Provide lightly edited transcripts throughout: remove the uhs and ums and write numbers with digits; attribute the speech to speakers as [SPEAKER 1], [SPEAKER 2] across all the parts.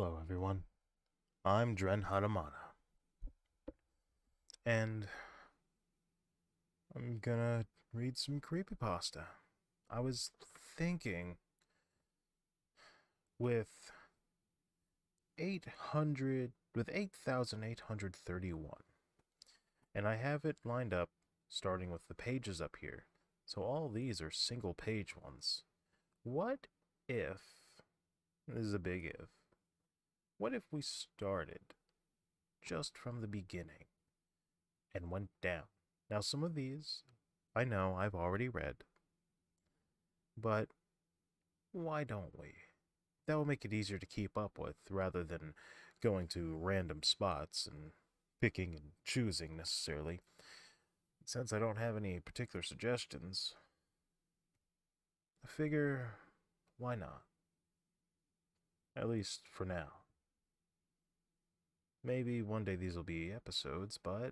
[SPEAKER 1] Hello, everyone. I'm Dren Hatamata, and I'm gonna read some creepypasta. I was thinking with 8,831, and I have it lined up starting with the pages up here. So all these are single page ones. What if, this is a big if, what if we started just from the beginning and went down? Now, some of these I know I've already read, but why don't we? That will make it easier to keep up with rather than going to random spots and picking and choosing necessarily. Since I don't have any particular suggestions, I figure why not? At least for now. Maybe one day these will be episodes, but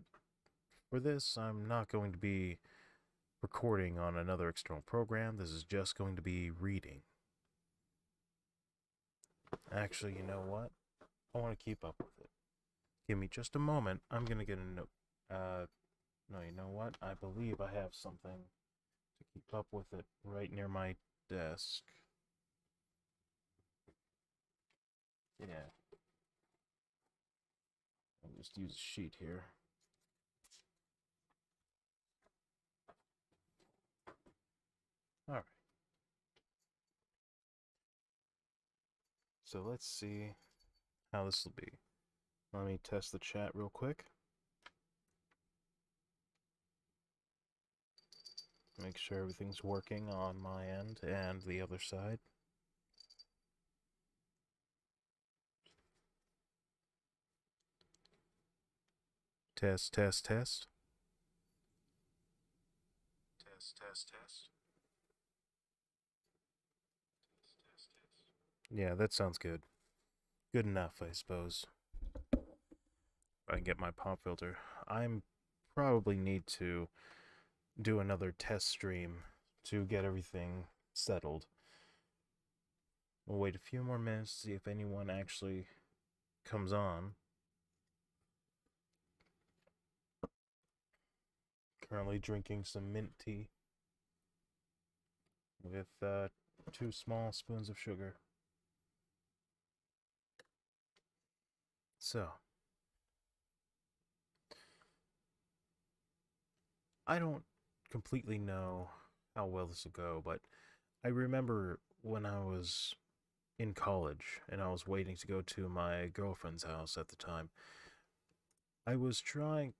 [SPEAKER 1] for this, I'm not going to be recording on another external program. This is just going to be reading. Actually, you know what? I want to keep up with it. Give me just a moment. I'm going to get a note. No, you know what? I believe I have something to keep up with it right near my desk. Yeah. I'll just use a sheet here. Alright. So let's see how this will be. Let me test the chat real quick. Make sure everything's working on my end and the other side. Test, test, test. Test, test, test. Yeah, that sounds good. Good enough, I suppose. If I can get my pop filter. I'm probably need to do another test stream to get everything settled. We'll wait a few more minutes to see if anyone actually comes on. Currently drinking some mint tea with 2 small spoons of sugar. So, I don't completely know how well this will go, but I remember when I was in college and I was waiting to go to my girlfriend's house at the time. I was trying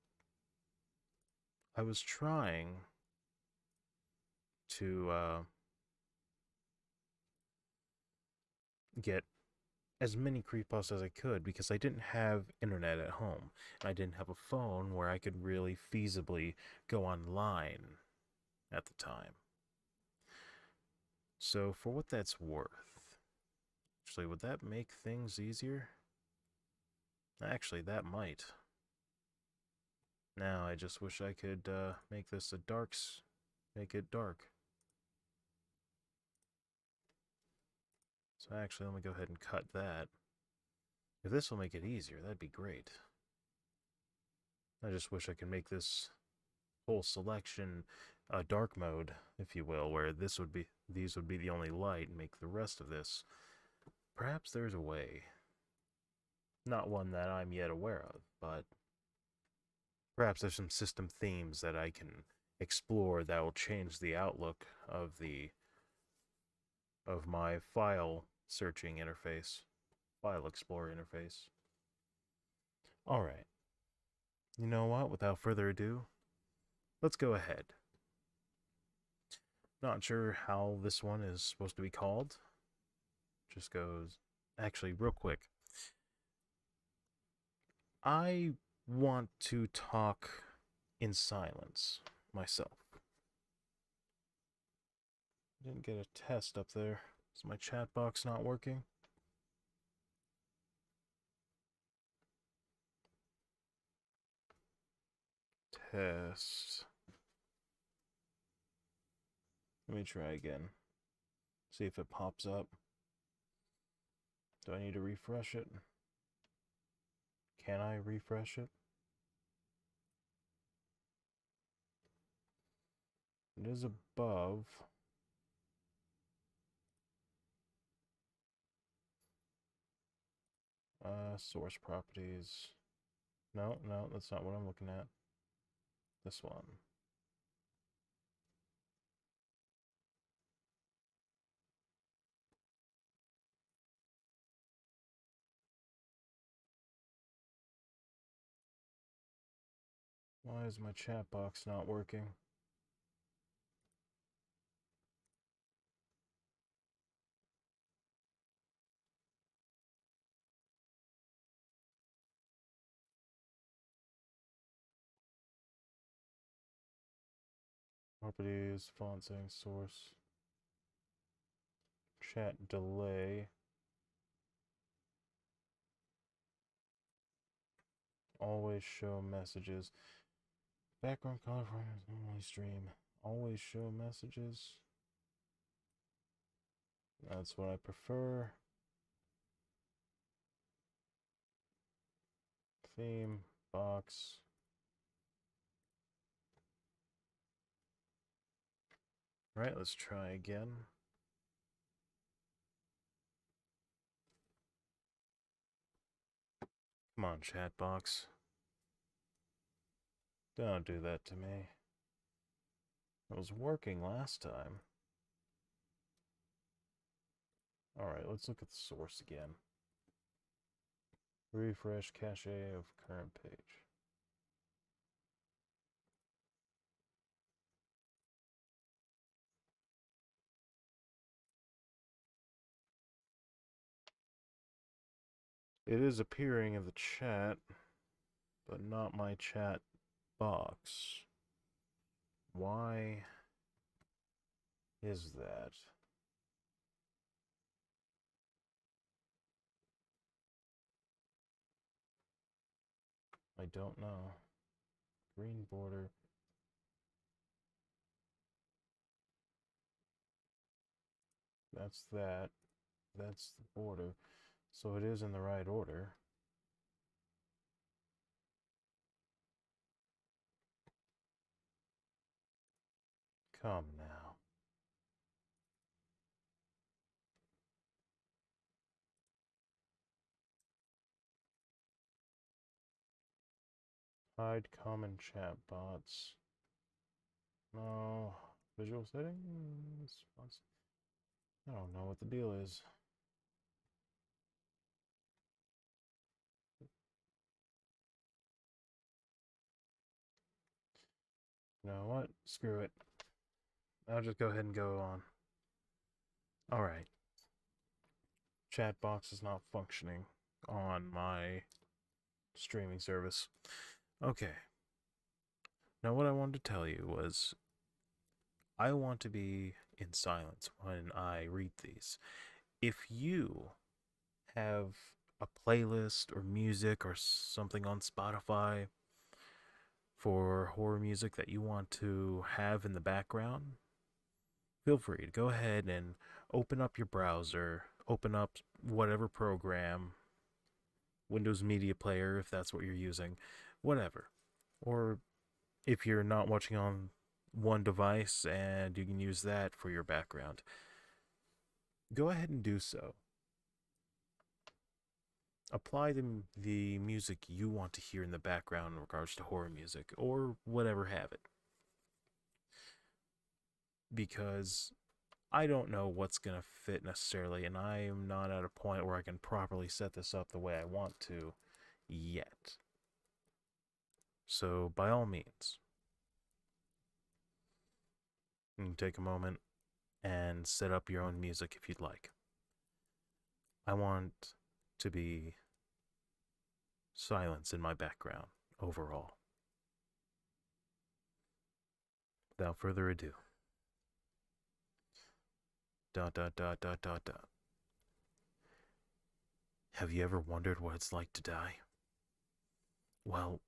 [SPEAKER 1] to get as many creepypastas as I could because I didn't have internet at home and I didn't have a phone where I could really feasibly go online at the time. So for what that's worth, actually, would that make things easier? Actually, that might. Now I just wish I could make this a make it dark. So actually, let me go ahead and cut that. If this will make it easier, that'd be great. I just wish I could make this whole selection dark mode, if you will, where these would be the only light and make the rest of this. Perhaps there's a way. Not one that I'm yet aware of, but perhaps there's some system themes that I can explore that will change the outlook of my file searching interface, file explorer interface. All right. You know what? Without further ado, let's go ahead. Not sure how this one is supposed to be called. Just goes. Actually, real quick. I want to talk in silence myself. Didn't get a test up there. Is my chat box not working? Test. Let me try again. See if it pops up. Do I need to refresh it? Can I refresh it? It is above. Source properties. No, that's not what I'm looking at. This one. Why is my chat box not working? Properties, font setting, source, chat delay, always show messages, background color for normally stream, always show messages. That's what I prefer. Theme, box. All right, let's try again. Come on, chat box. Don't do that to me. It was working last time. Alright, let's look at the source again. Refresh cache of current page. It is appearing in the chat, but not my chat box. Why is that? I don't know. Green border. That's that. That's the border. So it is in the right order. Come now. Hide common chat bots. No. Visual settings? I don't know what the deal is. You know what? Screw it. I'll just go ahead and go on. Alright. Chat box is not functioning on my streaming service. Okay. Now what I wanted to tell you was I want to be in silence when I read these. If you have a playlist or music or something on Spotify for horror music that you want to have in the background, feel free to go ahead and open up your browser, open up whatever program, Windows Media Player if that's what you're using, whatever. Or if you're not watching on one device and you can use that for your background, go ahead and do so. Apply the music you want to hear in the background in regards to horror music or whatever have it. Because I don't know what's going to fit necessarily, and I am not at a point where I can properly set this up the way I want to yet. So, by all means, you can take a moment and set up your own music if you'd like. I want to be silence in my background overall. Without further ado. ... Have you ever wondered what it's like to die? Well,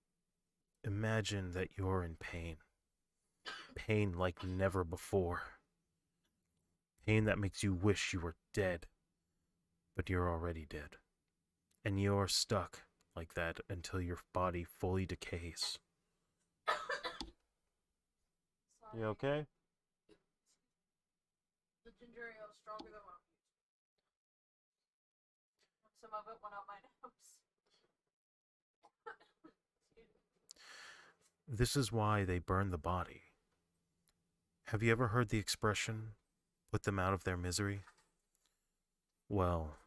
[SPEAKER 1] imagine that you're in pain. Pain like never before. Pain that makes you wish you were dead. But you're already dead. And you're stuck like that until your body fully decays. You okay?
[SPEAKER 2] The ginger ale is stronger than what I'm used to. Some of it went out my nose.
[SPEAKER 1] This is why they burn the body. Have you ever heard the expression, put them out of their misery? Well,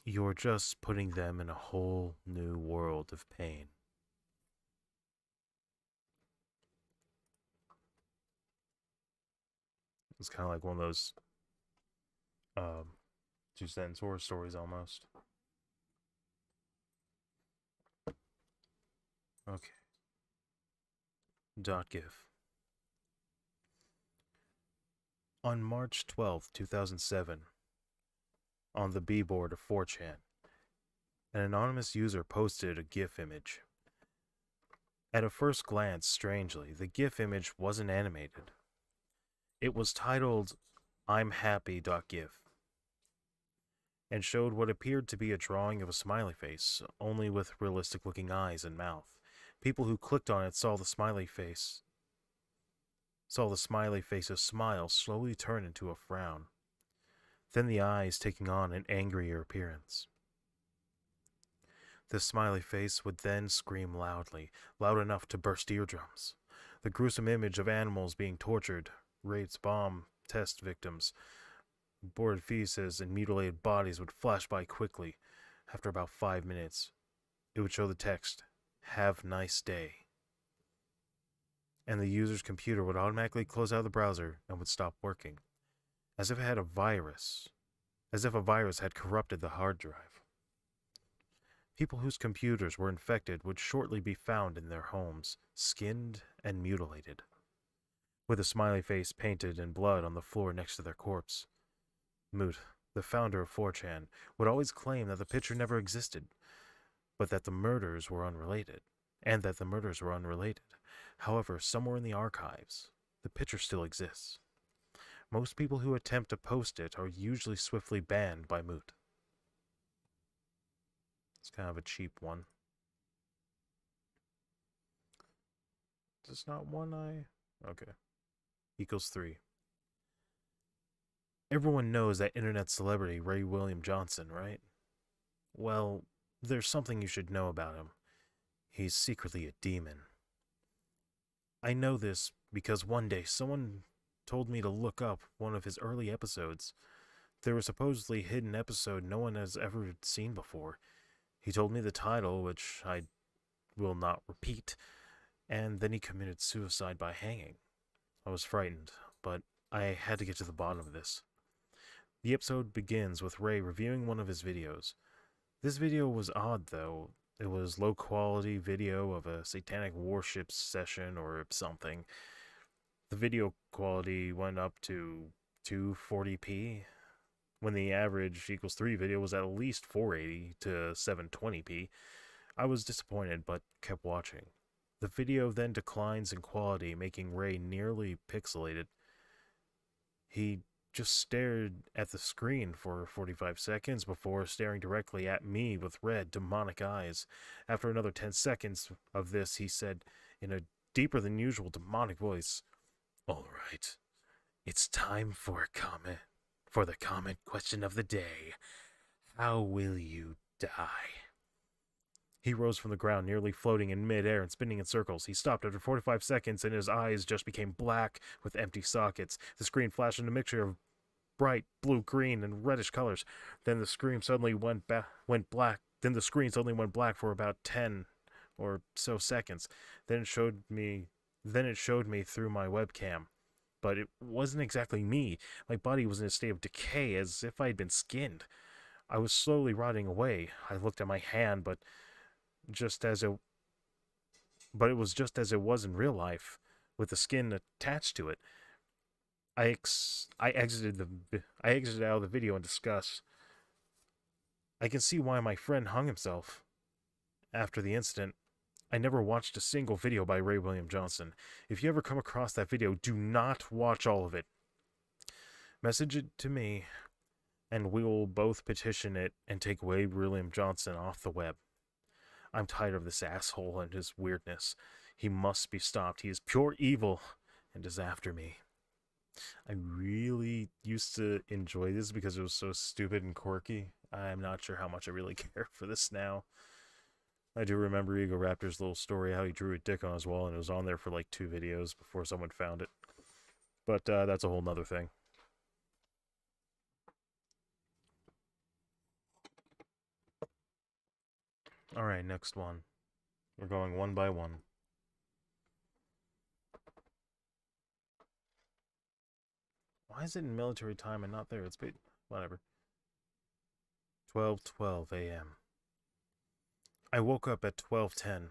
[SPEAKER 1] you're just putting them in a whole new world of pain. It's kind of like one of those two-sentence horror stories almost. Okay. .gif. On March 12th, 2007, on the B-board of 4chan, an anonymous user posted a GIF image. At a first glance, strangely, the GIF image wasn't animated. It was titled, I'm happy.gif, and showed what appeared to be a drawing of a smiley face, only with realistic-looking eyes and mouth. People who clicked on it saw the smiley face's smile slowly turn into a frown, then the eyes taking on an angrier appearance. The smiley face would then scream loudly, loud enough to burst eardrums. The gruesome image of animals being tortured, raped bomb test victims, aborted fetuses, and mutilated bodies would flash by quickly. After about 5 minutes, it would show the text, "Have nice day." And the user's computer would automatically close out the browser and would stop working, as if it had a virus, as if a virus had corrupted the hard drive. People whose computers were infected would shortly be found in their homes, skinned and mutilated, with a smiley face painted in blood on the floor next to their corpse. Moot, the founder of 4chan, would always claim that the picture never existed, but that the murders were unrelated, However, somewhere in the archives, the picture still exists. Most people who attempt to post it are usually swiftly banned by Moot. It's kind of a cheap one. Is this not one I... Okay. Equals 3. Everyone knows that internet celebrity Ray William Johnson, right? Well, there's something you should know about him. He's secretly a demon. I know this because one day someone told me to look up one of his early episodes. There was supposedly a hidden episode no one has ever seen before. He told me the title, which I will not repeat, and then he committed suicide by hanging. I was frightened, but I had to get to the bottom of this. The episode begins with Ray reviewing one of his videos. This video was odd, though. It was low-quality video of a satanic worship session or something. The video quality went up to 240p, when the average equals 3 video was at least 480 to 720p. I was disappointed, but kept watching. The video then declines in quality, making Ray nearly pixelated. He just stared at the screen for 45 seconds before staring directly at me with red, demonic eyes. After another 10 seconds of this, he said, in a deeper than usual demonic voice, "All right, it's time for the comment question of the day. How will you die?" He rose from the ground, nearly floating in midair and spinning in circles. He stopped after 45 seconds, and his eyes just became black with empty sockets. The screen flashed in a mixture of bright blue, green, and reddish colors. Then the screen suddenly went black. Then the screen suddenly went black for about 10 or so seconds. Then it showed me through my webcam. But it wasn't exactly me. My body was in a state of decay, as if I had been skinned. I was slowly rotting away. I looked at my hand, but it was just as it was in real life, with the skin attached to it. I exited out of the video in disgust. I can see why my friend hung himself. After the incident, I never watched a single video by Ray William Johnson. If you ever come across that video, do not watch all of it. Message it to me and we will both petition it and take William Johnson off the web. I'm tired of this asshole and his weirdness. He must be stopped. He is pure evil and is after me. I really used to enjoy this because it was so stupid and quirky. I'm not sure how much I really care for this now. I do remember Ego Raptor's little story, how he drew a dick on his wall, and it was on there for like 2 videos before someone found it. But that's a whole nother thing. Alright, next one. We're going one by one. Why is it in military time and not there? It's whatever. 12:12 a.m. I woke up at 12:10.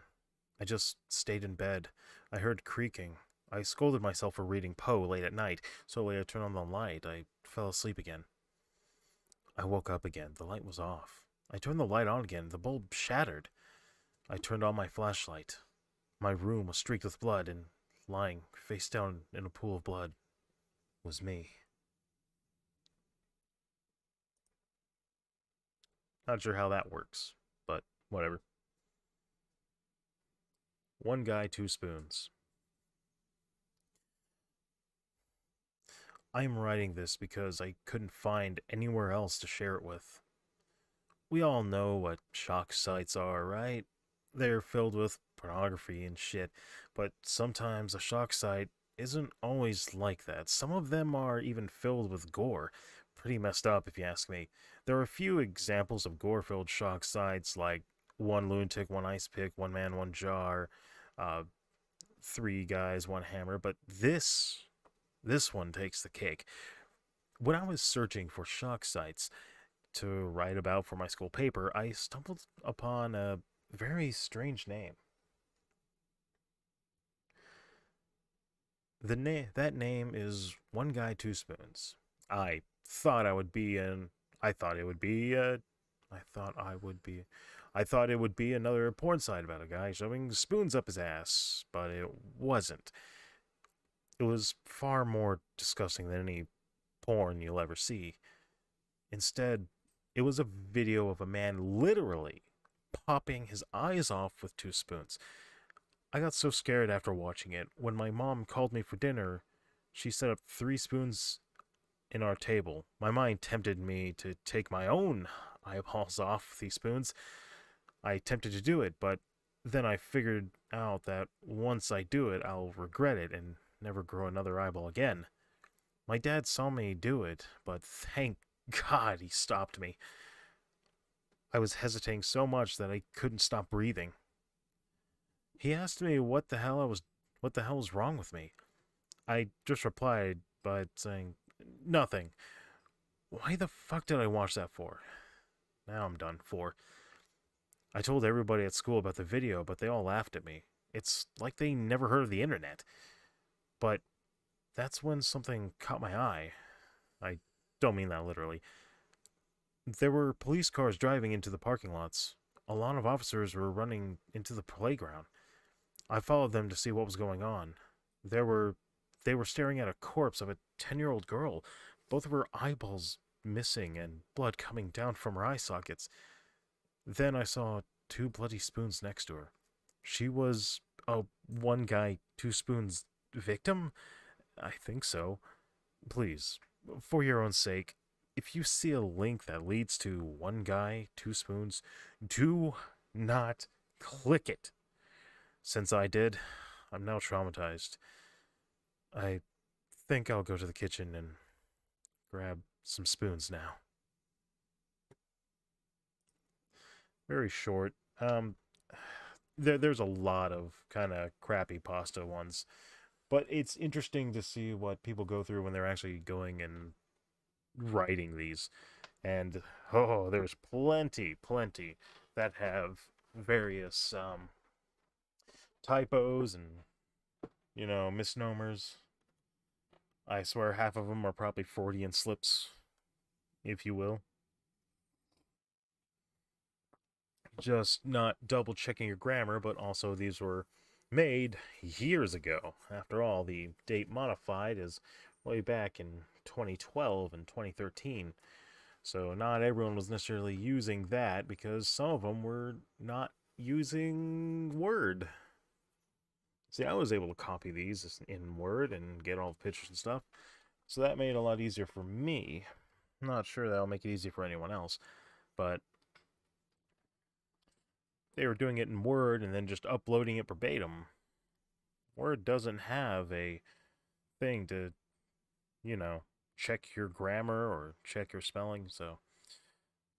[SPEAKER 1] I just stayed in bed. I heard creaking. I scolded myself for reading Poe late at night, so when I turned on the light, I fell asleep again. I woke up again. The light was off. I turned the light on again. The bulb shattered. I turned on my flashlight. My room was streaked with blood, and lying face down in a pool of blood was me. Not sure how that works, but whatever. One guy, 2 spoons. I'm writing this because I couldn't find anywhere else to share it with. We all know what shock sites are, right? They're filled with pornography and shit, but sometimes a shock site isn't always like that. Some of them are even filled with gore. Pretty messed up, if you ask me. There are a few examples of gore-filled shock sites, like one lunatic, one ice pick, one man, one jar, 3 guys, one hammer, but this one takes the cake. When I was searching for shock sites to write about for my school paper, I stumbled upon a very strange name. That name is One Guy, 2 Spoons. I thought I would be an I thought it would be I thought it would be another porn site about a guy shoving spoons up his ass, but it wasn't. It was far more disgusting than any porn you'll ever see. Instead, it was a video of a man literally popping his eyes off with 2 spoons. I got so scared after watching it. When my mom called me for dinner, she set up 3 spoons in our table. My mind tempted me to take my own eyeballs off these spoons. I attempted to do it, but then I figured out that once I do it, I'll regret it and never grow another eyeball again. My dad saw me do it, but thank God he stopped me. I was hesitating so much that I couldn't stop breathing. He asked me what the hell was wrong with me. I just replied by saying, nothing. Why the fuck did I watch that for? Now I'm done for. I told everybody at school about the video, but they all laughed at me. It's like they never heard of the internet. But that's when something caught my eye. I don't mean that literally. There were police cars driving into the parking lots. A lot of officers were running into the playground. I followed them to see what was going on. They were staring at a corpse of a 10-year-old girl, both of her eyeballs missing and blood coming down from her eye sockets. Then I saw 2 bloody spoons next to her. She was a One Guy, 2 Spoons victim? I think so. Please, for your own sake, if you see a link that leads to One Guy, 2 Spoons, do not click it. Since I did, I'm now traumatized. I think I'll go to the kitchen and grab some spoons now. Very short. There's a lot of kind of crappy pasta ones, but it's interesting to see what people go through when they're actually going and writing these. And oh, there's plenty that have various typos and misnomers. I swear half of them are probably Freudian slips, if you will. Just not double checking your grammar, but also these were made years ago. After all, the date modified is way back in 2012 and 2013. So not everyone was necessarily using that because some of them were not using Word. See, I was able to copy these in Word and get all the pictures and stuff. So that made it a lot easier for me. I'm not sure that'll make it easy for anyone else, but they were doing it in Word and then just uploading it verbatim. Word doesn't have a thing to, check your grammar or check your spelling, so.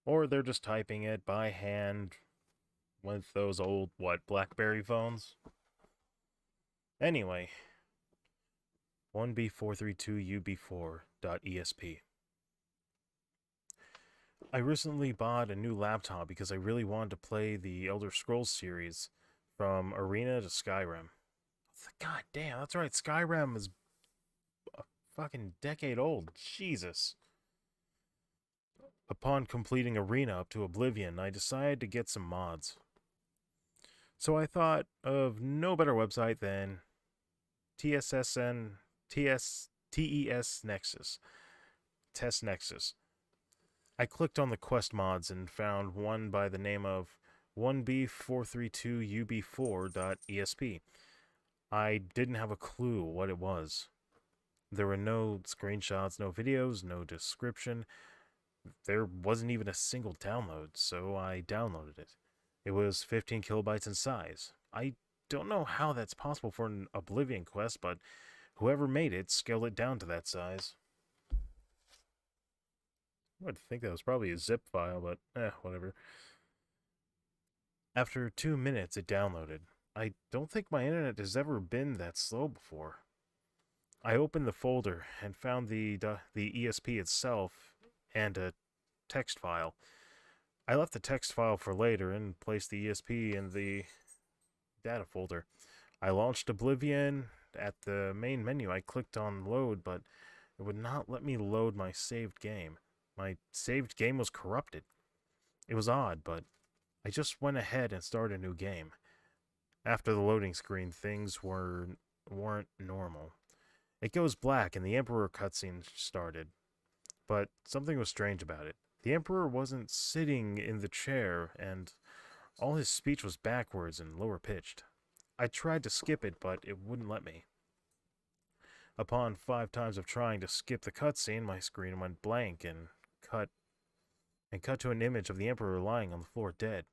[SPEAKER 1] Or they're just typing it by hand with those old, BlackBerry phones? Anyway, 1B432UB4.ESP. I recently bought a new laptop because I really wanted to play the Elder Scrolls series from Arena to Skyrim. God damn, that's right, Skyrim is a fucking decade old. Jesus. Upon completing Arena up to Oblivion, I decided to get some mods. So I thought of no better website than TES Nexus. Test Nexus. I clicked on the quest mods and found one by the name of 1B432UB4.ESP. I didn't have a clue what it was. There were no screenshots, no videos, no description. There wasn't even a single download, so I downloaded it. It was 15 kilobytes in size. I don't know how that's possible for an Oblivion quest, but whoever made it scaled it down to that size. I would think that was probably a zip file, but whatever. After 2 minutes, it downloaded. I don't think my internet has ever been that slow before. I opened the folder and found the ESP itself and a text file. I left the text file for later and placed the ESP in the data folder. I launched Oblivion. At the main menu, I clicked on load, but it would not let me load my saved game. My saved game was corrupted. It was odd, but I just went ahead and started a new game. After the loading screen, things weren't normal. It goes black and the Emperor cutscene started. But something was strange about it. The Emperor wasn't sitting in the chair, and all his speech was backwards and lower pitched. I tried to skip it, but it wouldn't let me. Upon 5 times of trying to skip the cutscene, my screen went blank and cut to an image of the Emperor lying on the floor dead.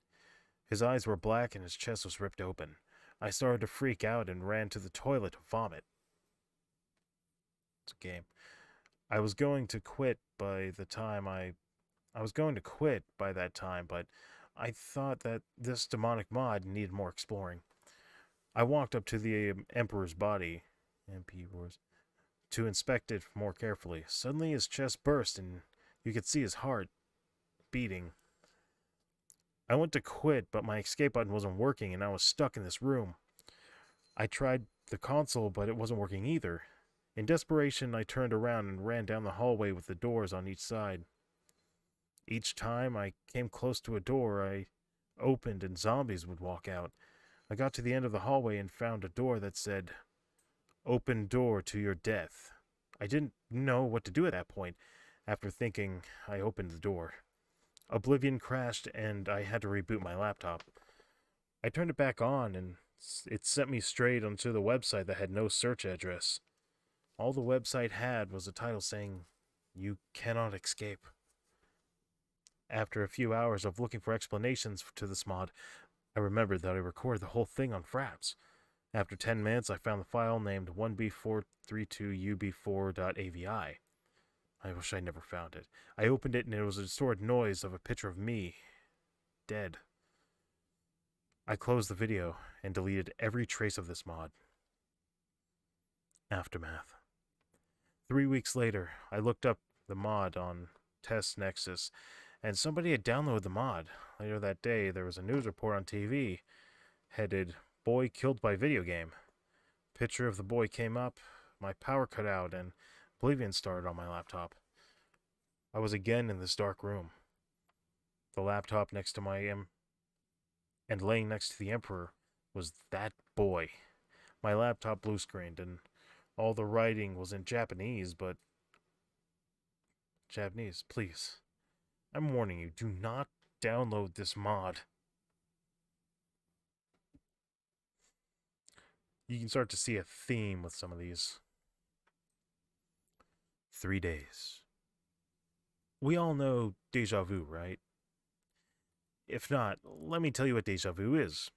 [SPEAKER 1] His eyes were black and his chest was ripped open. I started to freak out and ran to the toilet to vomit. It's a game. I was going to quit by that time, but I thought that this demonic mod needed more exploring. I walked up to the Emperor's body, to inspect it more carefully. Suddenly his chest burst and you could see his heart beating. I went to quit, but my escape button wasn't working and I was stuck in this room. I tried the console, but it wasn't working either. In desperation, I turned around and ran down the hallway with the doors on each side. Each time I came close to a door, I opened and zombies would walk out. I got to the end of the hallway and found a door that said, "Open door to your death." I didn't know what to do at that point. After thinking, I opened the door. Oblivion crashed and I had to reboot my laptop. I turned it back on and it sent me straight onto the website that had no search address. All the website had was a title saying, "You cannot escape." After a few hours of looking for explanations to this mod, I remembered that I recorded the whole thing on Fraps. After 10 minutes, I found the file named 1B432UB4.avi. I wish I never found it. I opened it and it was a distorted noise of a picture of me, dead. I closed the video and deleted every trace of this mod. Aftermath. 3 weeks later, I looked up the mod on Test Nexus, and somebody had downloaded the mod. Later that day, there was a news report on TV headed, "Boy Killed by Video Game." Picture of the boy came up, my power cut out, and Oblivion started on my laptop. I was again in this dark room. The laptop next to and laying next to the Emperor was that boy. My laptop blue screened, and all the writing was in Japanese, but... Japanese, please. I'm warning you, do not download this mod. You can start to see a theme with some of these. 3 days. We all know deja vu, right? If not, let me tell you what deja vu is.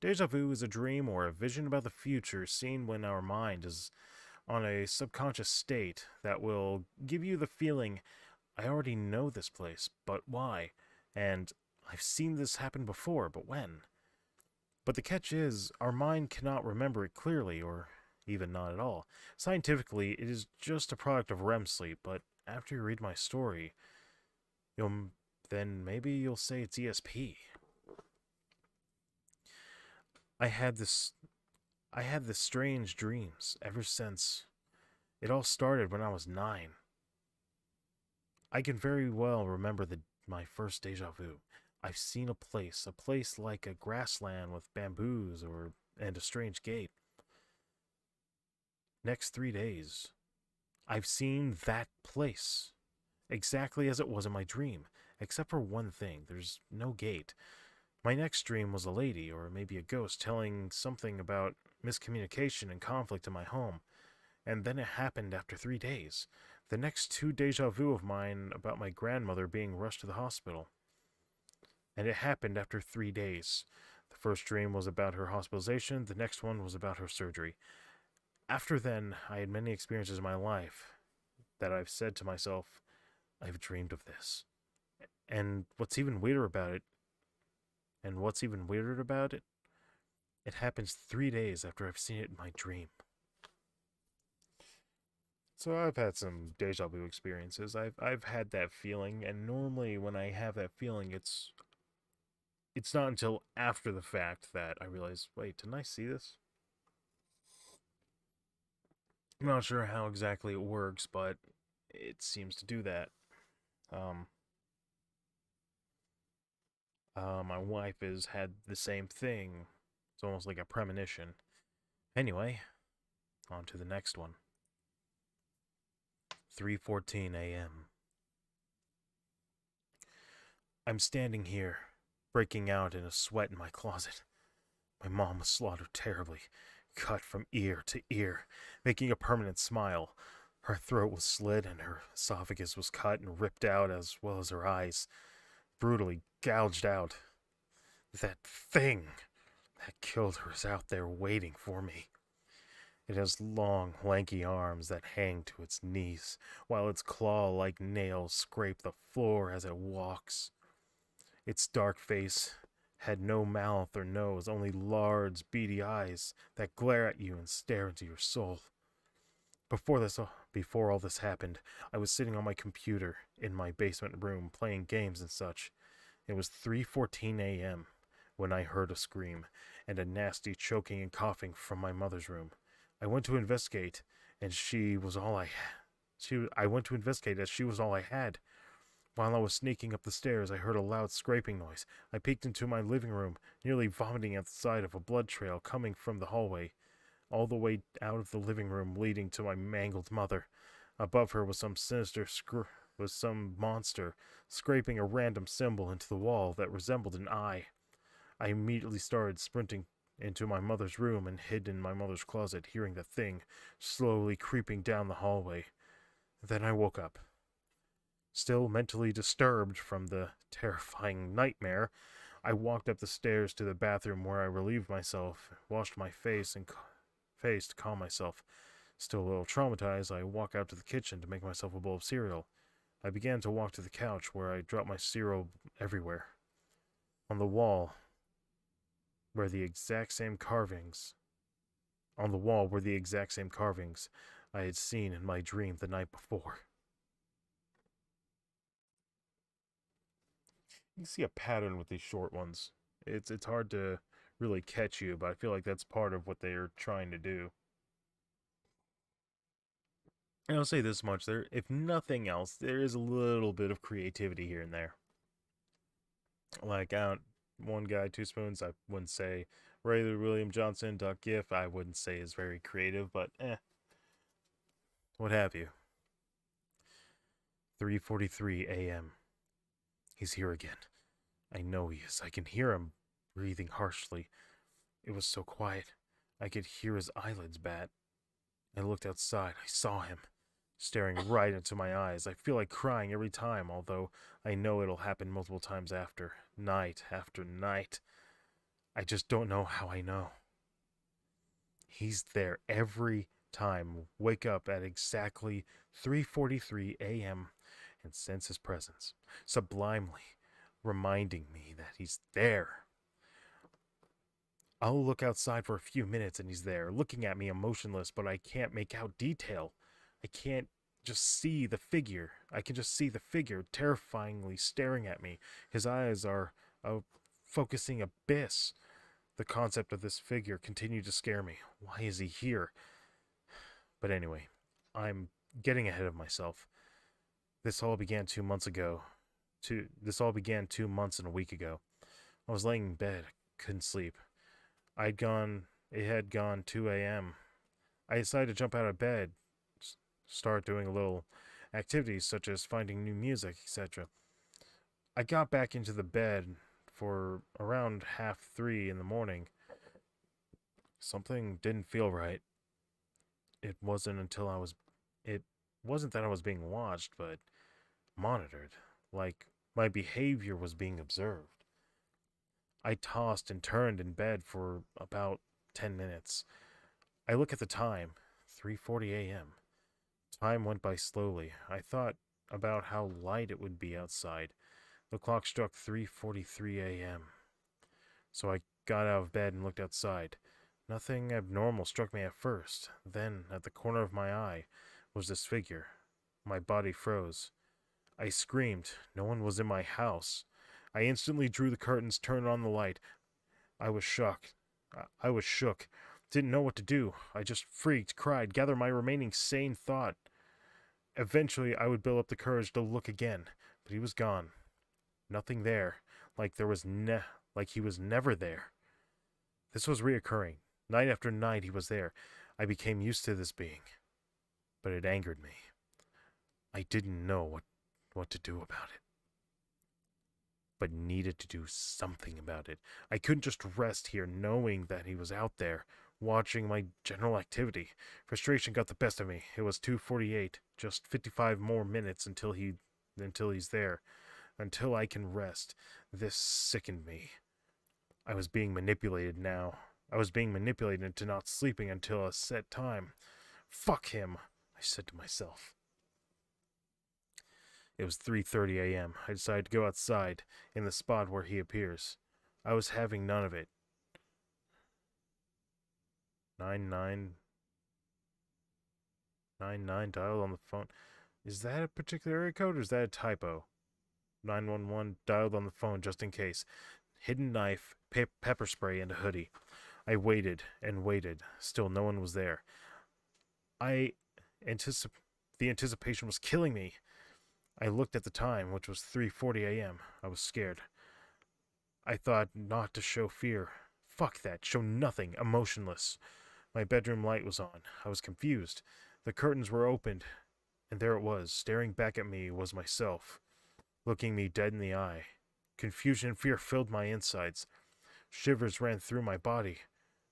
[SPEAKER 1] Deja vu is a dream or a vision about the future seen when our mind is on a subconscious state that will give you the feeling, I already know this place, but why? And I've seen this happen before, but when? But the catch is, our mind cannot remember it clearly, or even not at all. Scientifically, it is just a product of REM sleep, but after you read my story, then maybe you'll say it's ESP. I had this I had this strange dreams ever since it all started when I was 9. I can very well remember my first deja vu. I've seen a place like a grassland with bamboos and a strange gate. Next 3 days, I've seen that place exactly as it was in my dream, except for one thing, there's no gate. My next dream was a lady, or maybe a ghost, telling something about miscommunication and conflict in my home. And then it happened after 3 days. The next 2 deja vu of mine about my grandmother being rushed to the hospital. And it happened after 3 days. The first dream was about her hospitalization, the next one was about her surgery. After then, I had many experiences in my life that I've said to myself, I've dreamed of this. And what's even weirder about it, it happens 3 days after I've seen it in my dream. So I've had some deja vu experiences. I've had that feeling, and normally when I have that feeling, it's not until after the fact that I realize, wait, didn't I see this? I'm not sure how exactly it works, but it seems to do that. Um, my wife has had the same thing. It's almost like a premonition. Anyway, on to the next one. 3:14 a.m. I'm standing here, breaking out in a sweat in my closet. My mom was slaughtered terribly, cut from ear to ear, making a permanent smile. Her throat was slit and her esophagus was cut and ripped out, as well as her eyes, brutally gouged out. That thing that killed her is out there waiting for me. It has long, lanky arms that hang to its knees, while its claw-like nails scrape the floor as it walks. Its dark face had no mouth or nose, only large, beady eyes that glare at you and stare into your soul. Before all this happened, I was sitting on my computer in my basement room playing games and such. It was 3:14 a.m. when I heard a scream and a nasty choking and coughing from my mother's room. I went to investigate, and she was all I had. I went to investigate as she was all I had. While I was sneaking up the stairs, I heard a loud scraping noise. I peeked into my living room, nearly vomiting at the sight of a blood trail coming from the hallway, all the way out of the living room, leading to my mangled mother. Above her was some monster scraping a random symbol into the wall that resembled an eye. I immediately started sprinting into my mother's room and hid in my mother's closet, hearing the thing slowly creeping down the hallway. Then I woke up. Still mentally disturbed from the terrifying nightmare, I walked up the stairs to the bathroom where I relieved myself, washed my face to calm myself. Still a little traumatized, I walked out to the kitchen to make myself a bowl of cereal. I began to walk to the couch where I dropped my cereal everywhere. On the wall were the exact same carvings I had seen in my dream the night before. You can see a pattern with these short ones. It's hard to really catch you, but I feel like that's part of what they're trying to do. And I'll say this much: if nothing else, there is a little bit of creativity here and there. Like one guy, two spoons. I wouldn't say Ray William Johnson .gif. I wouldn't say is very creative, but what have you. 3:43 a.m. He's here again. I know he is. I can hear him breathing harshly. It was so quiet. I could hear his eyelids bat. I looked outside. I saw him, staring right into my eyes. I feel like crying every time, although I know it'll happen multiple times night after night. I just don't know how I know. He's there every time. Wake up at exactly 3:43 a.m. and sense his presence, sublimely reminding me that he's there. I'll look outside for a few minutes and he's there, looking at me emotionless, but I can't make out detail. I can't just see the figure. I can just see the figure terrifyingly staring at me. His eyes are a focusing abyss. The concept of this figure continued to scare me. Why is he here? But anyway, I'm getting ahead of myself. This all began 2 months ago. This all began 2 months and a week ago. I was laying in bed. I couldn't sleep. It had gone 2 a.m. I decided to jump out of bed, start doing a little activities such as finding new music, etc. I got back into the bed for around 2:30 in the morning. Something didn't feel right. It wasn't until it wasn't that I was being watched, but monitored, like my behavior was being observed. I tossed and turned in bed for about 10 minutes. I look at the time, 3:40 a.m. Time went by slowly. I thought about how light it would be outside. The clock struck 3:43 a.m. So I got out of bed and looked outside. Nothing abnormal struck me at first. Then, at the corner of my eye, was this figure. My body froze. I screamed. No one was in my house. I instantly drew the curtains, turned on the light. I was shocked. I was shook. Didn't know what to do. I just freaked, cried, gathered my remaining sane thought. Eventually, I would build up the courage to look again, but he was gone. Nothing there, like he was never there. This was reoccurring. Night after night, he was there. I became used to this being, but it angered me. I didn't know what to do about it, but needed to do something about it. I couldn't just rest here knowing that he was out there, watching my general activity. Frustration got the best of me. It was 2:48, just 55 more minutes until he's there, until I can rest. This sickened me. I was being manipulated now. I was being manipulated into not sleeping until a set time. Fuck him, I said to myself. It was 3:30 a.m. I decided to go outside, in the spot where he appears. I was having none of it. 9999 dialed on the phone. Is that a particular area code or is that a typo? 911 dialed on the phone just in case. Hidden knife, pepper spray, and a hoodie. I waited and waited. Still no one was there. The anticipation was killing me. I looked at the time, which was 3:40 a.m. I was scared. I thought not to show fear. Fuck that. Show nothing. Emotionless. My bedroom light was on. I was confused. The curtains were opened, and there it was. Staring back at me was myself, looking me dead in the eye. Confusion and fear filled my insides. Shivers ran through my body.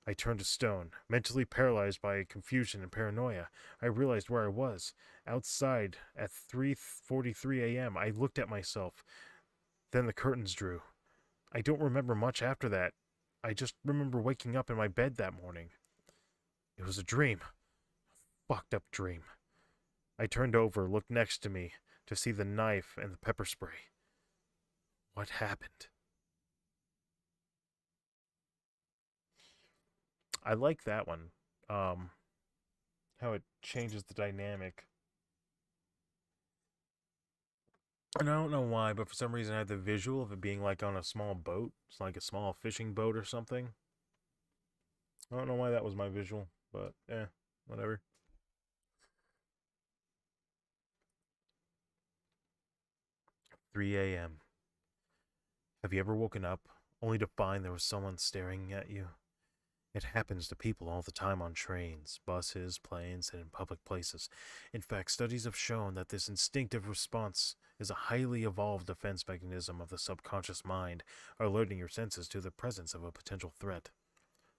[SPEAKER 1] I turned to stone, mentally paralyzed by confusion and paranoia. I realized where I was. Outside at 3:43 a.m. I looked at myself. Then the curtains drew. I don't remember much after that. I just remember waking up in my bed that morning. It was a dream. A fucked up dream. I turned over, looked next to me to see the knife and the pepper spray. What happened? I like that one. How it changes the dynamic. And I don't know why, but for some reason I had the visual of it being like on a small boat. It's like a small fishing boat or something. I don't know why that was my visual, but whatever. 3 a.m. Have you ever woken up only to find there was someone staring at you? It happens to people all the time on trains, buses, planes, and in public places. In fact, studies have shown that this instinctive response is a highly evolved defense mechanism of the subconscious mind, alerting your senses to the presence of a potential threat.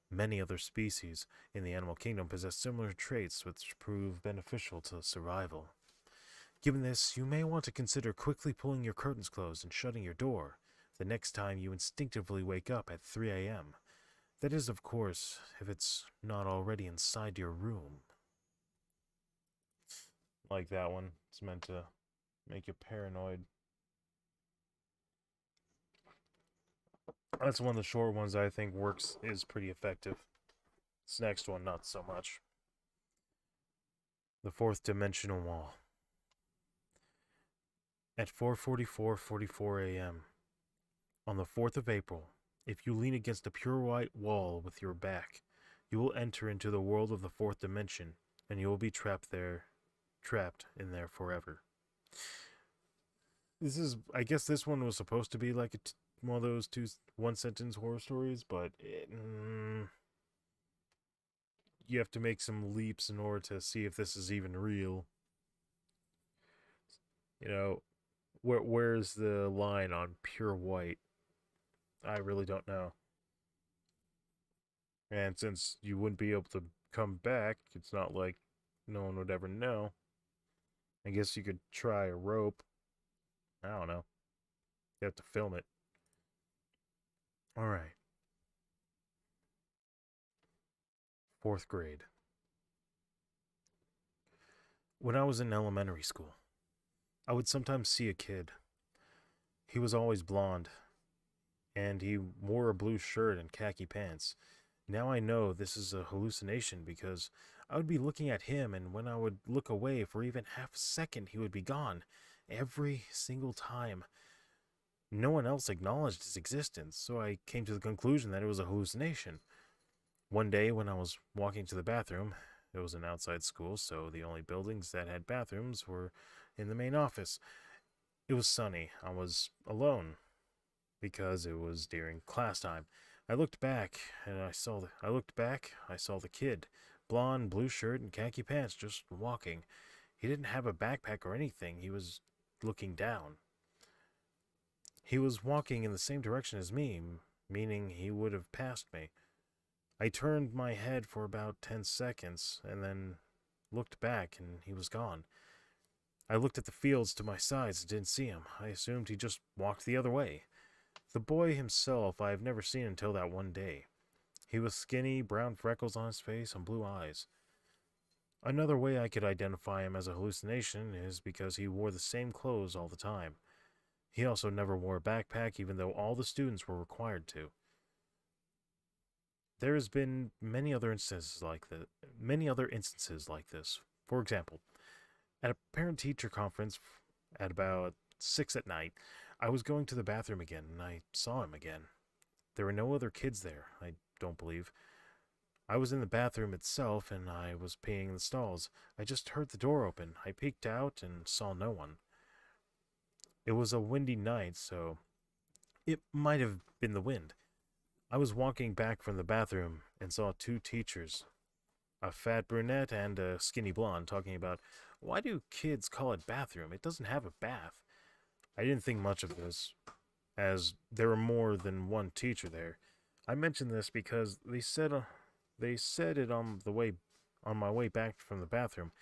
[SPEAKER 1] Many other species in the animal kingdom possess similar traits which prove beneficial to survival. Given this, you may want to consider quickly pulling your curtains closed and shutting your door the next time you instinctively wake up at 3 a.m. That is, of course, if it's not already inside your room. Like that one. It's meant to make you paranoid. That's one of the short ones I think is pretty effective. This next one, not so much. The fourth dimensional wall. At 4:44 a.m. on the 4th of April, if you lean against a pure white wall with your back, you will enter into the world of the fourth dimension, and you will be trapped in there forever. I guess this one was supposed to be like one of those one-sentence horror stories, but you have to make some leaps in order to see if this is even real. You know, where's the line on pure white? I really don't know. And since you wouldn't be able to come back, it's not like no one would ever know. I guess you could try a rope. I don't know. You have to film it. Alright. 4th grade. When I was in elementary school, I would sometimes see a kid. He was always blonde, and he wore a blue shirt and khaki pants. Now I know this is a hallucination because I would be looking at him, and when I would look away for even half a second, he would be gone. Every single time. No one else acknowledged his existence, so I came to the conclusion that it was a hallucination. One day, when I was walking to the bathroom, it was an outside school, so the only buildings that had bathrooms were in the main office. It was sunny. I was alone because it was during class time. I looked back, I saw the kid, blonde, blue shirt, and khaki pants, just walking. He didn't have a backpack or anything. He was looking down. He was walking in the same direction as me, meaning he would have passed me. I turned my head for about 10 seconds and then looked back, and he was gone. I looked at the fields to my sides and didn't see him. I assumed he just walked the other way. The boy himself I have never seen until that one day. He was skinny, brown freckles on his face, and blue eyes. Another way I could identify him as a hallucination is because he wore the same clothes all the time. He also never wore a backpack, even though all the students were required to. There has been many other instances like this. For example, at a parent-teacher conference at about 6 at night, I was going to the bathroom again, and I saw him again. There were no other kids there, I don't believe. I was in the bathroom itself, and I was peeing in the stalls. I just heard the door open. I peeked out and saw no one. It was a windy night, so it might have been the wind. I was walking back from the bathroom and saw two teachers, a fat brunette and a skinny blonde, talking about, why do kids call it bathroom? It doesn't have a bath. I didn't think much of this, as there were more than one teacher there. I mentioned this because they said it on my way back from the bathroom,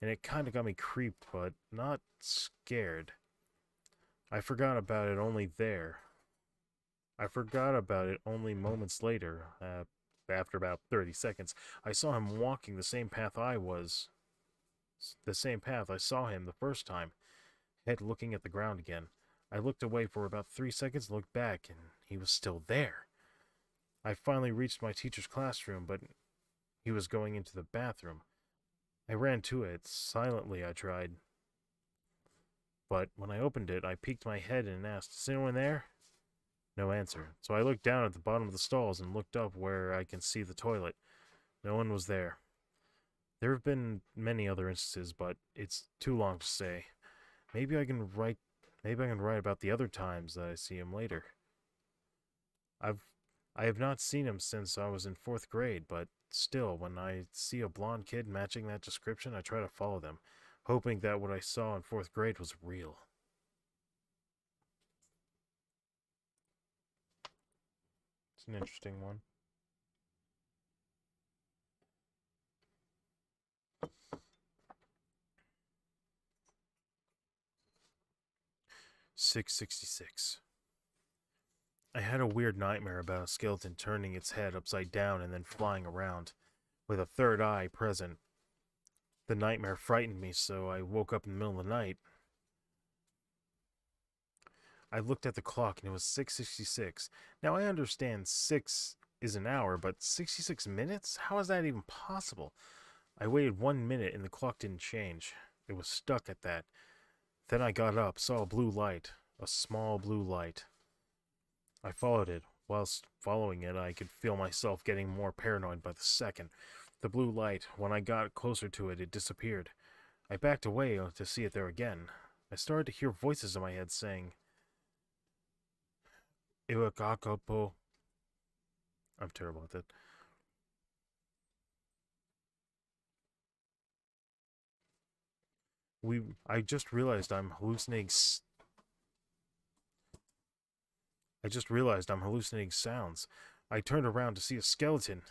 [SPEAKER 1] and it kind of got me creeped, but not scared. I forgot about it only moments later. After about 30 seconds, I saw him walking the same path I saw him the first time, head looking at the ground again. I looked away for about 3 seconds, looked back, and he was still there. I finally reached my teacher's classroom, but he was going into the bathroom. I ran to it. Silently, I tried. But when I opened it, I peeked my head and asked, is anyone there? No answer. So I looked down at the bottom of the stalls and looked up where I can see the toilet. No one was there. There have been many other instances, but it's too long to say. Maybe I can write about the other times that I see him later. I've I have not seen him since I was in 4th grade, but still, when I see a blonde kid matching that description, I try to follow them, hoping that what I saw in 4th grade was real. It's an interesting one. "666. I had a weird nightmare about a skeleton turning its head upside down and then flying around, with a third eye present. The nightmare frightened me, so I woke up in the middle of the night. I looked at the clock and it was 6:66. Now I understand 6 is an hour, but 66 minutes? How is that even possible? I waited 1 minute and the clock didn't change. It was stuck at that. Then I got up, saw a blue light, a small blue light. I followed it. Whilst following it, I could feel myself getting more paranoid by the second. The blue light, when I got closer to it, it disappeared. I backed away to see it there again. I started to hear voices in my head saying, "Iwakakapo." I'm terrible at that. I just realized I'm hallucinating. I just realized I'm hallucinating sounds. I turned around to see a skeleton,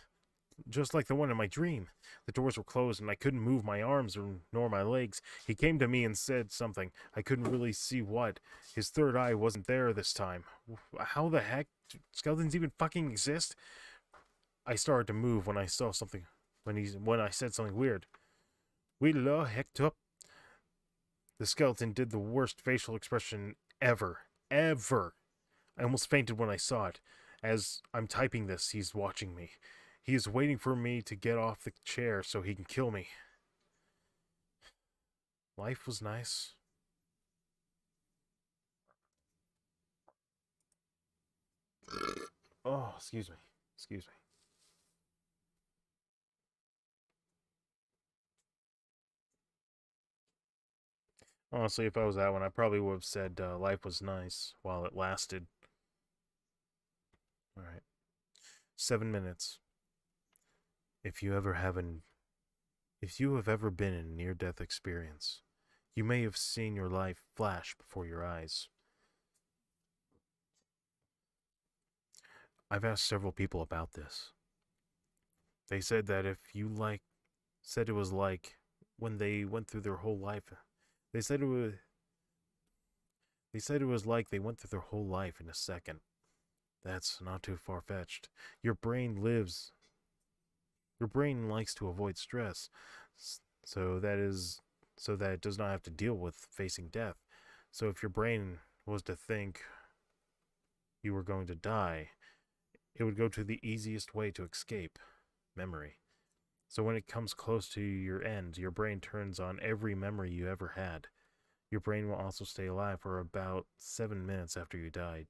[SPEAKER 1] just like the one in my dream. The doors were closed and I couldn't move my arms nor my legs. He came to me and said something. I couldn't really see what. His third eye wasn't there this time. How the heck do skeletons even fucking exist? I started to move when I saw something. When I said something weird. "We la hecked up." The skeleton did the worst facial expression ever. Ever. I almost fainted when I saw it. As I'm typing this, he's watching me. He is waiting for me to get off the chair so he can kill me. Life was nice. Oh, excuse me. Excuse me. Honestly, if I was that one, I probably would have said life was nice while it lasted. Alright. 7 minutes. If you have ever been in a near-death experience, you may have seen your life flash before your eyes. I've asked several people about this. They said that said it was like when they went through their whole life. They said it was like they went through their whole life in a second. That's not too far-fetched. Your brain likes to avoid stress, so that it does not have to deal with facing death. So if your brain was to think you were going to die, it would go to the easiest way to escape: memory. So when it comes close to your end, your brain turns on every memory you ever had. Your brain will also stay alive for about 7 minutes after you died,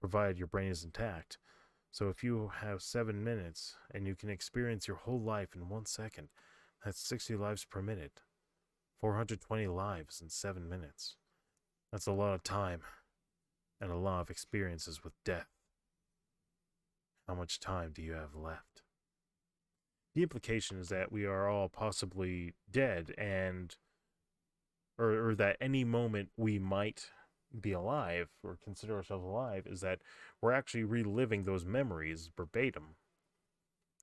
[SPEAKER 1] provided your brain is intact. So if you have 7 minutes and you can experience your whole life in 1 second, that's 60 lives per minute. 420 lives in 7 minutes. That's a lot of time and a lot of experiences with death. How much time do you have left? The implication is that we are all possibly dead, and or that any moment we might be alive or consider ourselves alive is that we're actually reliving those memories verbatim,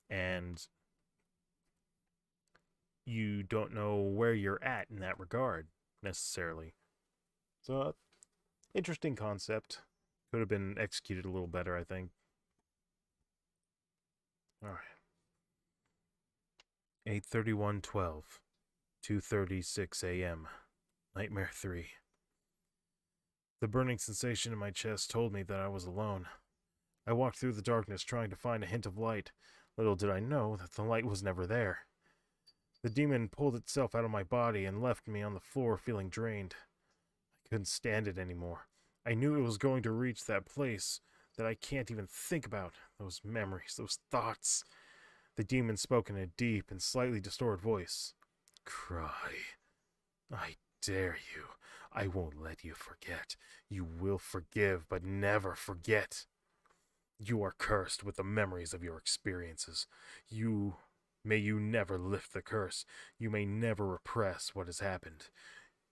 [SPEAKER 1] and you don't know where you're at in that regard necessarily. So, interesting concept. Could have been executed a little better, I think. All right. 8:31:12, 2:36 a.m. Nightmare 3. The burning sensation in my chest told me that I was alone. I walked through the darkness trying to find a hint of light. Little did I know that the light was never there. The demon pulled itself out of my body and left me on the floor feeling drained. I couldn't stand it anymore. I knew it was going to reach that place that I can't even think about. Those memories, those thoughts. The demon spoke in a deep and slightly distorted voice. "Cry. I dare you. I won't let you forget. You will forgive, but never forget." You are cursed with the memories of your experiences. May you never lift the curse. You may never repress what has happened.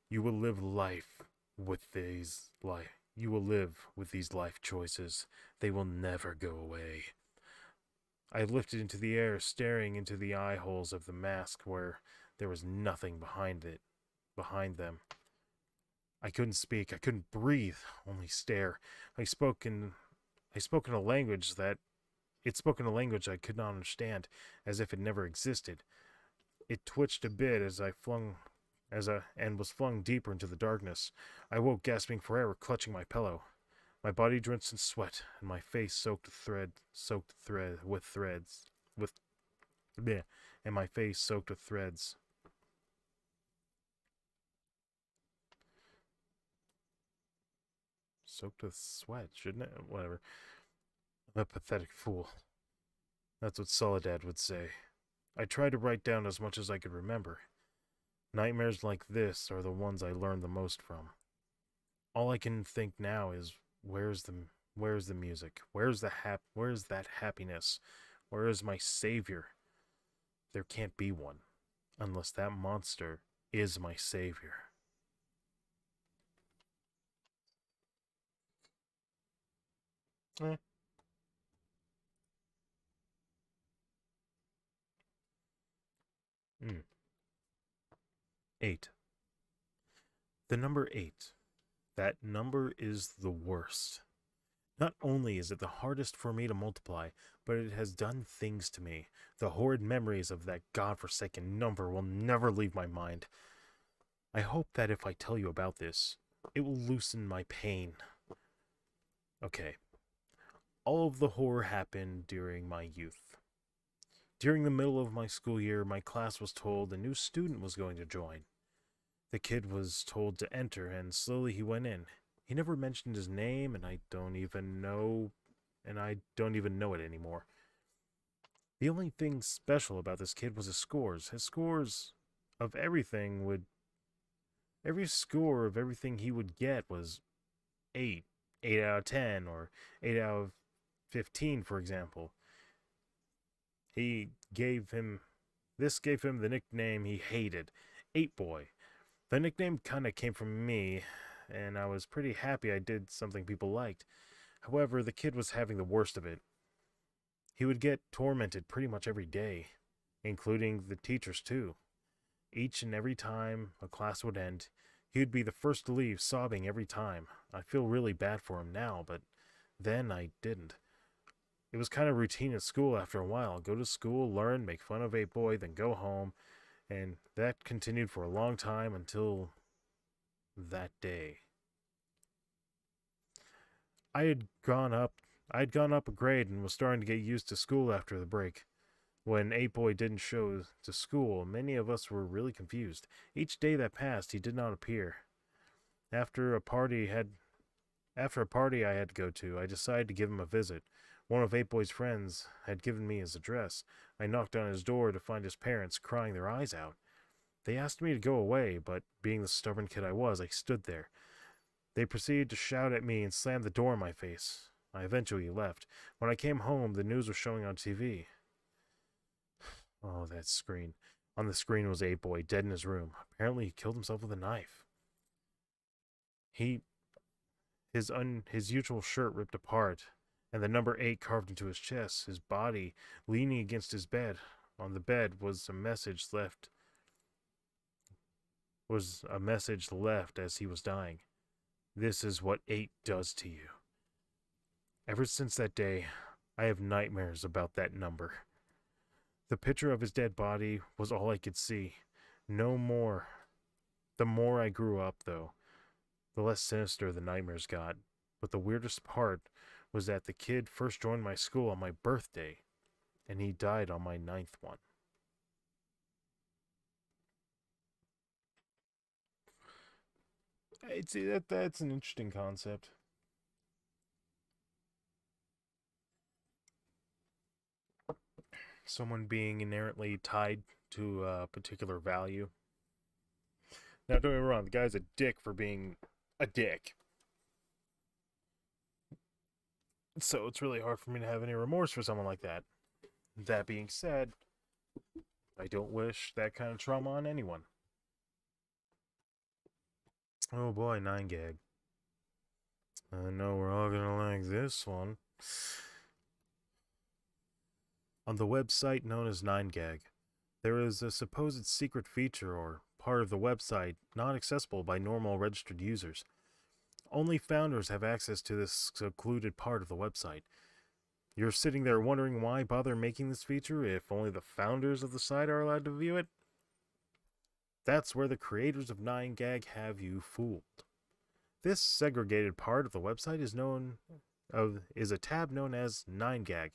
[SPEAKER 1] You will live life with these life. You will live with these life choices. They will never go away. I lifted into the air, staring into the eye holes of the mask where there was nothing behind them. I couldn't speak, I couldn't breathe, only stare. I spoke in a language that it spoke in a language I could not understand, as if it never existed. It twitched a bit and was flung deeper into the darkness. I woke gasping for air, clutching my pillow. My body drenched in sweat, and my face soaked with threads. Bleh, and my face soaked with threads. Soaked with sweat, shouldn't it? Whatever. I'm a pathetic fool. That's what Soledad would say. I tried to write down as much as I could remember. Nightmares like this are the ones I learned the most from. All I can think now is where's the music? Where's that happiness? Where is my savior? There can't be one unless that monster is my savior. Eh. 8. The number 8. That number is the worst. Not only is it the hardest for me to multiply, but it has done things to me. The horrid memories of that godforsaken number will never leave my mind. I hope that if I tell you about this, it will loosen my pain. Okay. All of the horror happened during my youth. During the middle of my school year, my class was told a new student was going to join. The kid was told to enter, and slowly he went in. He never mentioned his name, and I don't even know it anymore. The only thing special about this kid was his scores. His scores of everything would every score of everything he would get was 8, 8 out of 10, or 8 out of 15, for example. This gave him the nickname he hated, 8 Boy. The nickname kinda came from me, and I was pretty happy I did something people liked. However, the kid was having the worst of it. He would get tormented pretty much every day, including the teachers too. Each and every time a class would end, he would be the first to leave, sobbing every time. I feel really bad for him now, but then I didn't. It was kind of routine at school after a while. Go to school, learn, make fun of 8 Boy, then go home, and that continued for a long time until that day. I had gone up a grade and was starting to get used to school after the break. When 8 Boy didn't show to school, many of us were really confused. Each day that passed, he did not appear. After a party I had to go to, I decided to give him a visit. One of 8 Boy's friends had given me his address. I knocked on his door to find his parents crying their eyes out. They asked me to go away, but being the stubborn kid I was, I stood there. They proceeded to shout at me and slam the door in my face. I eventually left. When I came home, the news was showing on TV. Oh, that screen. On the screen was 8 Boy, dead in his room. Apparently he killed himself with a knife. His usual shirt ripped apart, and the number 8 carved into his chest, his body leaning against his bed. On the bed was a message left as he was dying. This is what 8 does to you. Ever since that day, I have nightmares about that number. The picture of his dead body was all I could see. No more. The more I grew up, though, the less sinister the nightmares got. But the weirdest part was that the kid first joined my school on my birthday, and he died on my 9th one. That's an interesting concept. Someone being inherently tied to a particular value. Now, don't get me wrong, the guy's a dick for being a dick. So it's really hard for me to have any remorse for someone like that. That being said, I don't wish that kind of trauma on anyone. Oh boy, 9gag. I know we're all gonna like this one. On the website known as 9gag, there is a supposed secret feature or part of the website not accessible by normal registered users. Only founders have access to this secluded part of the website. You're sitting there wondering why bother making this feature if only the founders of the site are allowed to view it? That's where the creators of 9gag have you fooled. This segregated part of the website is a tab known as 9gag,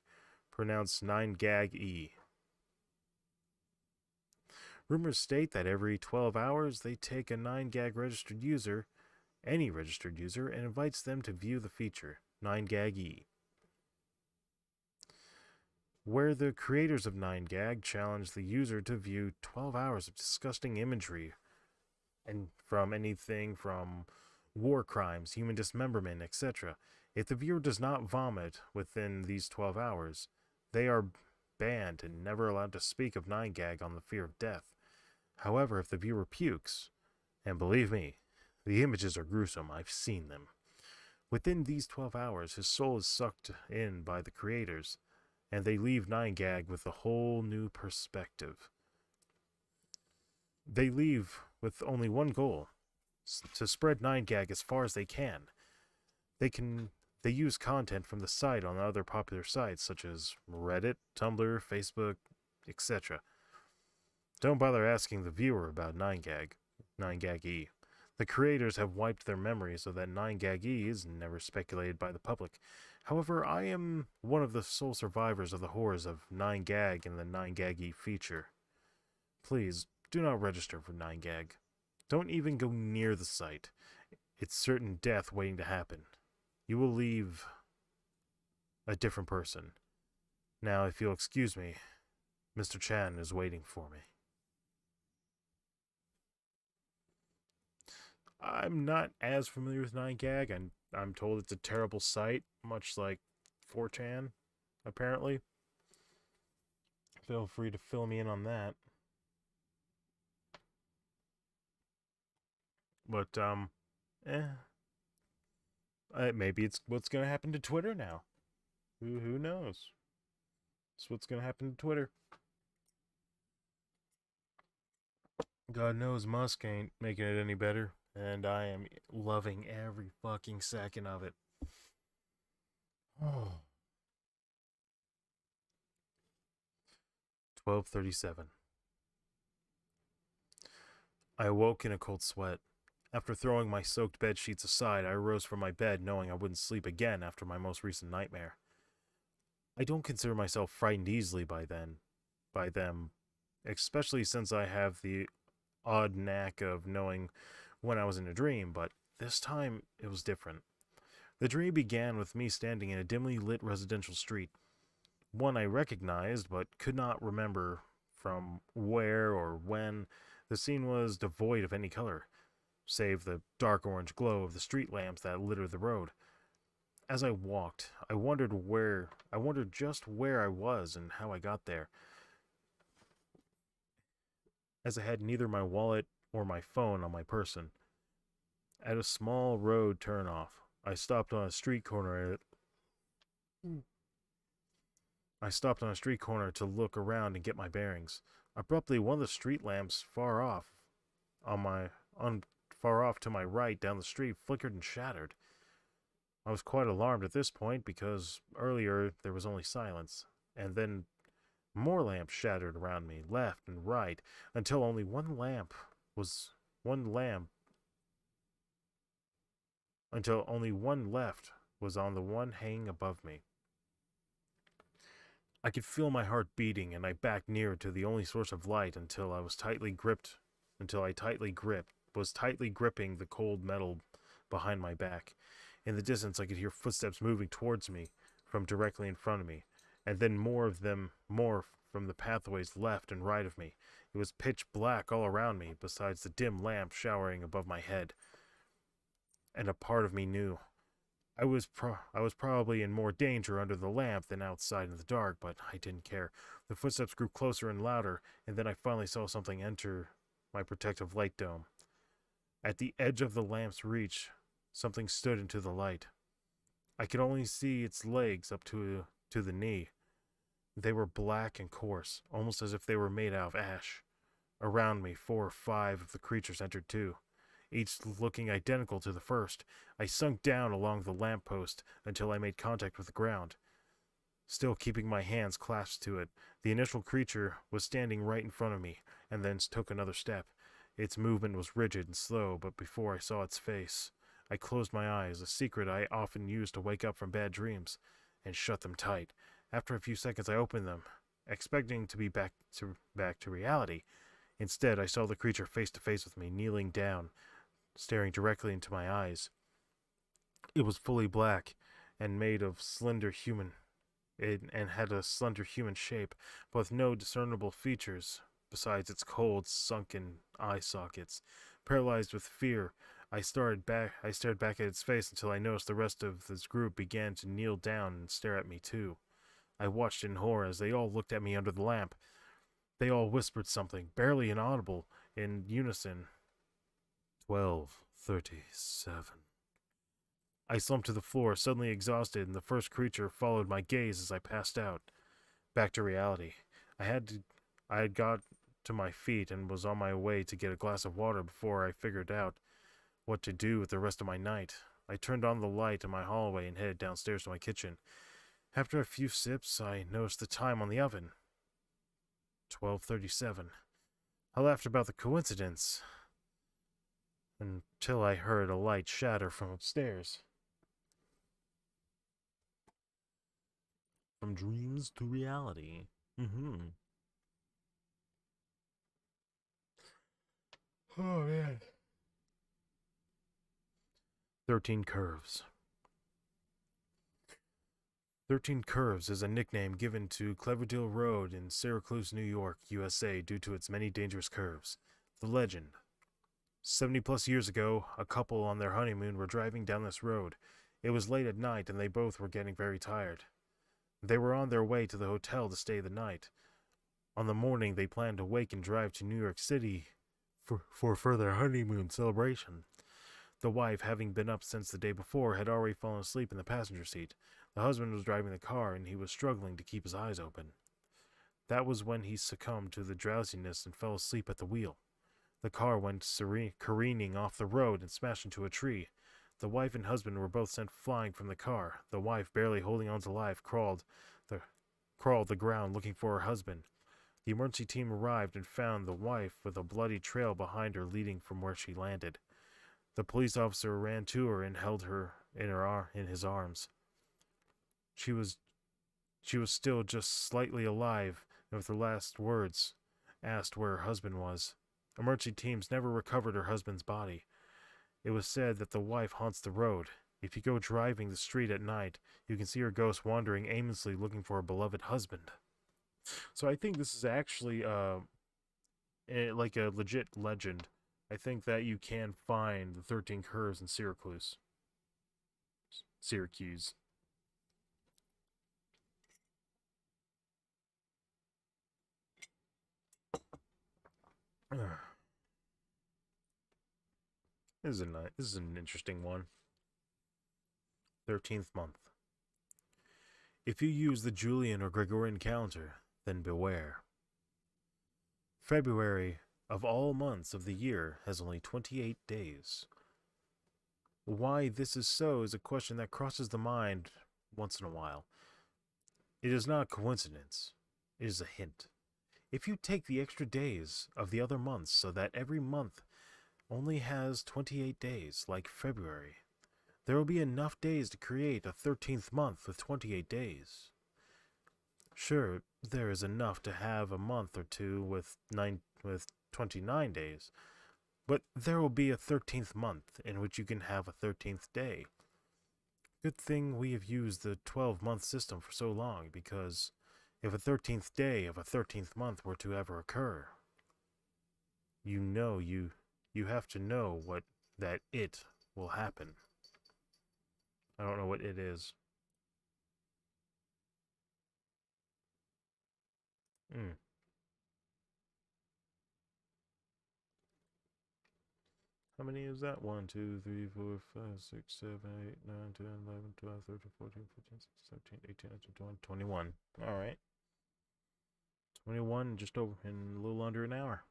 [SPEAKER 1] pronounced 9gag-e. Rumors state that every 12 hours they take a 9gag registered user, any registered user, and invites them to view the feature, 9gag-e. Where the creators of 9gag challenge the user to view 12 hours of disgusting imagery, and from anything from war crimes, human dismemberment, etc. If the viewer does not vomit within these 12 hours, they are banned and never allowed to speak of 9gag on the fear of death. However, if the viewer pukes, and believe me, the images are gruesome, I've seen them. Within these 12 hours, his soul is sucked in by the creators, and they leave 9gag with a whole new perspective. They leave with only one goal, to spread 9gag as far as they can. They use content from the site on other popular sites such as Reddit, Tumblr, Facebook, etc. Don't bother asking the viewer about 9gag-e. The creators have wiped their memory so that 9gag-e is never speculated by the public. However, I am one of the sole survivors of the horrors of 9gag and the 9gag-e feature. Please, do not register for 9gag. Don't even go near the site. It's certain death waiting to happen. You will leave a different person. Now, if you'll excuse me, Mr. Chan is waiting for me. I'm not as familiar with 9gag, and I'm told it's a terrible site, much like 4chan, apparently. Feel free to fill me in on that. But, maybe it's what's gonna happen to Twitter now. Who knows? It's what's gonna happen to Twitter. God knows Musk ain't making it any better, and I am loving every fucking second of it. Oh. 12:37. I awoke in a cold sweat. After throwing my soaked bed sheets aside, I arose from my bed knowing I wouldn't sleep again after my most recent nightmare. I don't consider myself frightened easily by them, especially since I have the odd knack of knowing when I was in a dream, but this time it was different. The dream began with me standing in a dimly lit residential street, one I recognized but could not remember from where or when. The scene was devoid of any color, save the dark orange glow of the street lamps that littered the road. As I walked, I wondered just where I was and how I got there, as I had neither my wallet or my phone on my person. At a small road turnoff, I stopped on a street corner to look around and get my bearings. Abruptly, one of the street lamps far off to my right down the street flickered and shattered. I was quite alarmed at this point because earlier there was only silence, and then more lamps shattered around me, left and right, until only one lamp was on the one hanging above me. I could feel my heart beating, and I backed nearer to the only source of light until I was tightly gripping the cold metal behind my back. In the distance, I could hear footsteps moving towards me from directly in front of me, and then more from the pathways left and right of me. It was pitch black all around me, besides the dim lamp showering above my head. And a part of me knew I was probably in more danger under the lamp than outside in the dark, but I didn't care. The footsteps grew closer and louder, and then I finally saw something enter my protective light dome. At the edge of the lamp's reach, something stood into the light. I could only see its legs up to the knee. They were black and coarse, almost as if they were made out of ash. Around me, 4 or 5 of the creatures entered too, each looking identical to the first. I sunk down along the lamp post until I made contact with the ground, still keeping my hands clasped to it. The initial creature was standing right in front of me, and then took another step. Its movement was rigid and slow, but before I saw its face, I closed my eyes, a secret I often used to wake up from bad dreams, and shut them tight. After a few seconds, I opened them, expecting to be back to reality. Instead, I saw the creature face to face with me, kneeling down, staring directly into my eyes. It was fully black and made of slender human and had a slender human shape, but with no discernible features besides its cold, sunken eye sockets. Paralyzed with fear, I stared back at its face until I noticed the rest of this group began to kneel down and stare at me too. I watched in horror as they all looked at me under the lamp. They all whispered something, barely inaudible, in unison. 12:37. I slumped to the floor, suddenly exhausted, and the first creature followed my gaze as I passed out. Back to reality. I had got to my feet and was on my way to get a glass of water before I figured out what to do with the rest of my night. I turned on the light in my hallway and headed downstairs to my kitchen. After a few sips, I noticed the time on the oven. 12:37. I laughed about the coincidence until I heard a light shatter from upstairs. From dreams to reality. Oh, man. 13 Curves. 13 Curves is a nickname given to Cloverdale Road in Syracuse, New York, USA, due to its many dangerous curves. The legend. 70 plus years ago, a couple on their honeymoon were driving down this road. It was late at night and they both were getting very tired. They were on their way to the hotel to stay the night. On the morning, they planned to wake and drive to New York City for further honeymoon celebration. The wife, having been up since the day before, had already fallen asleep in the passenger seat. The husband was driving the car, and he was struggling to keep his eyes open. That was when he succumbed to the drowsiness and fell asleep at the wheel. The car went careening off the road and smashed into a tree. The wife and husband were both sent flying from the car. The wife, barely holding on to life, crawled the ground looking for her husband. The emergency team arrived and found the wife with a bloody trail behind her leading from where she landed. The police officer ran to her and held her in his arms. She was still just slightly alive, and with her last words, asked where her husband was. Emergency teams never recovered her husband's body. It was said that the wife haunts the road. If you go driving the street at night, you can see her ghost wandering aimlessly looking for her beloved husband. So I think this is actually like a legit legend. I think that you can find the 13 Curves in Syracuse. This is an interesting one. 13th month. If you use the Julian or Gregorian calendar, then beware. February, of all months of the year, has only 28 days. Why this is so is a question that crosses the mind once in a while. It is not a coincidence. It is a hint. If you take the extra days of the other months so that every month only has 28 days, like February, there will be enough days to create a 13th month with 28 days. Sure, there is enough to have a month or two with 29 days, but there will be a 13th month in which you can have a 13th day. Good thing we have used the 12-month system for so long, because if a 13th day of a 13th month were to ever occur, you have to know that it will happen. I don't know what it is. Hmm. How many is that? 1, 2, 3, 4, 5, 6, 7, 8, 9, 10, 11, 12, 13, 14, 15, 16, 17, 18, 19, 20, 21. All right. 21 just over in a little under an hour.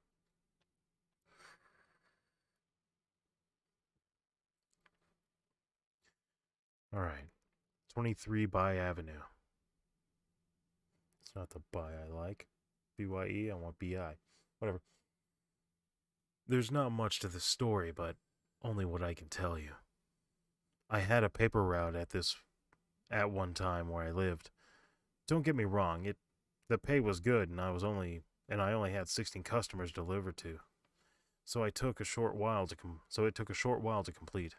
[SPEAKER 1] All right. 23 By Avenue. It's not the by I like. BYE, I want BI. Whatever. There's not much to this story, but only what I can tell you. I had a paper route at one time where I lived. Don't get me wrong, the pay was good and I only had 16 customers to deliver to. So it took a short while to complete.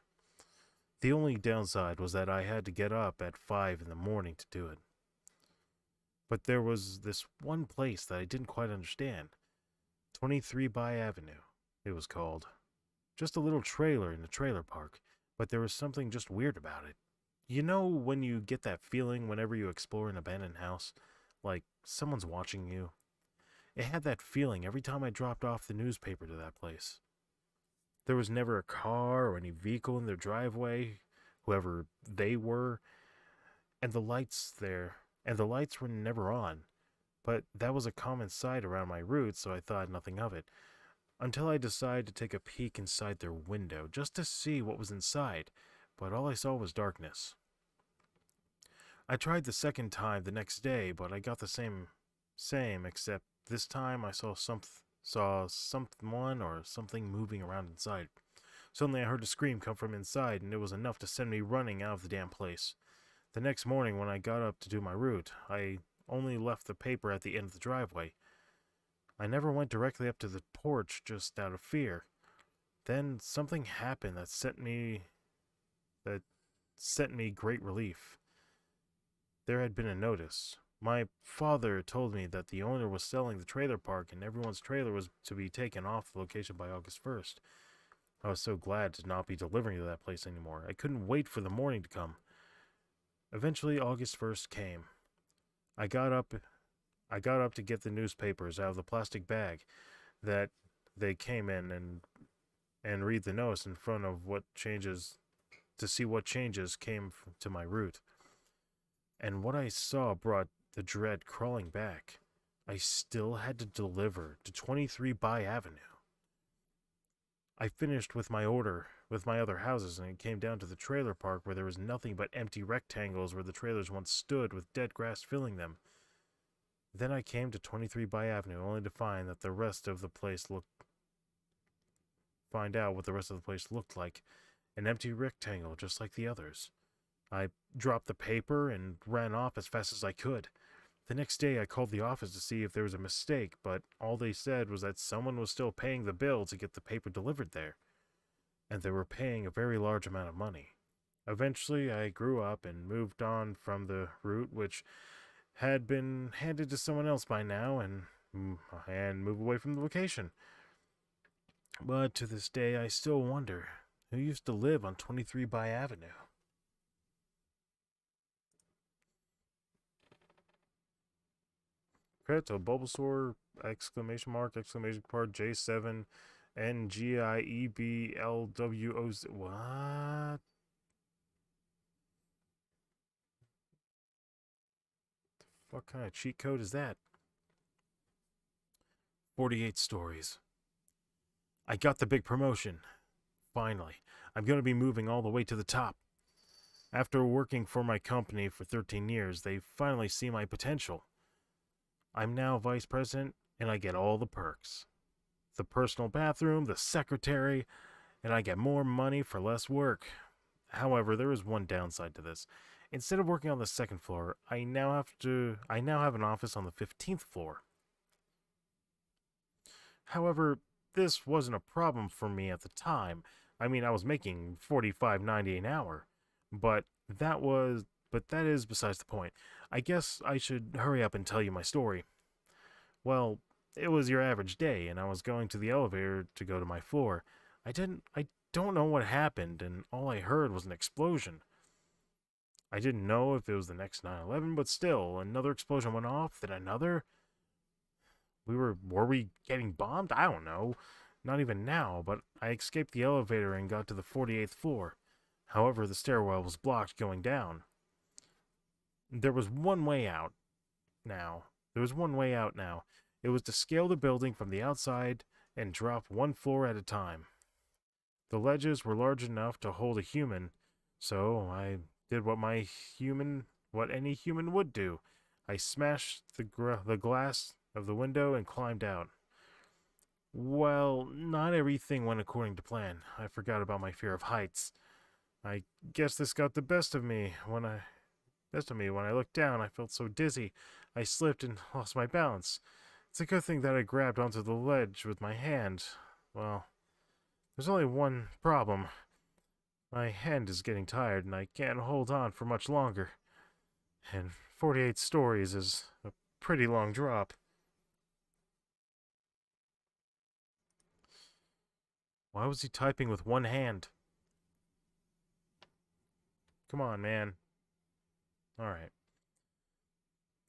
[SPEAKER 1] The only downside was that I had to get up at 5 in the morning to do it. But there was this one place that I didn't quite understand. 23 By Avenue, it was called. Just a little trailer in a trailer park, but there was something just weird about it. You know when you get that feeling whenever you explore an abandoned house? Like someone's watching you? It had that feeling every time I dropped off the newspaper to that place. There was never a car or any vehicle in their driveway, whoever they were, and the lights were never on. But that was a common sight around my route, so I thought nothing of it. Until I decided to take a peek inside their window, just to see what was inside, but all I saw was darkness. I tried the second time the next day, but I got the same, except this time I saw someone or something moving around inside. Suddenly I heard a scream come from inside, and it was enough to send me running out of the damn place. The next morning when I got up to do my route, I only left the paper at the end of the driveway. I never went directly up to the porch just out of fear. Then something happened that sent me great relief. There had been a notice. My father told me that the owner was selling the trailer park and everyone's trailer was to be taken off the location by August 1st. I was so glad to not be delivering to that place anymore. I couldn't wait for the morning to come. Eventually August 1st came. I got up to get the newspapers out of the plastic bag that they came in and read the notice in front of what changes to see what changes came to my route. And what I saw brought the dread crawling back. I still had to deliver to 23 By Avenue. I finished with my order with my other houses, and it came down to the trailer park where there was nothing but empty rectangles where the trailers once stood with dead grass filling them. Then I came to 23 By Avenue only to find out what the rest of the place looked like. An empty rectangle just like the others. I dropped the paper and ran off as fast as I could. The next day I called the office to see if there was a mistake, but all they said was that someone was still paying the bill to get the paper delivered there. And they were paying a very large amount of money. Eventually I grew up and moved on from the route, which had been handed to someone else by now, and move away from the location. But to this day I still wonder who used to live on 23 By Avenue. Credit to Bulbasaur, exclamation mark, J7, NGIEBLWOZ. What? What kind of cheat code is that? 48 stories. I got the big promotion. Finally. I'm going to be moving all the way to the top. After working for my company for 13 years, they finally see my potential. I'm now vice president, and I get all the perks. The personal bathroom, the secretary, and I get more money for less work. However, there is one downside to this. Instead of working on the second floor, I now have an office on the 15th floor. However, this wasn't a problem for me at the time. I mean, I was making $45.90 an hour, but that is besides the point. I guess I should hurry up and tell you my story. Well, it was your average day, and I was going to the elevator to go to my floor. I don't know what happened, and all I heard was an explosion. I didn't know if it was the next 9/11, but still, another explosion went off, then another. Were we getting bombed? I don't know. Not even now, but I escaped the elevator and got to the 48th floor. However, the stairwell was blocked going down. There was one way out now. It was to scale the building from the outside and drop one floor at a time. The ledges were large enough to hold a human, so I did what any human would do. I smashed the glass of the window and climbed out. Well, not everything went according to plan. I forgot about my fear of heights. I guess this got the best of me when I looked down. I felt so dizzy. I slipped and lost my balance. It's a good thing that I grabbed onto the ledge with my hand. Well, there's only one problem. My hand is getting tired and I can't hold on for much longer. And 48 stories is a pretty long drop. Why was he typing with one hand? Come on, man. Alright.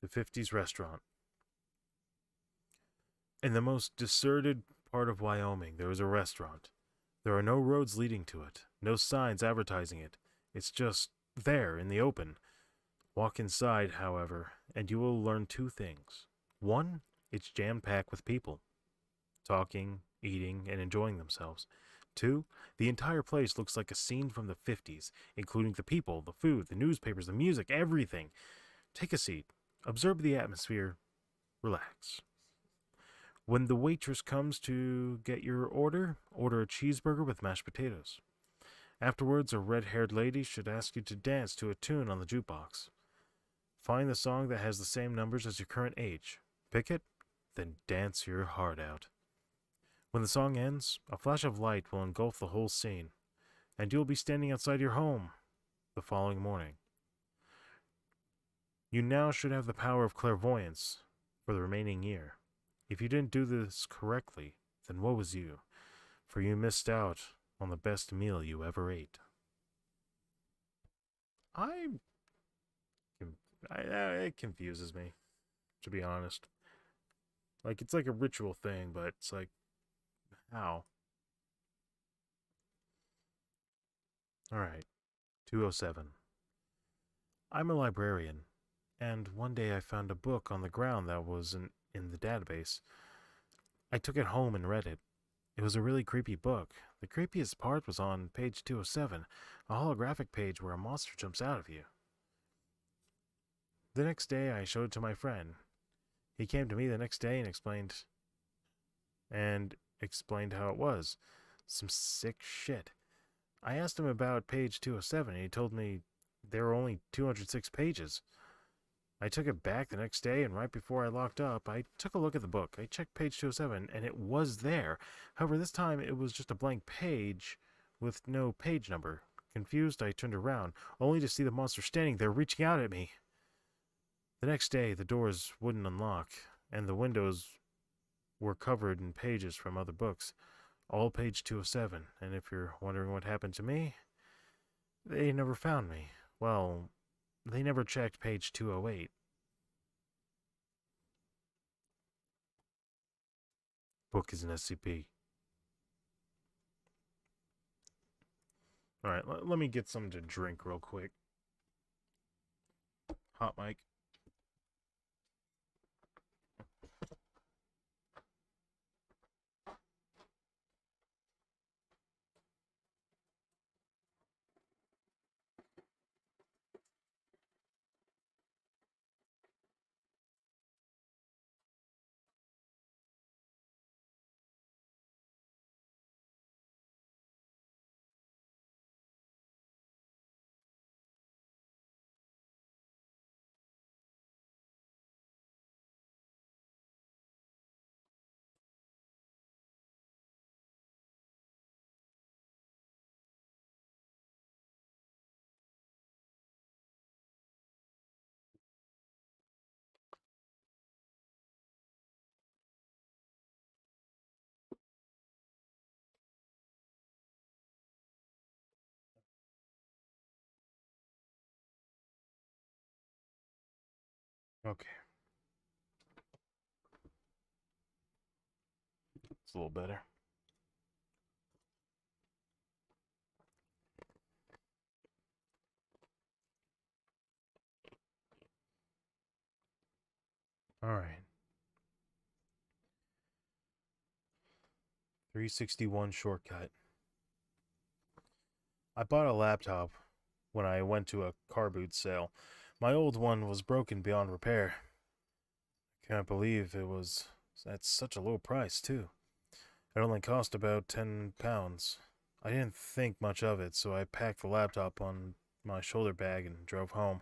[SPEAKER 1] The 50s restaurant. In the most deserted part of Wyoming, there is a restaurant. There are no roads leading to it, no signs advertising it. It's just there in the open. Walk inside, however, and you will learn two things. One, it's jam-packed with people, talking, eating, and enjoying themselves. Two, the entire place looks like a scene from the 50s, including the people, the food, the newspapers, the music, everything. Take a seat, observe the atmosphere, relax. When the waitress comes to get your order a cheeseburger with mashed potatoes. Afterwards, a red-haired lady should ask you to dance to a tune on the jukebox. Find the song that has the same numbers as your current age. Pick it, then dance your heart out. When the song ends, a flash of light will engulf the whole scene, and you'll be standing outside your home the following morning. You now should have the power of clairvoyance for the remaining year. If you didn't do this correctly, then woe is you, for you missed out on the best meal you ever ate. It confuses me, to be honest. Like, it's like a ritual thing, but it's like, how? Alright, 207. I'm a librarian, and one day I found a book on the ground that wasn't in the database. I took it home and read it. It was a really creepy book. The creepiest part was on page 207, a holographic page where a monster jumps out of you. The next day, I showed it to my friend. He came to me the next day and explained how it was. Some sick shit. I asked him about page 207, and he told me there were only 206 pages. I took it back the next day, and right before I locked up, I took a look at the book. I checked page 207, and it was there. However, this time it was just a blank page with no page number. Confused, I turned around, only to see the monster standing there reaching out at me. The next day, the doors wouldn't unlock, and the windows were covered in pages from other books. All page 207, and if you're wondering what happened to me, they never found me. Well, they never checked page 208. Book is an SCP. Alright, let me get something to drink real quick. Hot mic. Okay. It's a little better. All right. 361 shortcut. I bought a laptop when I went to a car boot sale. My old one was broken beyond repair. Can't believe it was at such a low price, too. It only cost about £10. I didn't think much of it, so I packed the laptop on my shoulder bag and drove home.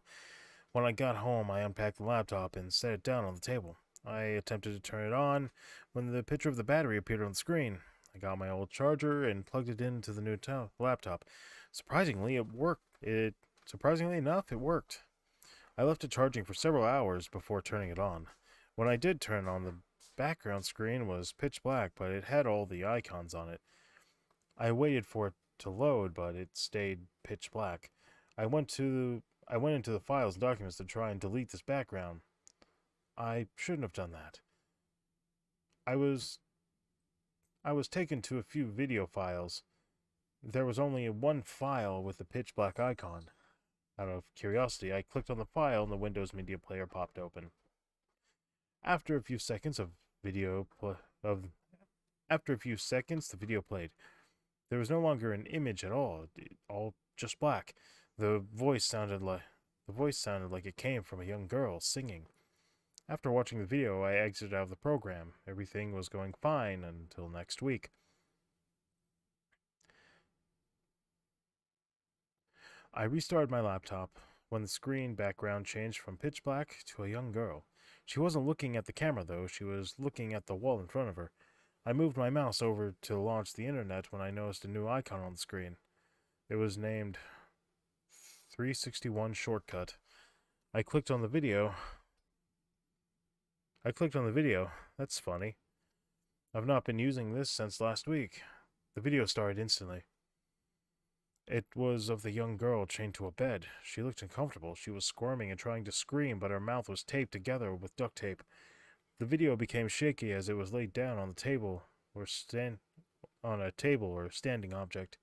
[SPEAKER 1] When I got home, I unpacked the laptop and set it down on the table. I attempted to turn it on when the picture of the battery appeared on the screen. I got my old charger and plugged it into the new laptop. Surprisingly, it worked. Surprisingly enough, it worked. I left it charging for several hours before turning it on. When I did turn it on, the background screen was pitch black, but it had all the icons on it. I waited for it to load, but it stayed pitch black. I went into the files and documents to try and delete this background. I shouldn't have done that. I was taken to a few video files. There was only one file with a pitch black icon. Out of curiosity, I clicked on the file and the Windows Media Player popped open. After a few seconds the video played. There was no longer an image at all just black. The voice sounded like it came from a young girl singing. After watching the video, I exited out of the program. Everything was going fine until next week. I restarted my laptop when the screen background changed from pitch black to a young girl. She wasn't looking at the camera, though. She was looking at the wall in front of her. I moved my mouse over to launch the internet when I noticed a new icon on the screen. It was named 361 Shortcut. I clicked on the video. That's funny. I've not been using this since last week. The video started instantly. It was of the young girl chained to a bed. She looked uncomfortable. She was squirming and trying to scream, but her mouth was taped together with duct tape. The video became shaky as it was laid down on the table or on a table or standing object.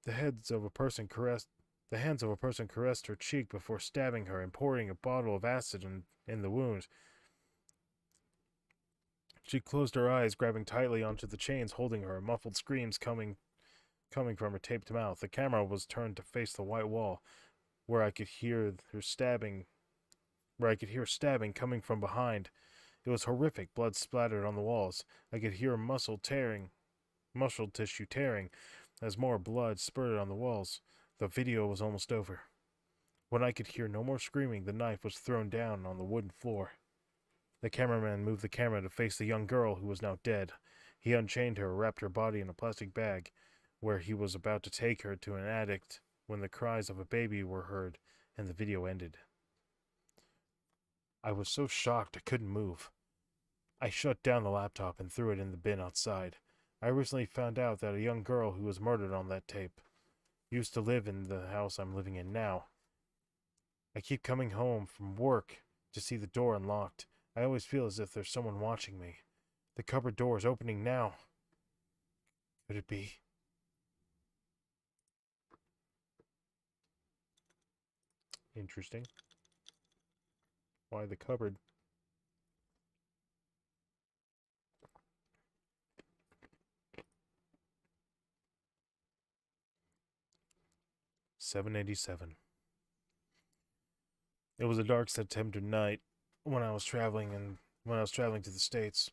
[SPEAKER 1] The hands of a person caressed her cheek before stabbing her and pouring a bottle of acid in the wound. She closed her eyes, grabbing tightly onto the chains holding her, muffled screams coming from her taped mouth. The camera was turned to face the white wall, where I could hear stabbing coming from behind. It was horrific. Blood splattered on the walls. I could hear muscle tissue tearing, as more blood spurted on the walls. The video was almost over. When I could hear no more screaming, the knife was thrown down on the wooden floor. The cameraman moved the camera to face the young girl, who was now dead. He unchained her, wrapped her body in a plastic bag, where he was about to take her to an attic when the cries of a baby were heard, and the video ended. I was so shocked I couldn't move. I shut down the laptop and threw it in the bin outside. I recently found out that a young girl who was murdered on that tape used to live in the house I'm living in now. I keep coming home from work to see the door unlocked. I always feel as if there's someone watching me. The cupboard door is opening now. Could it be? Interesting. Why the cupboard? $7.87. It was a dark September night when I was traveling to the States.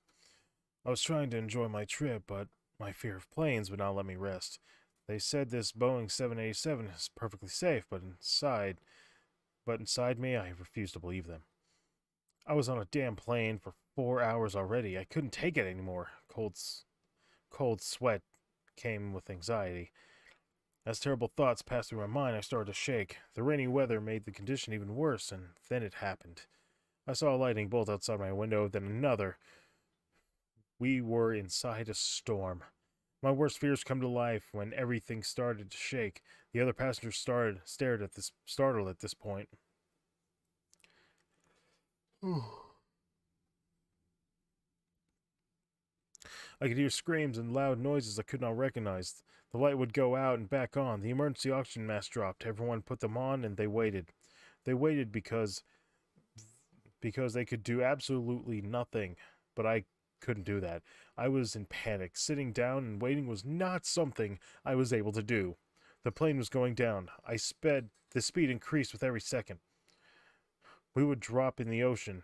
[SPEAKER 1] I was trying to enjoy my trip, but my fear of planes would not let me rest. They said this Boeing 787 is perfectly safe, but inside me, I refused to believe them. I was on a damn plane for 4 hours already. I couldn't take it anymore. Cold sweat came with anxiety. As terrible thoughts passed through my mind, I started to shake. The rainy weather made the condition even worse, and then it happened. I saw a lightning bolt outside my window, then another. We were inside a storm. My worst fears come to life when everything started to shake. The other passengers startled at this point. I could hear screams and loud noises I could not recognize. The light would go out and back on. The emergency oxygen mask dropped. Everyone put them on and they waited. They waited because they could do absolutely nothing. But I couldn't do that. I was in panic. Sitting down and waiting was not something I was able to do. The plane was going down. The speed increased with every second. We would drop in the ocean,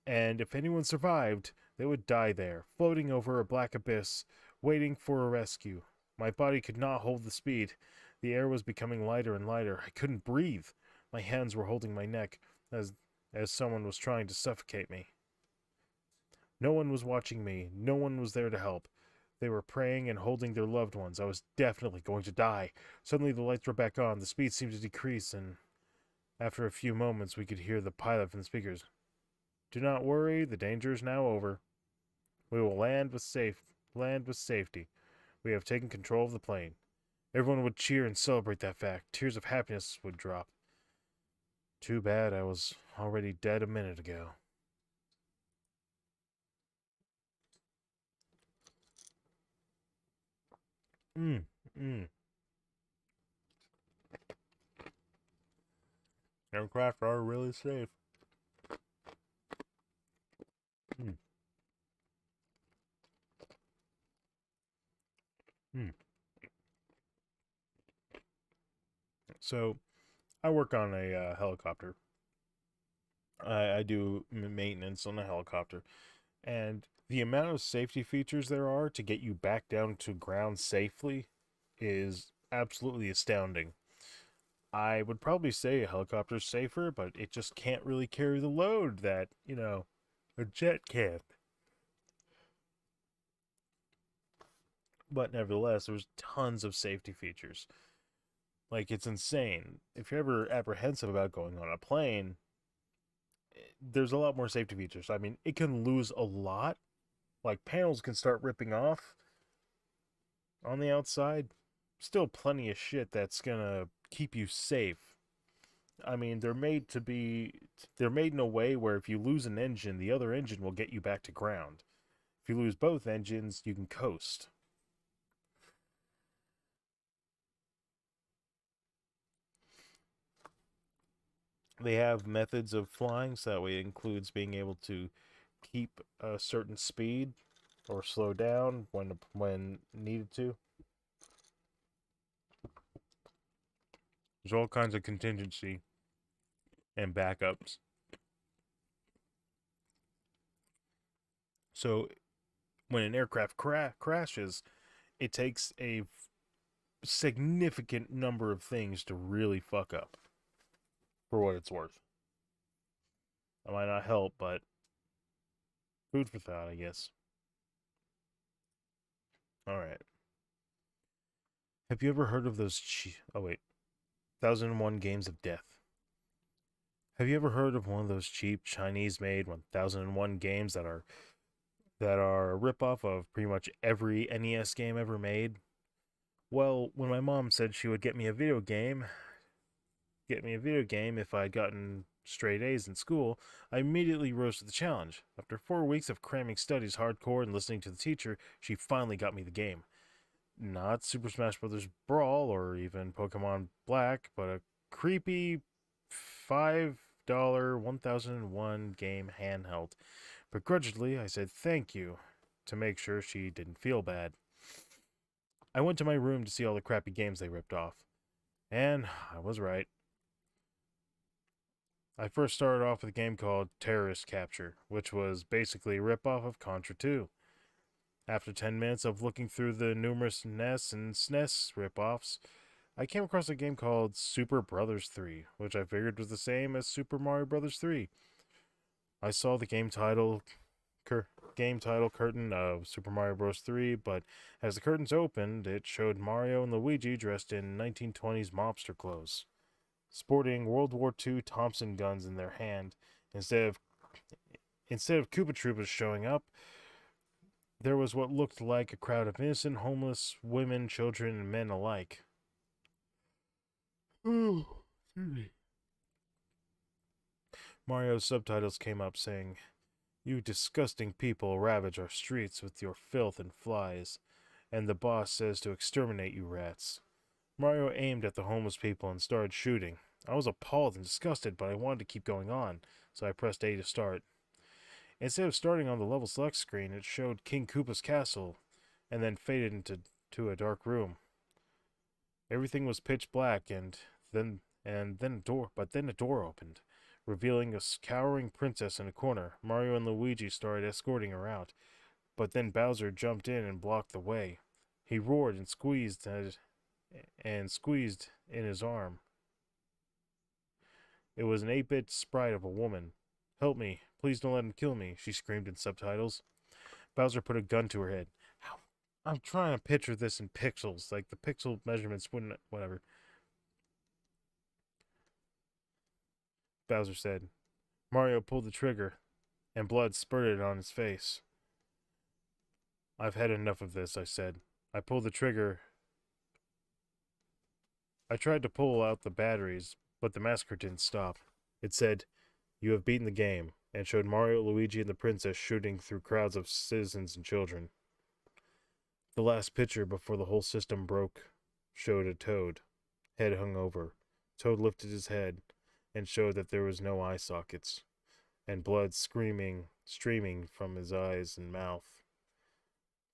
[SPEAKER 1] and if anyone survived, they would die there, floating over a black abyss, waiting for a rescue. My body could not hold the speed. The air was becoming lighter and lighter. I couldn't breathe. My hands were holding my neck as someone was trying to suffocate me. No one was watching me. No one was there to help. They were praying and holding their loved ones. I was definitely going to die. Suddenly the lights were back on. The speed seemed to decrease, and after a few moments we could hear the pilot from the speakers. Do not worry, the danger is now over. We will land with safety. We have taken control of the plane. Everyone would cheer and celebrate that fact. Tears of happiness would drop. Too bad I was already dead a minute ago. Mm, mm. Aircraft are really safe. Mm. Mm. So, I work on a helicopter. I do maintenance on a helicopter. And the amount of safety features there are to get you back down to ground safely is absolutely astounding. I would probably say a helicopter's safer, but it just can't really carry the load that, a jet can. But nevertheless, there's tons of safety features. Like, it's insane. If you're ever apprehensive about going on a plane, there's a lot more safety features. I mean, it can lose a lot. Like, panels can start ripping off on the outside. Still plenty of shit that's gonna keep you safe. I mean, they're made in a way where if you lose an engine, the other engine will get you back to ground. If you lose both engines, you can coast. They have methods of flying, so that way it includes being able to keep a certain speed or slow down when needed to. There's all kinds of contingency and backups. So when an aircraft crashes, it takes a significant number of things to really fuck up, for what it's worth. That might not help, but food for thought, I guess. All right. Have you ever heard of those? Oh wait, 1001 Games of Death. Have you ever heard of one of those cheap Chinese-made 1001 games that are a ripoff of pretty much every NES game ever made? Well, when my mom said she would get me a video game if I'd gotten straight A's in school, I immediately rose to the challenge. After 4 weeks of cramming studies hardcore and listening to the teacher, she finally got me the game. Not Super Smash Bros. Brawl or even Pokemon Black, but a creepy $5 1001 game handheld. Begrudgingly, I said thank you to make sure she didn't feel bad. I went to my room to see all the crappy games they ripped off. And I was right. I first started off with a game called Terrorist Capture, which was basically a ripoff of Contra 2. After 10 minutes of looking through the numerous NES and SNES ripoffs, I came across a game called Super Brothers 3, which I figured was the same as Super Mario Brothers 3. I saw the game title curtain of Super Mario Bros. 3, but as the curtains opened, it showed Mario and Luigi dressed in 1920s mobster clothes, sporting World War II Thompson guns in their hand. Instead of Koopa Troopas showing up, There was what looked like a crowd of innocent, homeless women, children, and men alike. Mario's subtitles came up saying, "You disgusting people ravage our streets with your filth and flies, and the boss says to exterminate you rats." Mario aimed at the homeless people and started shooting. I was appalled and disgusted, but I wanted to keep going on, so I pressed A to start. Instead of starting on the level select screen, it showed King Koopa's castle, and then faded into a dark room. Everything was pitch black, then a door opened, revealing a cowering princess in a corner. Mario and Luigi started escorting her out, but then Bowser jumped in and blocked the way. He roared and squeezed in his arm. It was an 8-bit sprite of a woman. "Help me. Please don't let him kill me," she screamed in subtitles. Bowser put a gun to her head. How? I'm trying to picture this in pixels. Like, the pixel measurements wouldn't... Whatever. Bowser said. Mario pulled the trigger, and blood spurted on his face. "I've had enough of this," I said. I pulled the trigger. I tried to pull out the batteries, but the massacre didn't stop. It said, "You have beaten the game," and showed Mario, Luigi, and the princess shooting through crowds of citizens and children. The last picture before the whole system broke showed a Toad, head hung over. Toad lifted his head and showed that there was no eye sockets, and blood streaming from his eyes and mouth.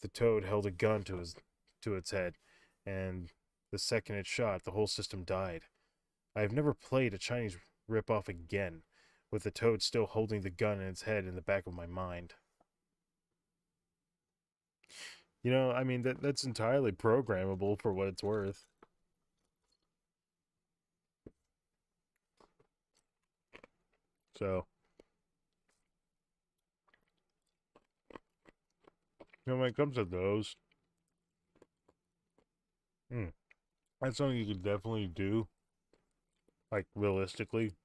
[SPEAKER 1] The Toad held a gun to its head, and the second it shot, the whole system died. I have never played a Chinese ripoff again, with the Toad still holding the gun in its head in the back of my mind. You know, I mean, that's entirely programmable for what it's worth. So, you know, when it comes to those, that's something you could definitely do, like, realistically.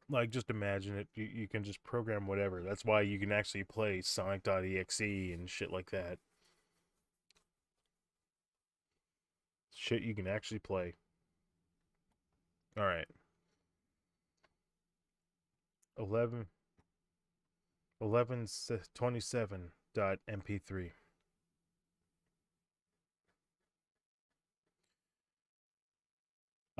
[SPEAKER 1] Like, just imagine it. You can just program whatever. That's why you can actually play Sonic.exe and shit like that. Shit you can actually play. Alright. 1127.mp3.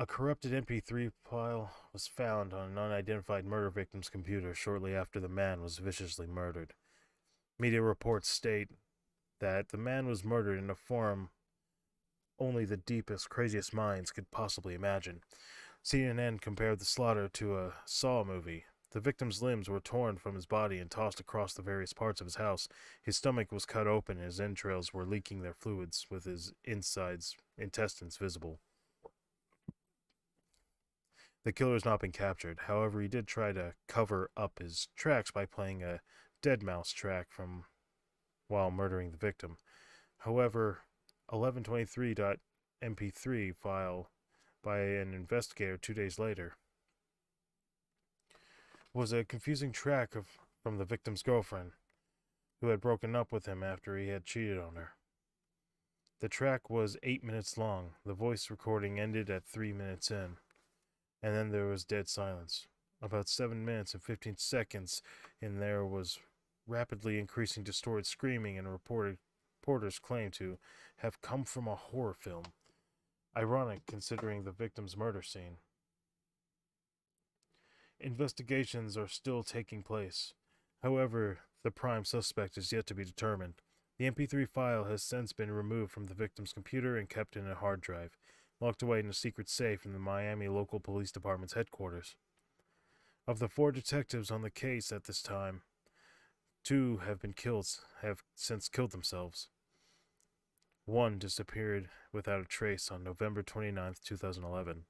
[SPEAKER 1] A corrupted MP3 file was found on an unidentified murder victim's computer shortly after the man was viciously murdered. Media reports state that the man was murdered in a form only the deepest, craziest minds could possibly imagine. CNN compared the slaughter to a Saw movie. The victim's limbs were torn from his body and tossed across the various parts of his house. His stomach was cut open and his entrails were leaking their fluids, with his intestines visible. The killer has not been captured. However, he did try to cover up his tracks by playing a dead mouse track from while murdering the victim. However, 1123.mp3 file by an investigator 2 days later was a confusing track from the victim's girlfriend, who had broken up with him after he had cheated on her. The track was 8 minutes long. The voice recording ended at 3 minutes in, and then there was dead silence. About 7 minutes and 15 seconds in there was rapidly increasing distorted screaming, and reporters claimed to have come from a horror film. Ironic considering the victim's murder scene. Investigations are still taking place. However, the prime suspect is yet to be determined. The MP3 file has since been removed from the victim's computer and kept in a hard drive, locked away in a secret safe in the Miami local police department's headquarters. Of the 4 detectives on the case at this time, 2 have since killed themselves. 1 disappeared without a trace on November 29th, 2011.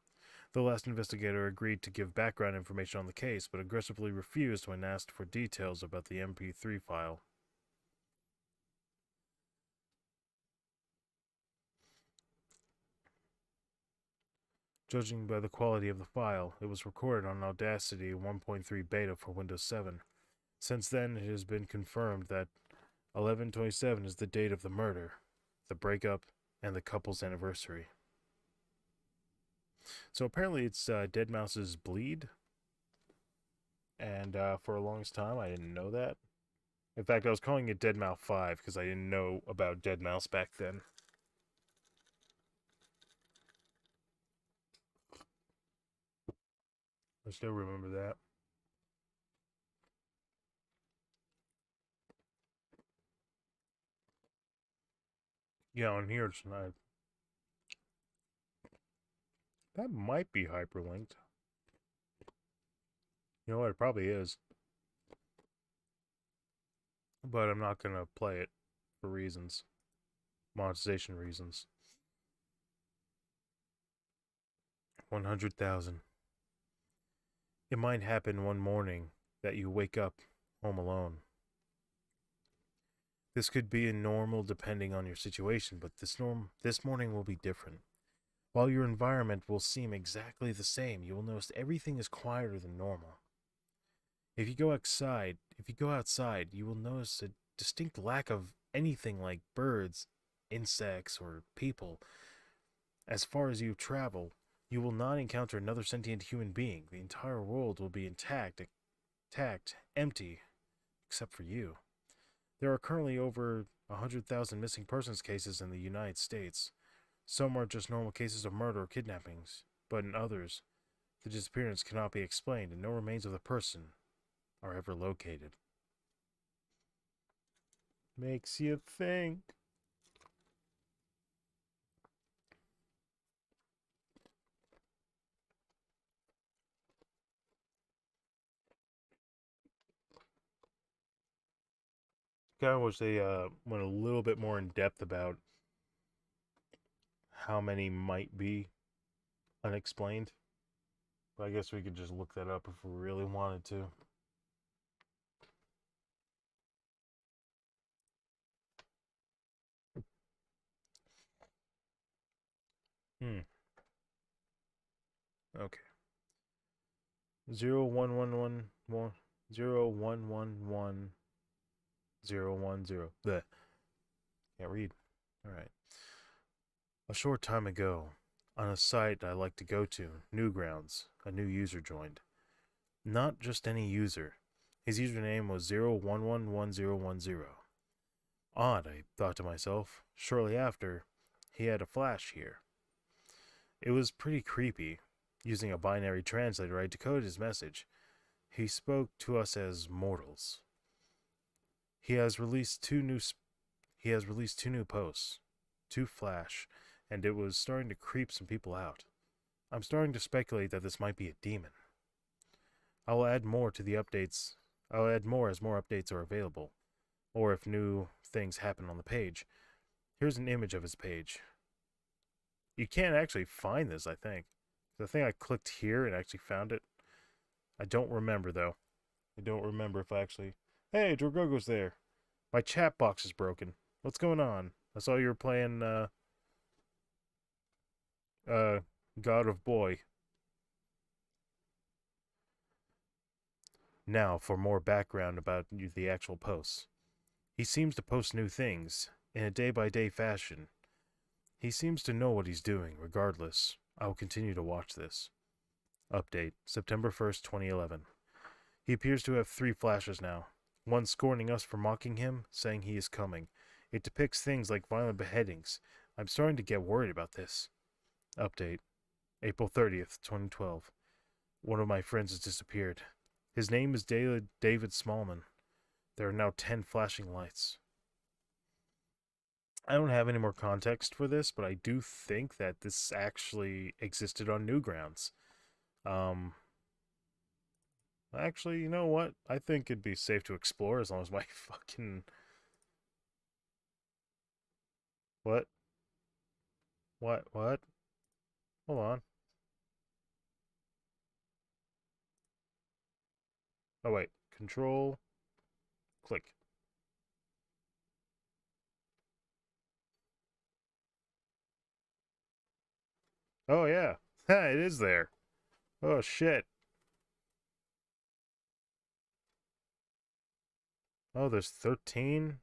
[SPEAKER 1] The last investigator agreed to give background information on the case, but aggressively refused when asked for details about the MP3 file. Judging by the quality of the file, it was recorded on Audacity 1.3 beta for Windows 7. Since then, it has been confirmed that 11/27 is the date of the murder, the breakup, and the couple's anniversary. So apparently it's deadmau5's Bleed, and for a longest time I didn't know that. In fact, I was calling it deadmau5 5 because I didn't know about deadmau5 back then. I still remember that. Yeah, on here tonight. That might be hyperlinked. You know what? It probably is. But I'm not going to play it for reasons. Monetization reasons. 100,000. It might happen one morning that you wake up home alone. This could be a normal depending on your situation, but this morning will be different. While your environment will seem exactly the same, you will notice everything is quieter than normal. If you go outside, you will notice a distinct lack of anything like birds, insects, or people. As far as you travel, you will not encounter another sentient human being. The entire world will be intact, empty, except for you. There are currently over 100,000 missing persons cases in the United States. Some are just normal cases of murder or kidnappings, but in others, the disappearance cannot be explained and no remains of the person are ever located. Makes you think. Kind of wish they went a little bit more in depth about how many might be unexplained. But I guess we could just look that up if we really wanted to. Okay. 01111 0111010. The can't read. All right. A short time ago, on a site I like to go to, Newgrounds, a new user joined. Not just any user. His username was 0111010. Odd, I thought to myself. Shortly after, he had a flash here. It was pretty creepy. Using a binary translator, I decoded his message. He spoke to us as mortals. He has released two new posts, two flash, and it was starting to creep some people out. I'm starting to speculate that this might be a demon. I'll add more as more updates are available, or if new things happen on the page. Here's an image of his page. You can't actually find this, I think. I think I clicked here and actually found it. I don't remember, though. I don't remember if I actually... Hey, Drogogo's there. My chat box is broken. What's going on? I saw you were playing, God of Boy. Now, for more background about the actual posts. He seems to post new things, in a day-by-day fashion. He seems to know what he's doing, regardless. I will continue to watch this. Update, September 1st, 2011. He appears to have 3 flashes now. One scorning us for mocking him, saying he is coming. It depicts things like violent beheadings. I'm starting to get worried about this. Update, April 30th, 2012. One of my friends has disappeared. His name is David Smallman. There are now 10 flashing lights. I don't have any more context for this, but I do think that this actually existed on Newgrounds. Actually, you know what? I think it'd be safe to explore as long as my fucking... What? What? Hold on. Oh, wait. Control. Click. Oh, yeah. It is there. Oh, shit. Oh, there's 13?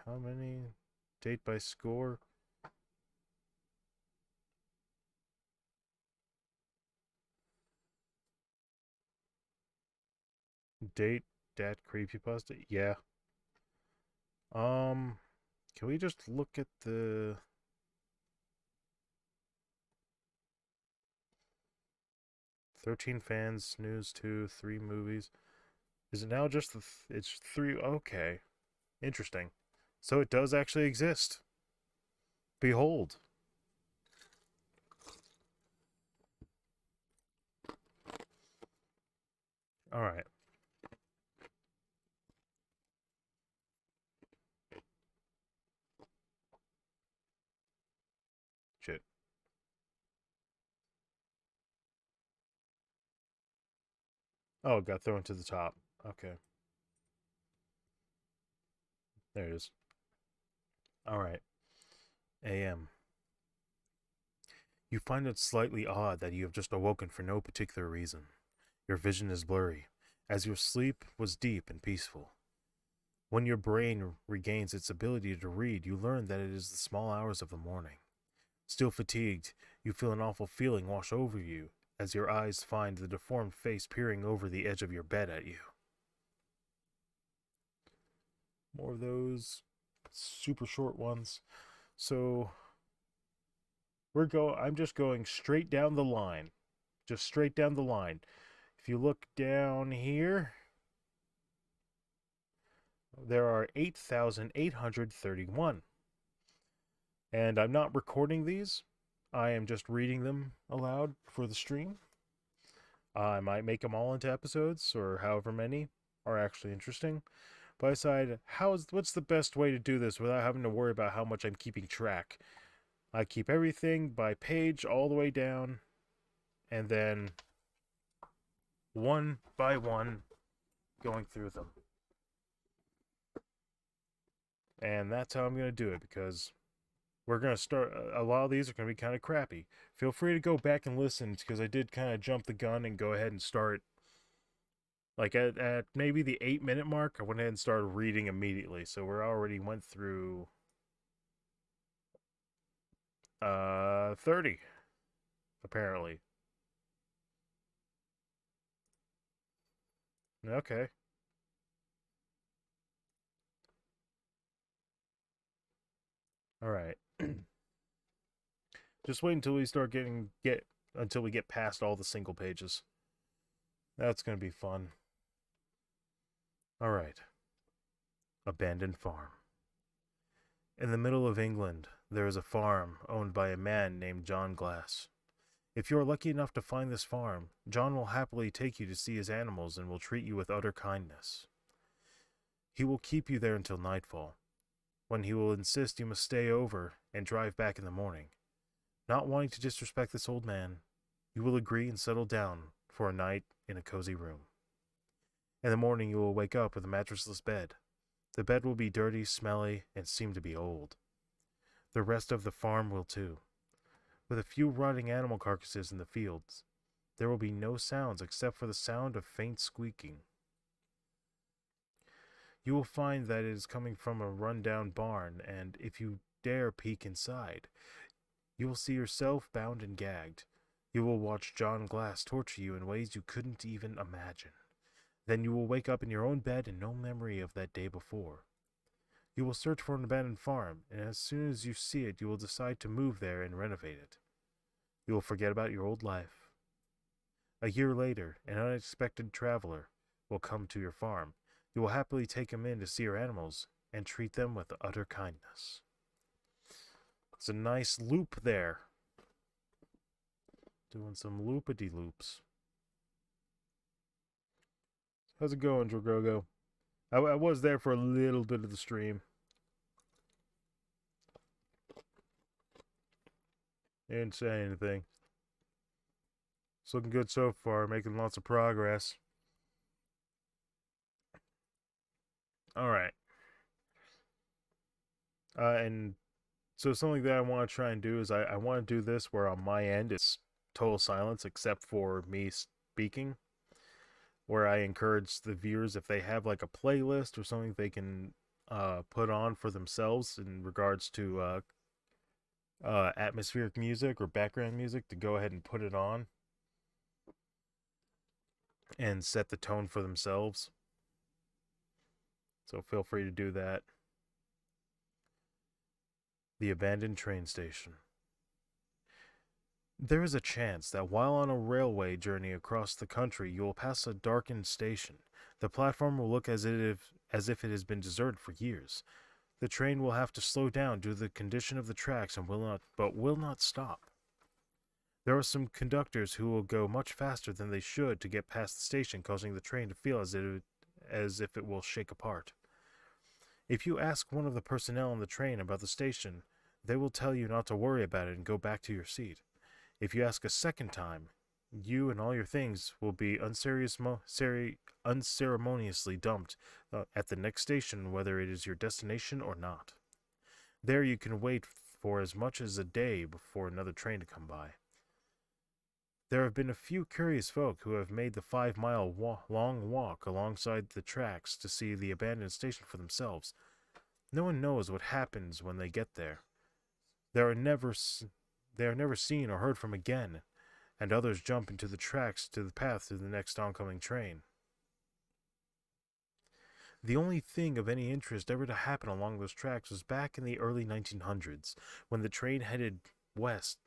[SPEAKER 1] How many? Date by score? Date dat CreepyPasta? Yeah. Can we just look at the 13 fans, snooze 2, 3 movies? Is it now just it's 3? Okay. Interesting. So it does actually exist. Behold. All right. Shit. Oh, it got thrown to the top. Okay. There it is. All right. AM. You find it slightly odd that you have just awoken for no particular reason. Your vision is blurry, as your sleep was deep and peaceful. When your brain regains its ability to read, you learn that it is the small hours of the morning. Still fatigued, you feel an awful feeling wash over you as your eyes find the deformed face peering over the edge of your bed at you. More of those super short ones. So I'm just going straight down the line. Just straight down the line. If you look down here, there are 8,831. And I'm not recording these. I am just reading them aloud for the stream. I might make them all into episodes, or however many are actually interesting. But I decide, what's the best way to do this without having to worry about how much I'm keeping track? I keep everything by page all the way down, and then one by one going through them. And that's how I'm going to do it, because we're going to start, a lot of these are going to be kind of crappy. Feel free to go back and listen, because I did kind of jump the gun and go ahead and start, like at maybe the 8-minute mark, I went ahead and started reading immediately. So we already went through 30, apparently. Okay. All right. Just wait until we start until we get past all the single pages. That's going to be fun. All right. Abandoned farm. In the middle of England, there is a farm owned by a man named John Glass. If you are lucky enough to find this farm, John will happily take you to see his animals and will treat you with utter kindness. He will keep you there until nightfall, when he will insist you must stay over and drive back in the morning. Not wanting to disrespect this old man, you will agree and settle down for a night in a cozy room. In the morning you will wake up with a mattressless bed. The bed will be dirty, smelly, and seem to be old. The rest of the farm will too. With a few rotting animal carcasses in the fields, there will be no sounds except for the sound of faint squeaking. You will find that it is coming from a run-down barn, and if you dare peek inside, you will see yourself bound and gagged. You will watch John Glass torture you in ways you couldn't even imagine. Then you will wake up in your own bed and no memory of that day before. You will search for an abandoned farm, and as soon as you see it, you will decide to move there and renovate it. You will forget about your old life. A year later, an unexpected traveler will come to your farm. You will happily take him in to see your animals and treat them with utter kindness. It's a nice loop there. Doing some loopity loops. How's it going, Drogogo? I was there for a little bit of the stream. Didn't say anything. It's looking good so far, making lots of progress. All right. And So something that I want to try and do is I want to do this where on my end it's total silence except for me speaking, where I encourage the viewers if they have like a playlist or something they can put on for themselves in regards to atmospheric music or background music to go ahead and put it on and set the tone for themselves. So feel free to do that. The abandoned train station. There is a chance that while on a railway journey across the country, you will pass a darkened station. The platform will look as if it has been deserted for years. The train will have to slow down due to the condition of the tracks and will not stop. There are some conductors who will go much faster than they should to get past the station, causing the train to feel as if it will shake apart. If you ask one of the personnel on the train about the station, they will tell you not to worry about it and go back to your seat. If you ask a second time, you and all your things will be unceremoniously dumped at the next station, whether it is your destination or not. There you can wait for as much as a day before another train to come by. There have been a few curious folk who have made the 5-mile long walk alongside the tracks to see the abandoned station for themselves. No one knows what happens when they get there. They are never seen or heard from again, and others jump into the tracks to the path to the next oncoming train. The only thing of any interest ever to happen along those tracks was back in the early 1900s, when the train headed west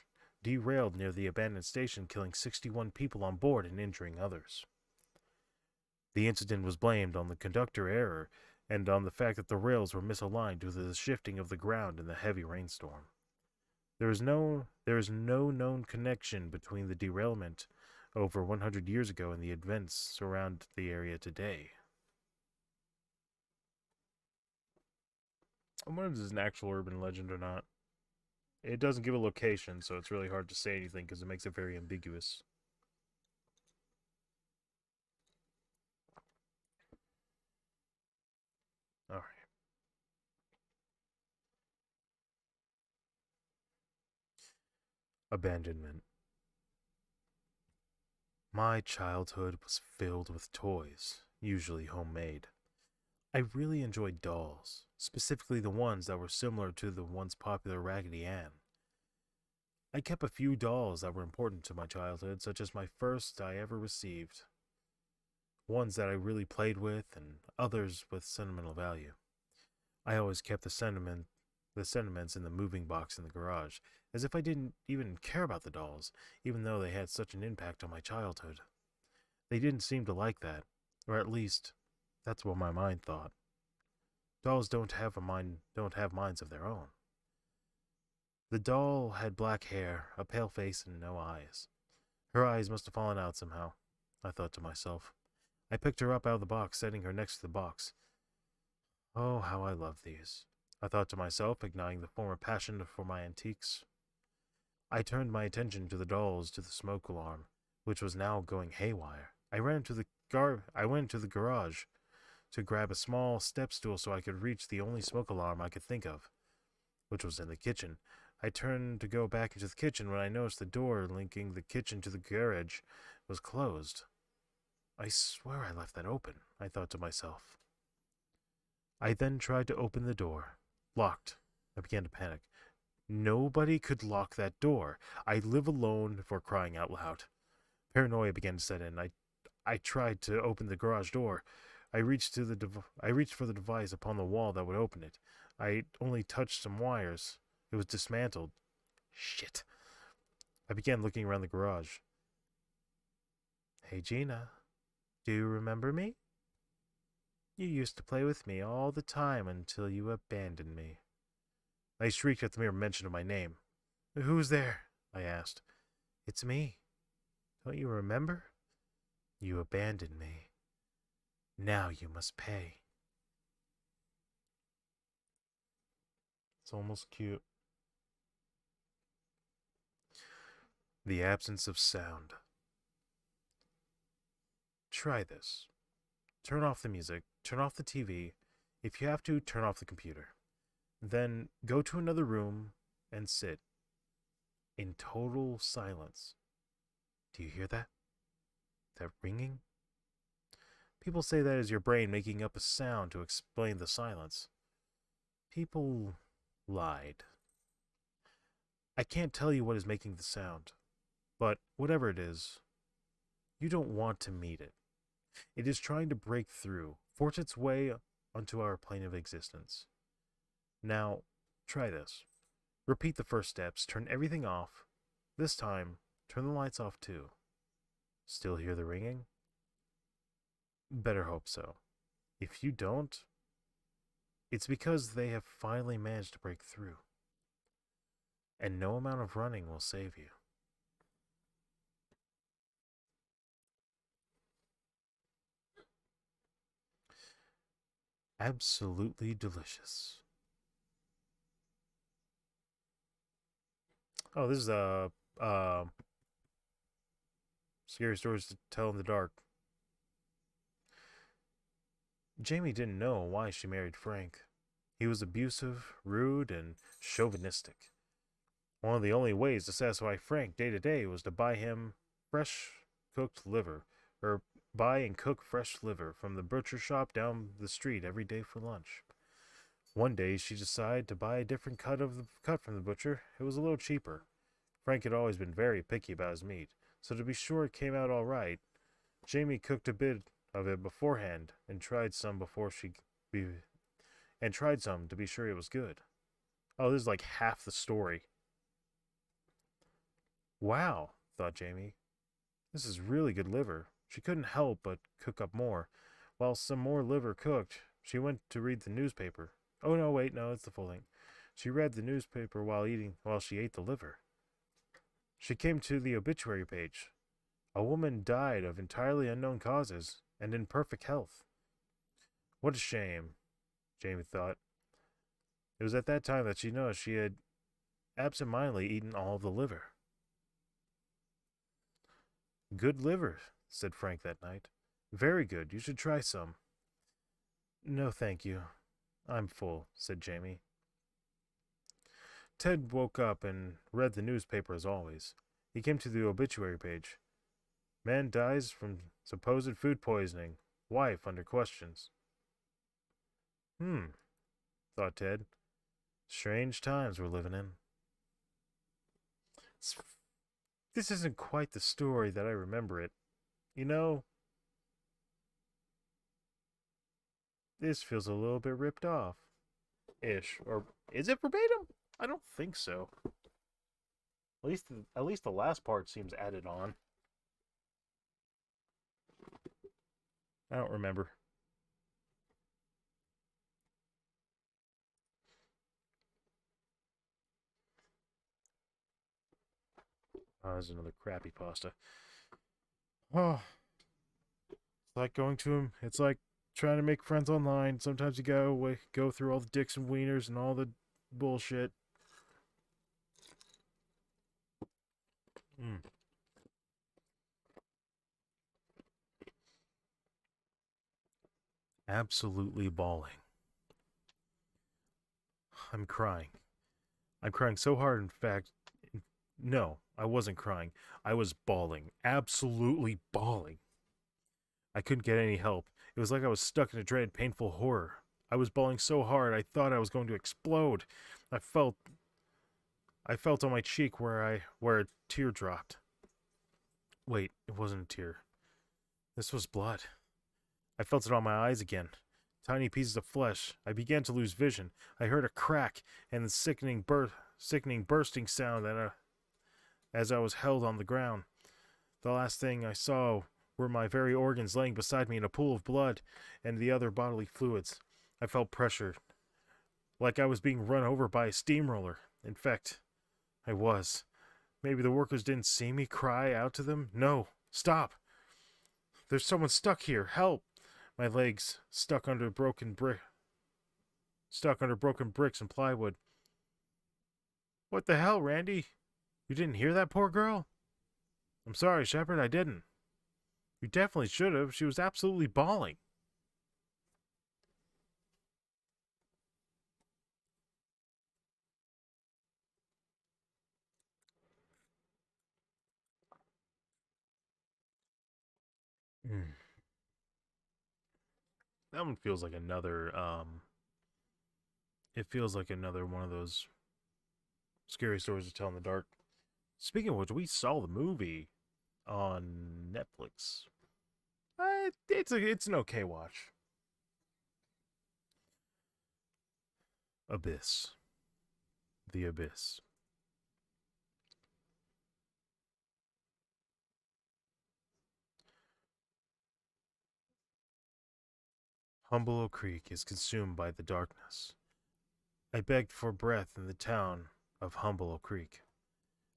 [SPEAKER 1] derailed near the abandoned station, killing 61 people on board and injuring others. The incident was blamed on the conductor error and on the fact that the rails were misaligned due to the shifting of the ground in the heavy rainstorm. There is no known connection between the derailment over 100 years ago and the events around the area today. I wonder if this is an actual urban legend or not. It doesn't give a location, so it's really hard to say anything because it makes it very ambiguous. Alright. Abandonment. My childhood was filled with toys, usually homemade. I really enjoyed dolls, specifically the ones that were similar to the once popular Raggedy Ann. I kept a few dolls that were important to my childhood, such as my first I ever received, ones that I really played with, and others with sentimental value. I always kept the sentiments in the moving box in the garage, as if I didn't even care about the dolls, even though they had such an impact on my childhood. They didn't seem to like that, or at least, that's what my mind thought. Dolls don't have minds of their own. The doll had black hair, a pale face, and no eyes. Her eyes must have fallen out somehow, I thought to myself. I picked her up out of the box, setting her next to the box. Oh, how I love these, I thought to myself, igniting the former passion for my antiques. I turned my attention to the dolls to the smoke alarm, which was now going haywire. I went into the garage to grab a small step stool so I could reach the only smoke alarm I could think of, which was in the kitchen. I turned to go back into the kitchen when I noticed the door linking the kitchen to the garage was closed. I swear I left that open, I thought to myself. I then tried to open the door. Locked. I began to panic. Nobody could lock that door. I live alone, for crying out loud. Paranoia began to set in. I tried to open the garage door. I reached for the device upon the wall that would open it. I only touched some wires. It was dismantled. Shit. I began looking around the garage. Hey, Gina. Do you remember me? You used to play with me all the time until you abandoned me. I shrieked at the mere mention of my name. Who's there? I asked. It's me. Don't you remember? You abandoned me. Now you must pay. It's almost cute. The absence of sound. Try this. Turn off the music, turn off the TV. If you have to, turn off the computer. Then go to another room and sit in total silence. Do you hear that? That ringing? People say that is your brain making up a sound to explain the silence. People lied. I can't tell you what is making the sound, but whatever it is, you don't want to meet it. It is trying to break through, force its way onto our plane of existence. Now, try this. Repeat the first steps, turn everything off. This time, turn the lights off too. Still hear the ringing? Better hope so. If you don't, it's because they have finally managed to break through. And no amount of running will save you. Absolutely delicious. Oh, this is a scary stories to tell in the dark. Jamie didn't know why she married Frank. He was abusive, rude, and chauvinistic. One of the only ways to satisfy Frank day to day was to buy him fresh cooked liver, or buy and cook fresh liver from the butcher shop down the street every day for lunch. One day she decided to buy a different cut from the butcher. It was a little cheaper. Frank had always been very picky about his meat, so to be sure it came out all right, Jamie cooked a bit of it beforehand and tried some to be sure it was good. Oh, this is like half the story. Wow, thought Jamie. This is really good liver. She couldn't help but cook up more. While some more liver cooked, she went to read the newspaper. Oh no, wait, no, it's the full thing. She read the newspaper while she ate the liver. She came to the obituary page. A woman died of entirely unknown causes and in perfect health. What a shame, Jamie thought. It was at that time that she noticed she had absent-mindedly eaten all of the liver. Good liver, said Frank that night. Very good. You should try some. No, thank you. I'm full, said Jamie. Ted woke up and read the newspaper as always. He came to the obituary page. Man dies from supposed food poisoning. Wife under questions. Thought Ted. Strange times we're living in. This isn't quite the story that I remember it. You know, this feels a little bit ripped off. Ish. Or is it verbatim? I don't think so. At least the last part seems added on. I don't remember. Oh, there's another CreepyPasta. Oh, it's like going to him. It's like trying to make friends online. Sometimes you go through all the dicks and wieners and all the bullshit. Absolutely bawling. I'm crying. I'm crying so hard, in fact. No, I wasn't crying. I was bawling. Absolutely bawling. I couldn't get any help. It was like I was stuck in a dread, painful horror. I was bawling so hard I thought I was going to explode. I felt on my cheek where a tear dropped. Wait, it wasn't a tear. This was blood. I felt it on my eyes again. Tiny pieces of flesh. I began to lose vision. I heard a crack and the sickening bursting sound as I was held on the ground. The last thing I saw were my very organs laying beside me in a pool of blood and the other bodily fluids. I felt pressure, like I was being run over by a steamroller. In fact, I was. Maybe the workers didn't see me cry out to them. No, stop! There's someone stuck here. Help! My legs stuck under broken bricks and plywood. What the hell, Randy? You didn't hear that poor girl? I'm sorry, Shepard, I didn't. You definitely should have. She was absolutely bawling. That one feels like another, it feels like another one of those scary stories to tell in the dark. Speaking of which, we saw the movie on Netflix. It's an okay watch. Abyss. The Abyss. Humble Creek is consumed by the darkness. I begged for breath in the town of Humble Creek.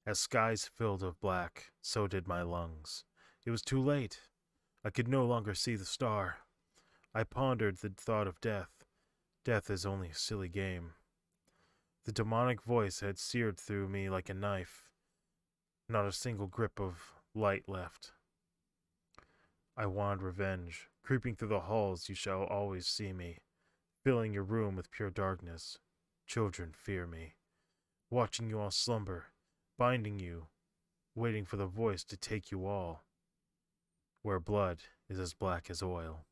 [SPEAKER 1] As skies filled with black, so did my lungs. It was too late. I could no longer see the star. I pondered the thought of death. Death is only a silly game. The demonic voice had seared through me like a knife. Not a single grip of light left. I want revenge. Creeping through the halls, you shall always see me. Filling your room with pure darkness. Children fear me. Watching you all slumber. Binding you. Waiting for the voice to take you all. Where blood is as black as oil.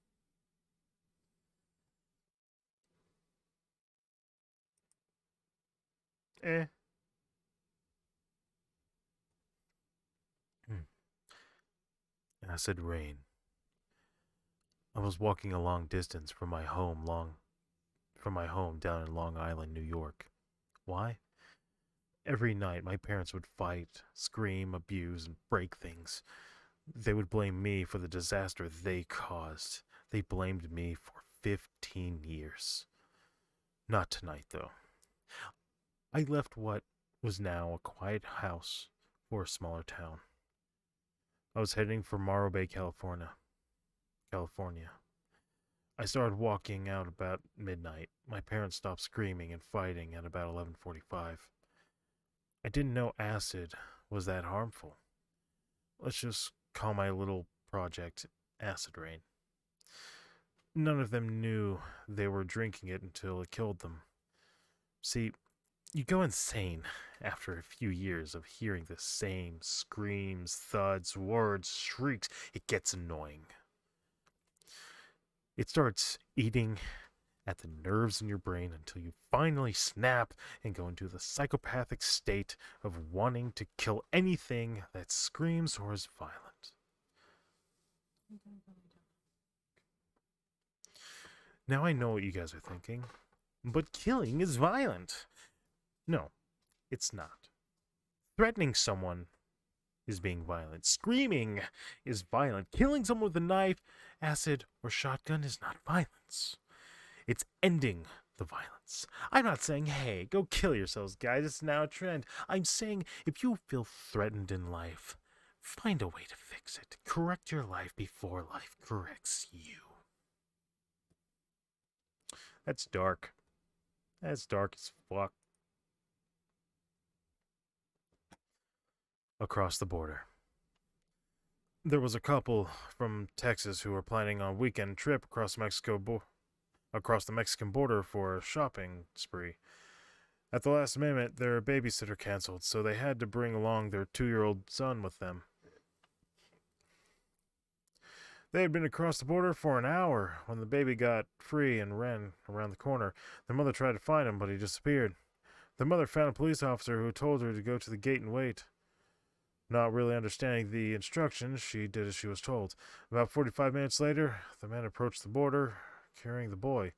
[SPEAKER 1] Acid rain. I was walking a long distance from my home down in Long Island, New York. Why? Every night my parents would fight, scream, abuse, and break things. They would blame me for the disaster they caused. They blamed me for 15 years. Not tonight, though. I left what was now a quiet house for a smaller town. I was heading for Morro Bay, California. I started walking out about midnight. My parents stopped screaming and fighting at about 11:45. I didn't know acid was that harmful. Let's just call my little project Acid Rain. None of them knew they were drinking it until it killed them. See, you go insane after a few years of hearing the same screams, thuds, words, shrieks. It gets annoying. It starts eating at the nerves in your brain until you finally snap and go into the psychopathic state of wanting to kill anything that screams or is violent. Now I know what you guys are thinking, but killing is violent. No, it's not. Threatening someone is being violent. Screaming is violent. Killing someone with a knife, acid, or shotgun is not violence. It's ending the violence. I'm not saying, hey, go kill yourselves, guys. It's now a trend. I'm saying if you feel threatened in life, find a way to fix it. Correct your life before life corrects you. That's dark. That's dark as fuck. Across the border. There was a couple from Texas who were planning a weekend trip across the Mexican border for a shopping spree. At the last minute, their babysitter canceled, so they had to bring along their 2-year-old son with them. They had been across the border for an hour when the baby got free and ran around the corner. Their mother tried to find him, but he disappeared. The mother found a police officer who told her to go to the gate and wait. Not really understanding the instructions, she did as she was told. About 45 minutes later, the man approached the border, carrying the boy.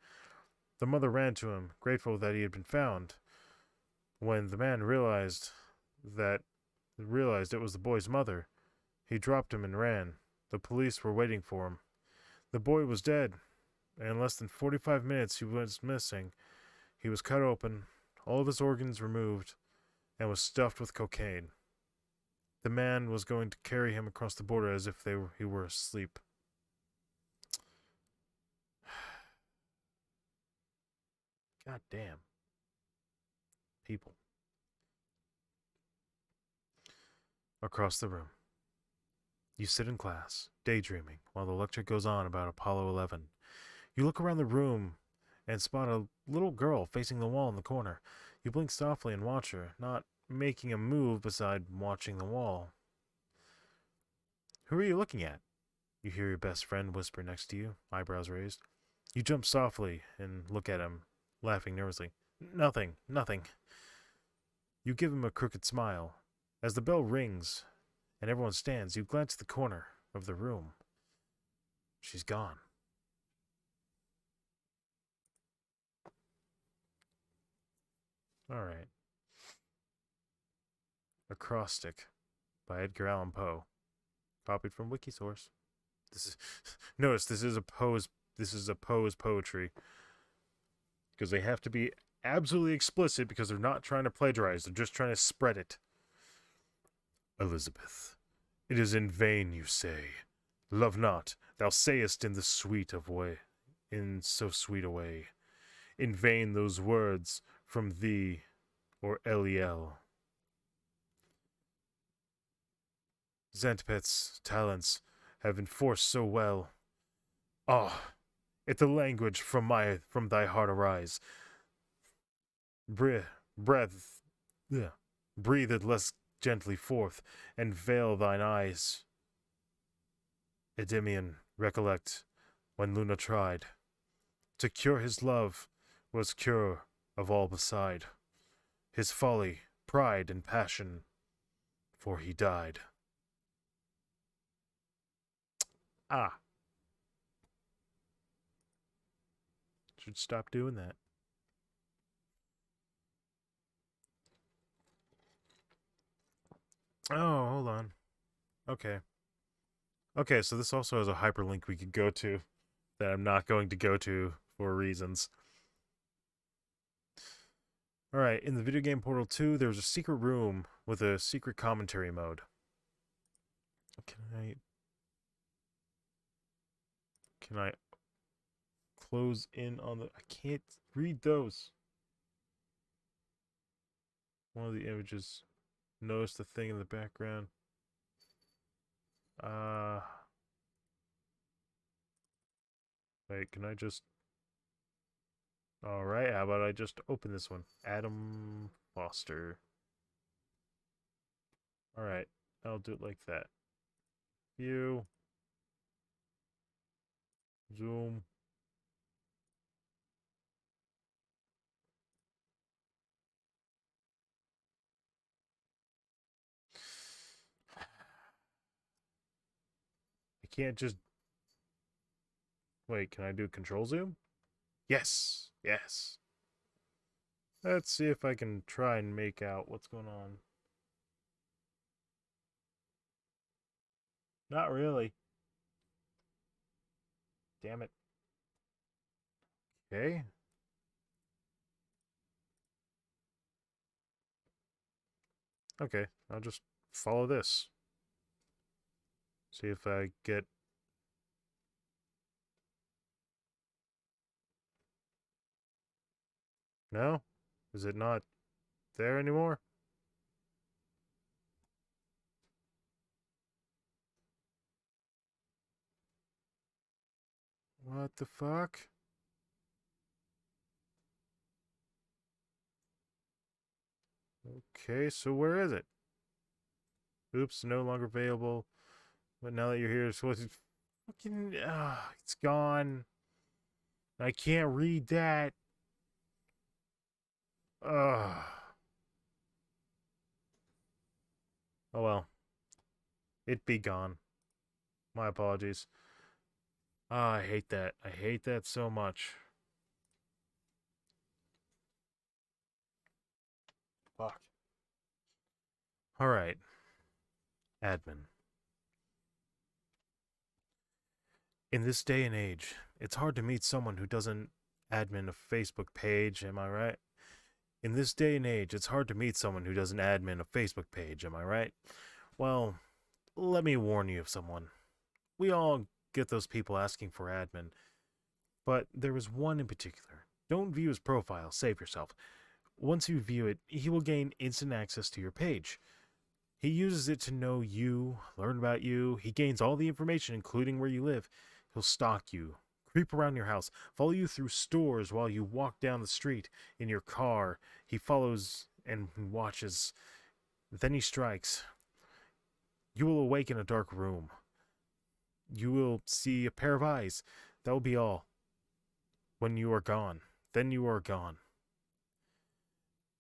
[SPEAKER 1] The mother ran to him, grateful that he had been found. When the man realized it was the boy's mother, he dropped him and ran. The police were waiting for him. The boy was dead, and in less than 45 minutes he was missing. He was cut open, all of his organs removed, and was stuffed with cocaine. The man was going to carry him across the border as if he were asleep. God damn. People. Across the room. You sit in class, daydreaming, while the lecture goes on about Apollo 11. You look around the room and spot a little girl facing the wall in the corner. You blink softly and watch her, not making a move beside watching the wall. Who are you looking at? You hear your best friend whisper next to you, eyebrows raised. You jump softly and look at him, laughing nervously. Nothing, nothing. You give him a crooked smile. As the bell rings and everyone stands, you glance at the corner of the room. She's gone. All right. Acrostic by Edgar Allan Poe. Copied from Wikisource. This is notice this is a Poe's poetry. Because they have to be absolutely explicit because they're not trying to plagiarize, they're just trying to spread it. Elizabeth, it is in vain you say, love not, thou sayest in the sweet of way, in so sweet a way. In vain those words from thee or Eliel. Xantpet's talents have enforced so well. Ah, if the language from thy heart arise, breathe it less gently forth, and veil thine eyes. Endymion, recollect, when Luna tried to cure his love, was cure of all beside. His folly, pride, and passion, for he died. Ah. Should stop doing that. Oh, hold on. Okay. Okay, so this also has a hyperlink we could go to that I'm not going to go to for reasons. Alright, in the video game Portal 2, there's a secret room with a secret commentary mode. Can I close in on the... I can't read those. One of the images. Notice the thing in the background. Wait, can I just... Alright, how about I just open this one? Adam Foster. Alright, I'll do it like that. View. Zoom. I can't just... Wait, can I do control zoom? Yes, yes. Let's see if I can try and make out what's going on. Not really. Damn it. Okay. Okay, I'll just follow this. See if I get... No? Is it not there anymore? What the fuck? Okay, so where is it? Oops, no longer available. But now that you're here, it's fucking... it's gone. I can't read that. Ugh. Oh well. It be gone. My apologies. Ah, I hate that. I hate that so much. Fuck. Alright. Admin. In this day and age, it's hard to meet someone who doesn't admin a Facebook page, am I right? In this day and age, it's hard to meet someone who doesn't admin a Facebook page, am I right? Well, let me warn you of someone. We all get those people asking for admin, but there is one in particular. Don't view his profile, save yourself. Once you view it, he will gain instant access to your page. He uses it to know you, learn about you. He gains all the information, including where you live. He'll stalk you, creep around your house, follow you through stores while you walk down the street in your car. He follows and watches. Then he strikes. You will awake in a dark room. You will see a pair of eyes. That will be all. When you are gone, then you are gone.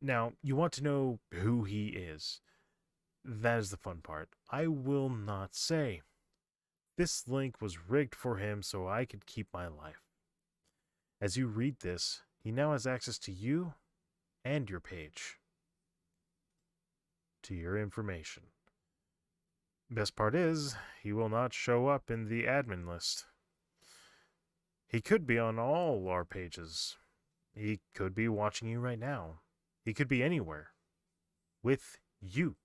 [SPEAKER 1] Now, you want to know who he is. That is the fun part. I will not say. This link was rigged for him so I could keep my life. As you read this, he now has access to you and your page. To your information. Best part is, he will not show up in the admin list. He could be on all our pages. He could be watching you right now. He could be anywhere. With you.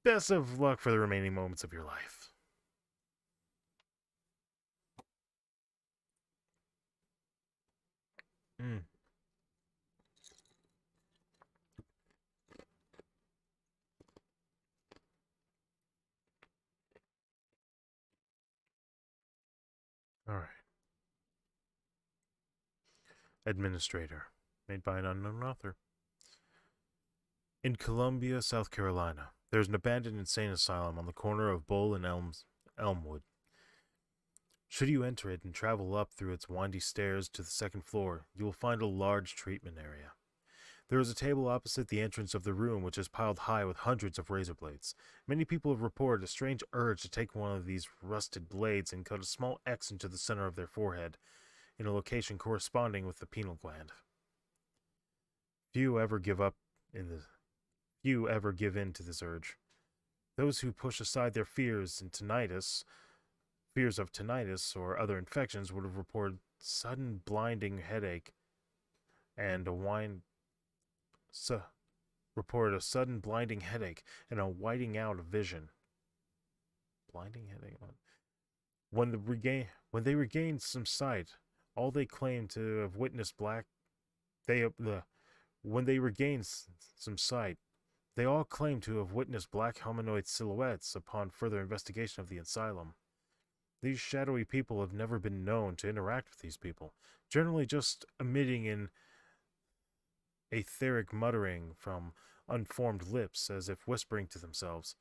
[SPEAKER 1] Best of luck for the remaining moments of your life. Alright. Administrator. Made by an unknown author. In Columbia, South Carolina, there's an abandoned insane asylum on the corner of Bull and Elmwood. Should you enter it and travel up through its windy stairs to the second floor, you will find a large treatment area. There is a table opposite the entrance of the room which is piled high with hundreds of razor blades. Many people have reported a strange urge to take one of these rusted blades and cut a small X into the center of their forehead, in a location corresponding with the pineal gland. Few ever give in to this urge. Those who push aside their fears of tinnitus or other infections would have reported sudden blinding headache and a whiting out of vision. Blinding headache. When they regain some sight, all they claim to have witnessed when they regain some sight, they all claim to have witnessed black humanoid silhouettes upon further investigation of the asylum. These shadowy people have never been known to interact with these people, generally just emitting an etheric muttering from unformed lips as if whispering to themselves.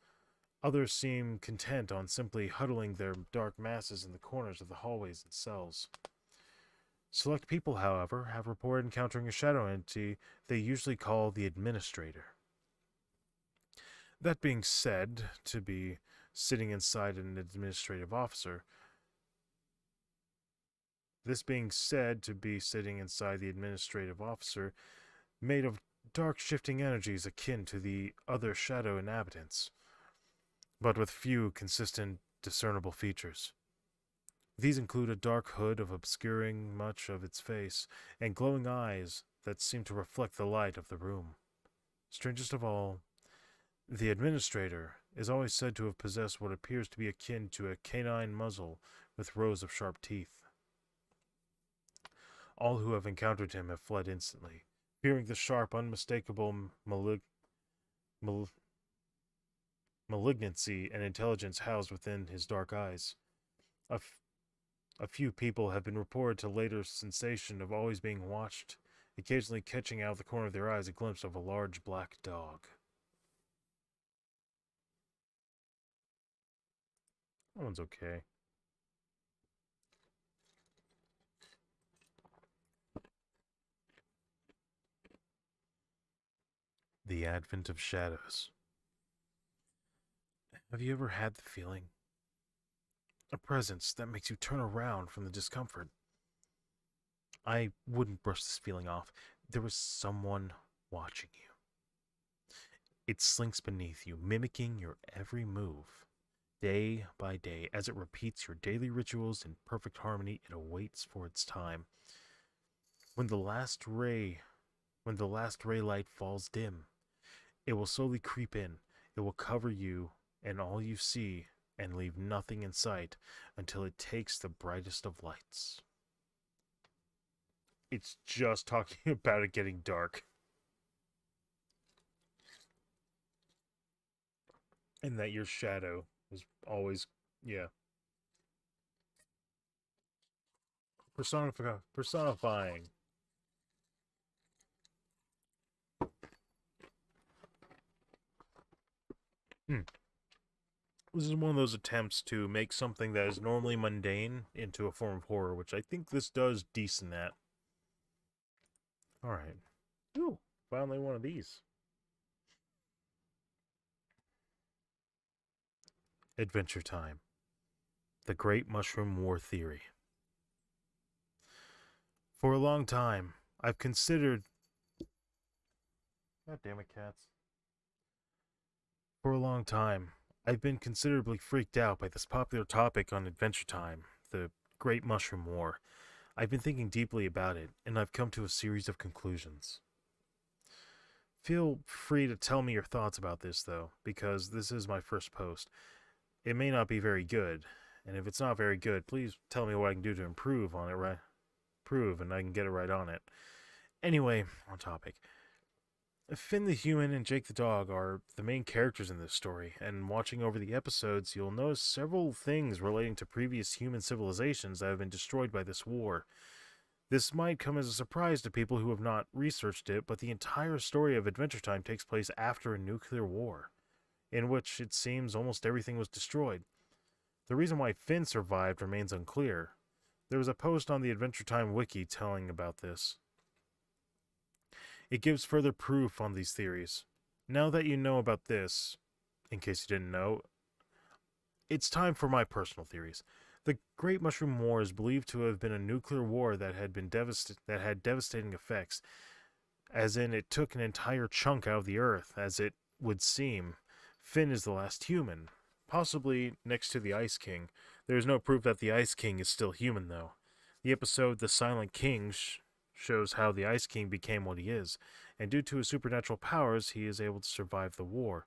[SPEAKER 1] Others seem content on simply huddling their dark masses in the corners of the hallways and cells. Select people, however, have reported encountering a shadow entity they usually call the Administrator. That being said, to be sitting inside an administrative officer. This being said to be sitting inside the administrative officer, made of dark shifting energies akin to the other shadow inhabitants, but with few consistent discernible features. These include a dark hood obscuring much of its face, and glowing eyes that seem to reflect the light of the room. Strangest of all, the administrator is always said to have possessed what appears to be akin to a canine muzzle with rows of sharp teeth. All who have encountered him have fled instantly, fearing the sharp, unmistakable malignancy and intelligence housed within his dark eyes. A few people have been reported to later sensation of always being watched, occasionally catching out of the corner of their eyes a glimpse of a large black dog. That one's okay. The Advent of Shadows. Have you ever had the feeling? A presence that makes you turn around from the discomfort. I wouldn't brush this feeling off. There was someone watching you. It slinks beneath you, mimicking your every move. Day by day, as it repeats your daily rituals in perfect harmony, it awaits for its time. When the last ray light falls dim, it will slowly creep in. It will cover you and all you see and leave nothing in sight until it takes the brightest of lights. It's just talking about it getting dark. And that your shadow is always, yeah. Personifying. This is one of those attempts to make something that is normally mundane into a form of horror, which I think this does decent at. Alright. Ooh, finally one of these. Adventure Time. The Great Mushroom War Theory. For a long time, I've considered... God damn it, cats. For a long time, I've been considerably freaked out by this popular topic on Adventure Time, the Great Mushroom War. I've been thinking deeply about it, and I've come to a series of conclusions. Feel free to tell me your thoughts about this, though, because this is my first post. It may not be very good, and if it's not very good, please tell me what I can do to improve on it, right? Prove, and I can get it right on it. Anyway, on topic. Finn the human and Jake the dog are the main characters in this story, and watching over the episodes, you'll notice several things relating to previous human civilizations that have been destroyed by this war. This might come as a surprise to people who have not researched it, but the entire story of Adventure Time takes place after a nuclear war, in which it seems almost everything was destroyed. The reason why Finn survived remains unclear. There was a post on the Adventure Time wiki telling about this. It gives further proof on these theories. Now that you know about this, in case you didn't know, it's time for my personal theories. The Great Mushroom War is believed to have been a nuclear war that had devastating effects, as in it took an entire chunk out of the Earth, as it would seem. Finn is the last human, possibly next to the Ice King. There is no proof that the Ice King is still human, though. The episode The Silent King shows how the Ice King became what he is, and due to his supernatural powers, he is able to survive the war.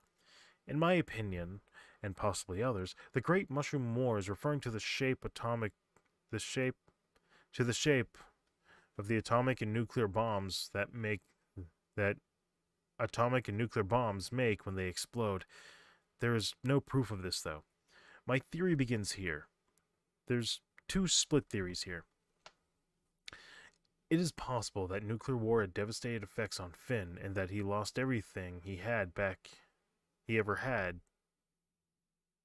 [SPEAKER 1] In my opinion, and possibly others, the Great Mushroom War is referring to the shape of the atomic and nuclear bombs that atomic and nuclear bombs make when they explode. There is no proof of this, though. My theory begins here. There's two split theories here. It is possible that nuclear war had devastating effects on Finn and that he lost everything he had ever had.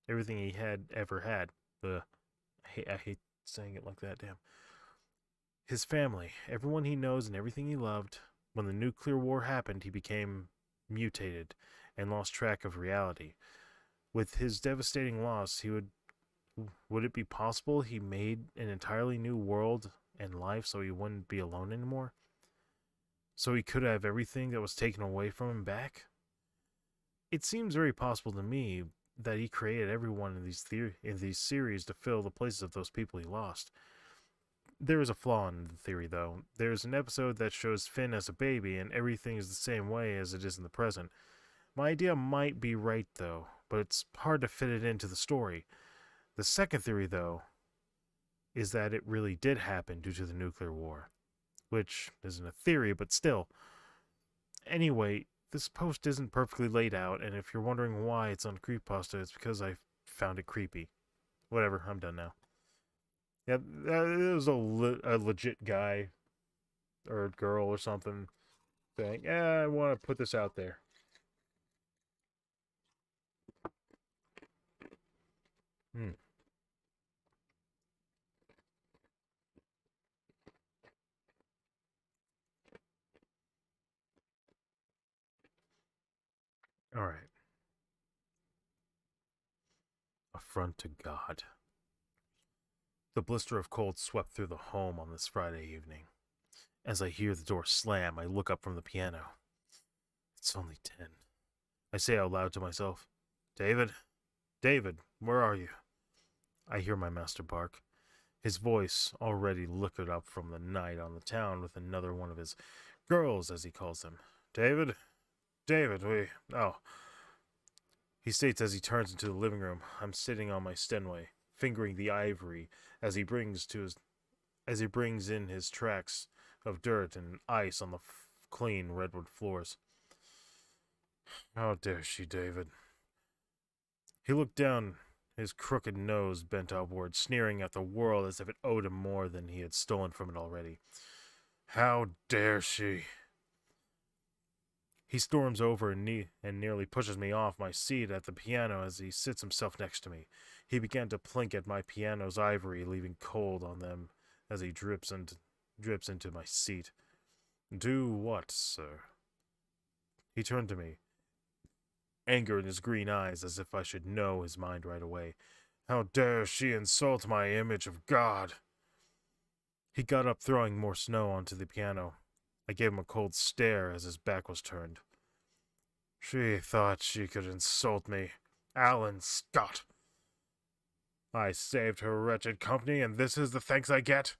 [SPEAKER 1] Everything he had ever had. I hate saying it like that, damn. His family, everyone he knows and everything he loved. When the nuclear war happened, he became mutated and lost track of reality. With his devastating loss, would it be possible he made an entirely new world and life so he wouldn't be alone anymore? So he could have everything that was taken away from him back? It seems very possible to me that he created everyone in these series to fill the places of those people he lost. There is a flaw in the theory, though. There's an episode that shows Finn as a baby, and everything is the same way as it is in the present. My idea might be right, though, but it's hard to fit it into the story. The second theory, though, is that it really did happen due to the nuclear war. Which isn't a theory, but still. Anyway, this post isn't perfectly laid out, and if you're wondering why it's on CreepyPasta, it's because I found it creepy. Whatever, I'm done now. Yeah, it was a legit guy or girl or something saying, I want to put this out there. All right. Affront to God. The blister of cold swept through the home on this Friday evening. As I hear the door slam, I look up from the piano. It's only 10. I say out loud to myself, David? David, where are you? I hear my master bark. His voice already liquored up from the night on the town with another one of his girls, as he calls them. David? David, oh. He states as he turns into the living room. I'm sitting on my Stenway, fingering the ivory as he brings in his tracks of dirt and ice on the clean redwood floors. How dare she, David? He looked down, his crooked nose bent upward, sneering at the world as if it owed him more than he had stolen from it already. How dare she? He storms over and nearly pushes me off my seat at the piano as he sits himself next to me. He began to plink at my piano's ivory, leaving cold on them as he drips into my seat. Do what, sir? He turned to me, anger in his green eyes as if I should know his mind right away. How dare she insult my image of God? He got up, throwing more snow onto the piano. I gave him a cold stare as his back was turned. She thought she could insult me. Alan Scott. I saved her wretched company, and this is the thanks I get?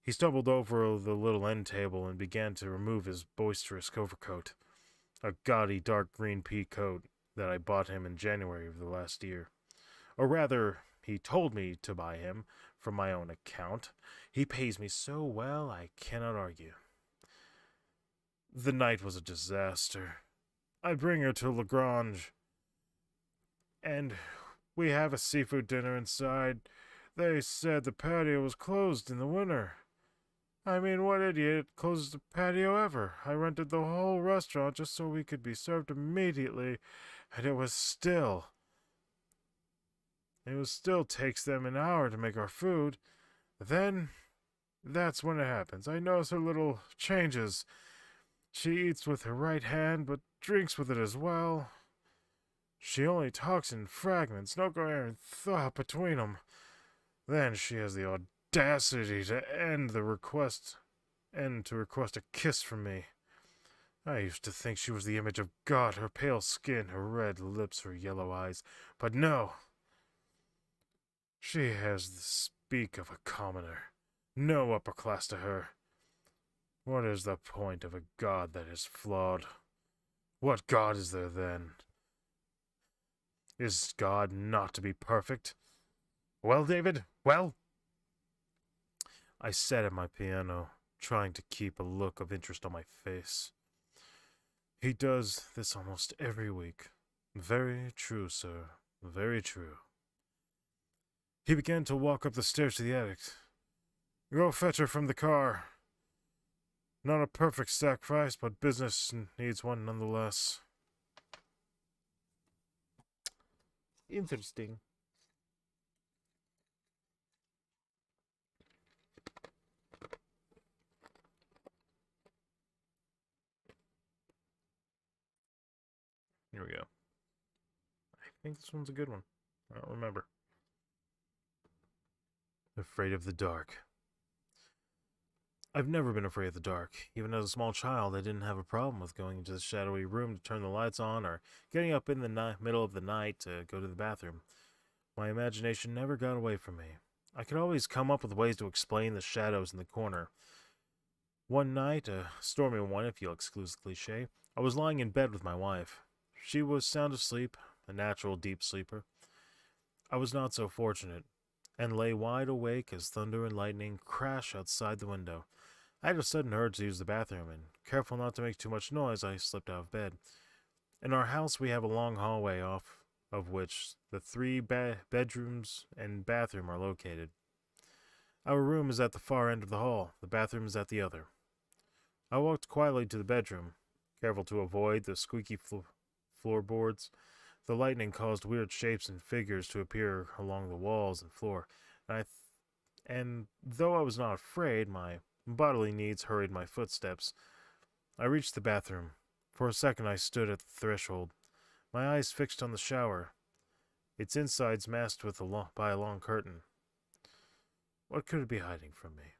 [SPEAKER 1] He stumbled over the little end table and began to remove his boisterous overcoat, a gaudy dark green pea coat that I bought him in January of the last year. Or rather, he told me to buy him from my own account. He pays me so well I cannot argue. The night was a disaster. I bring her to Lagrange, and we have a seafood dinner inside. They said the patio was closed in the winter. I mean, what idiot closes the patio ever? I rented the whole restaurant just so we could be served immediately, and it still takes them an hour to make our food. Then, that's when it happens. I notice her little changes. She eats with her right hand, but drinks with it as well. She only talks in fragments, no coherent thought between them. Then she has the audacity to request a kiss from me. I used to think she was the image of God, her pale skin, her red lips, her yellow eyes. But no. She has the speak of a commoner. No upper class to her. What is the point of a God that is flawed? What God is there then? Is God not to be perfect? Well, David, well? I sat at my piano, trying to keep a look of interest on my face. He does this almost every week. Very true, sir. Very true. He began to walk up the stairs to the attic. Go fetch her from the car. Not a perfect sacrifice, but business needs one nonetheless. Interesting. Here we go. I think this one's a good one. I don't remember. Afraid of the dark. I've never been afraid of the dark. Even as a small child, I didn't have a problem with going into the shadowy room to turn the lights on or getting up in the middle of the night to go to the bathroom. My imagination never got away from me. I could always come up with ways to explain the shadows in the corner. One night, a stormy one if you'll excuse the cliche, I was lying in bed with my wife. She was sound asleep, a natural deep sleeper. I was not so fortunate, and lay wide awake as thunder and lightning crash outside the window. I had a sudden urge to use the bathroom, and careful not to make too much noise, I slipped out of bed. In our house, we have a long hallway off of which the three bedrooms and bathroom are located. Our room is at the far end of the hall. The bathroom is at the other. I walked quietly to the bedroom, careful to avoid the squeaky floorboards. The lightning caused weird shapes and figures to appear along the walls and floor, and though I was not afraid, my bodily needs hurried my footsteps. I reached the bathroom. For a second I stood at the threshold, my eyes fixed on the shower, its insides masked by a long curtain. What could it be hiding from me?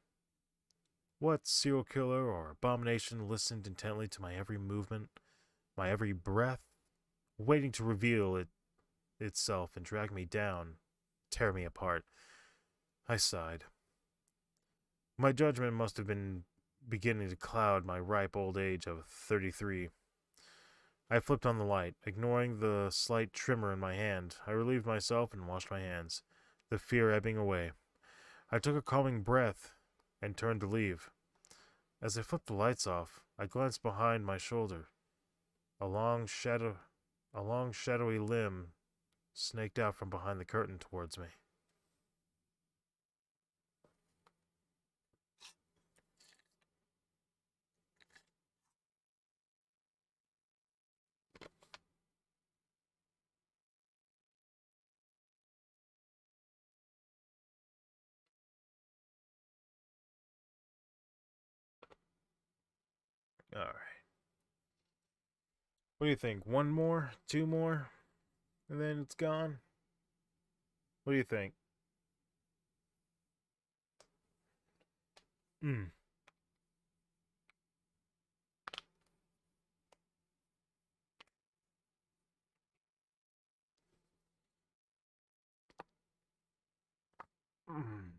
[SPEAKER 1] What serial killer or abomination listened intently to my every movement, my every breath, waiting to reveal itself and drag me down, tear me apart? I sighed. My judgment must have been beginning to cloud my ripe old age of 33. I flipped on the light, ignoring the slight tremor in my hand. I relieved myself and washed my hands, the fear ebbing away. I took a calming breath and turned to leave. As I flipped the lights off, I glanced behind my shoulder. A long shadowy limb snaked out from behind the curtain towards me. What do you think? One more? Two more? And then it's gone? What do you think? Hmm. Mm.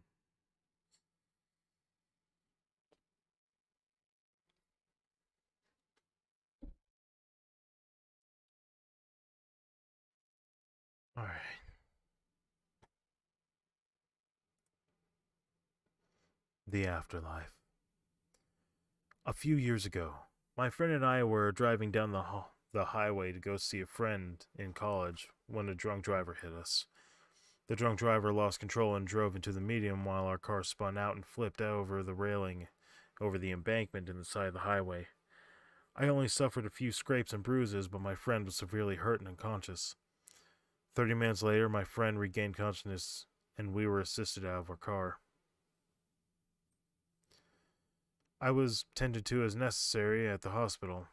[SPEAKER 1] All right. The afterlife. A few years ago, my friend and I were driving down the highway to go see a friend in college when a drunk driver hit us. The drunk driver lost control and drove into the median while our car spun out and flipped over the railing over the embankment in the side of the highway. I only suffered a few scrapes and bruises, but my friend was severely hurt and unconscious. 30 minutes later, my friend regained consciousness and we were assisted out of our car. I was tended to as necessary at the hospital.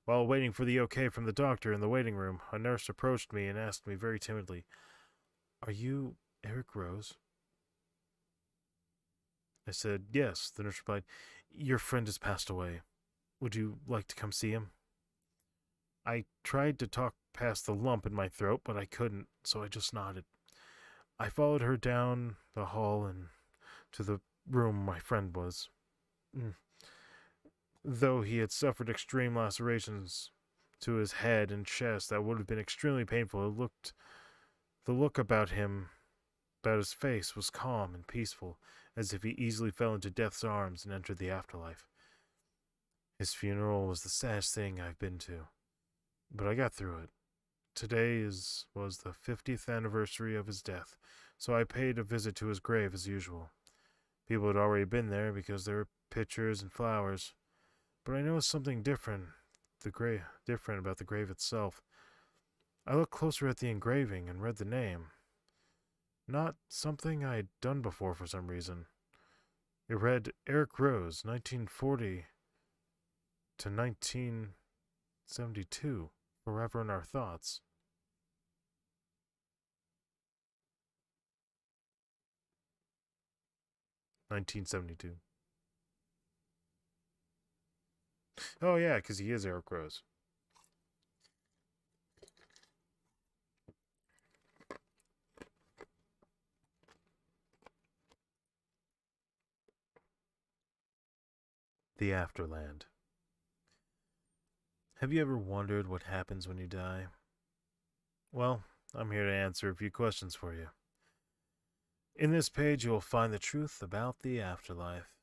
[SPEAKER 1] While waiting for the okay from the doctor in the waiting room, a nurse approached me and asked me very timidly, "Are you Eric Rose?" I said, "Yes." The nurse replied, "Your friend has passed away. Would you like to come see him?" I tried to talk past the lump in my throat, but I couldn't, so I just nodded. I followed her down the hall and to the room my friend was. Mm. Though he had suffered extreme lacerations to his head and chest that would have been extremely painful, the look about his face was calm and peaceful, as if he easily fell into death's arms and entered the afterlife. His funeral was the saddest thing I've been to, but I got through it. Today was the 50th anniversary of his death, so I paid a visit to his grave as usual. People had already been there because there were pictures and flowers, but I noticed something different about the grave itself. I looked closer at the engraving and read the name. Not something I had done before for some reason. It read Eric Rose, 1940 to 1972, forever in our thoughts. (1972). Oh yeah, because he is Eric Rose. The Afterland. Have you ever wondered what happens when you die? Well, I'm here to answer a few questions for you. In this page, you will find the truth about the afterlife.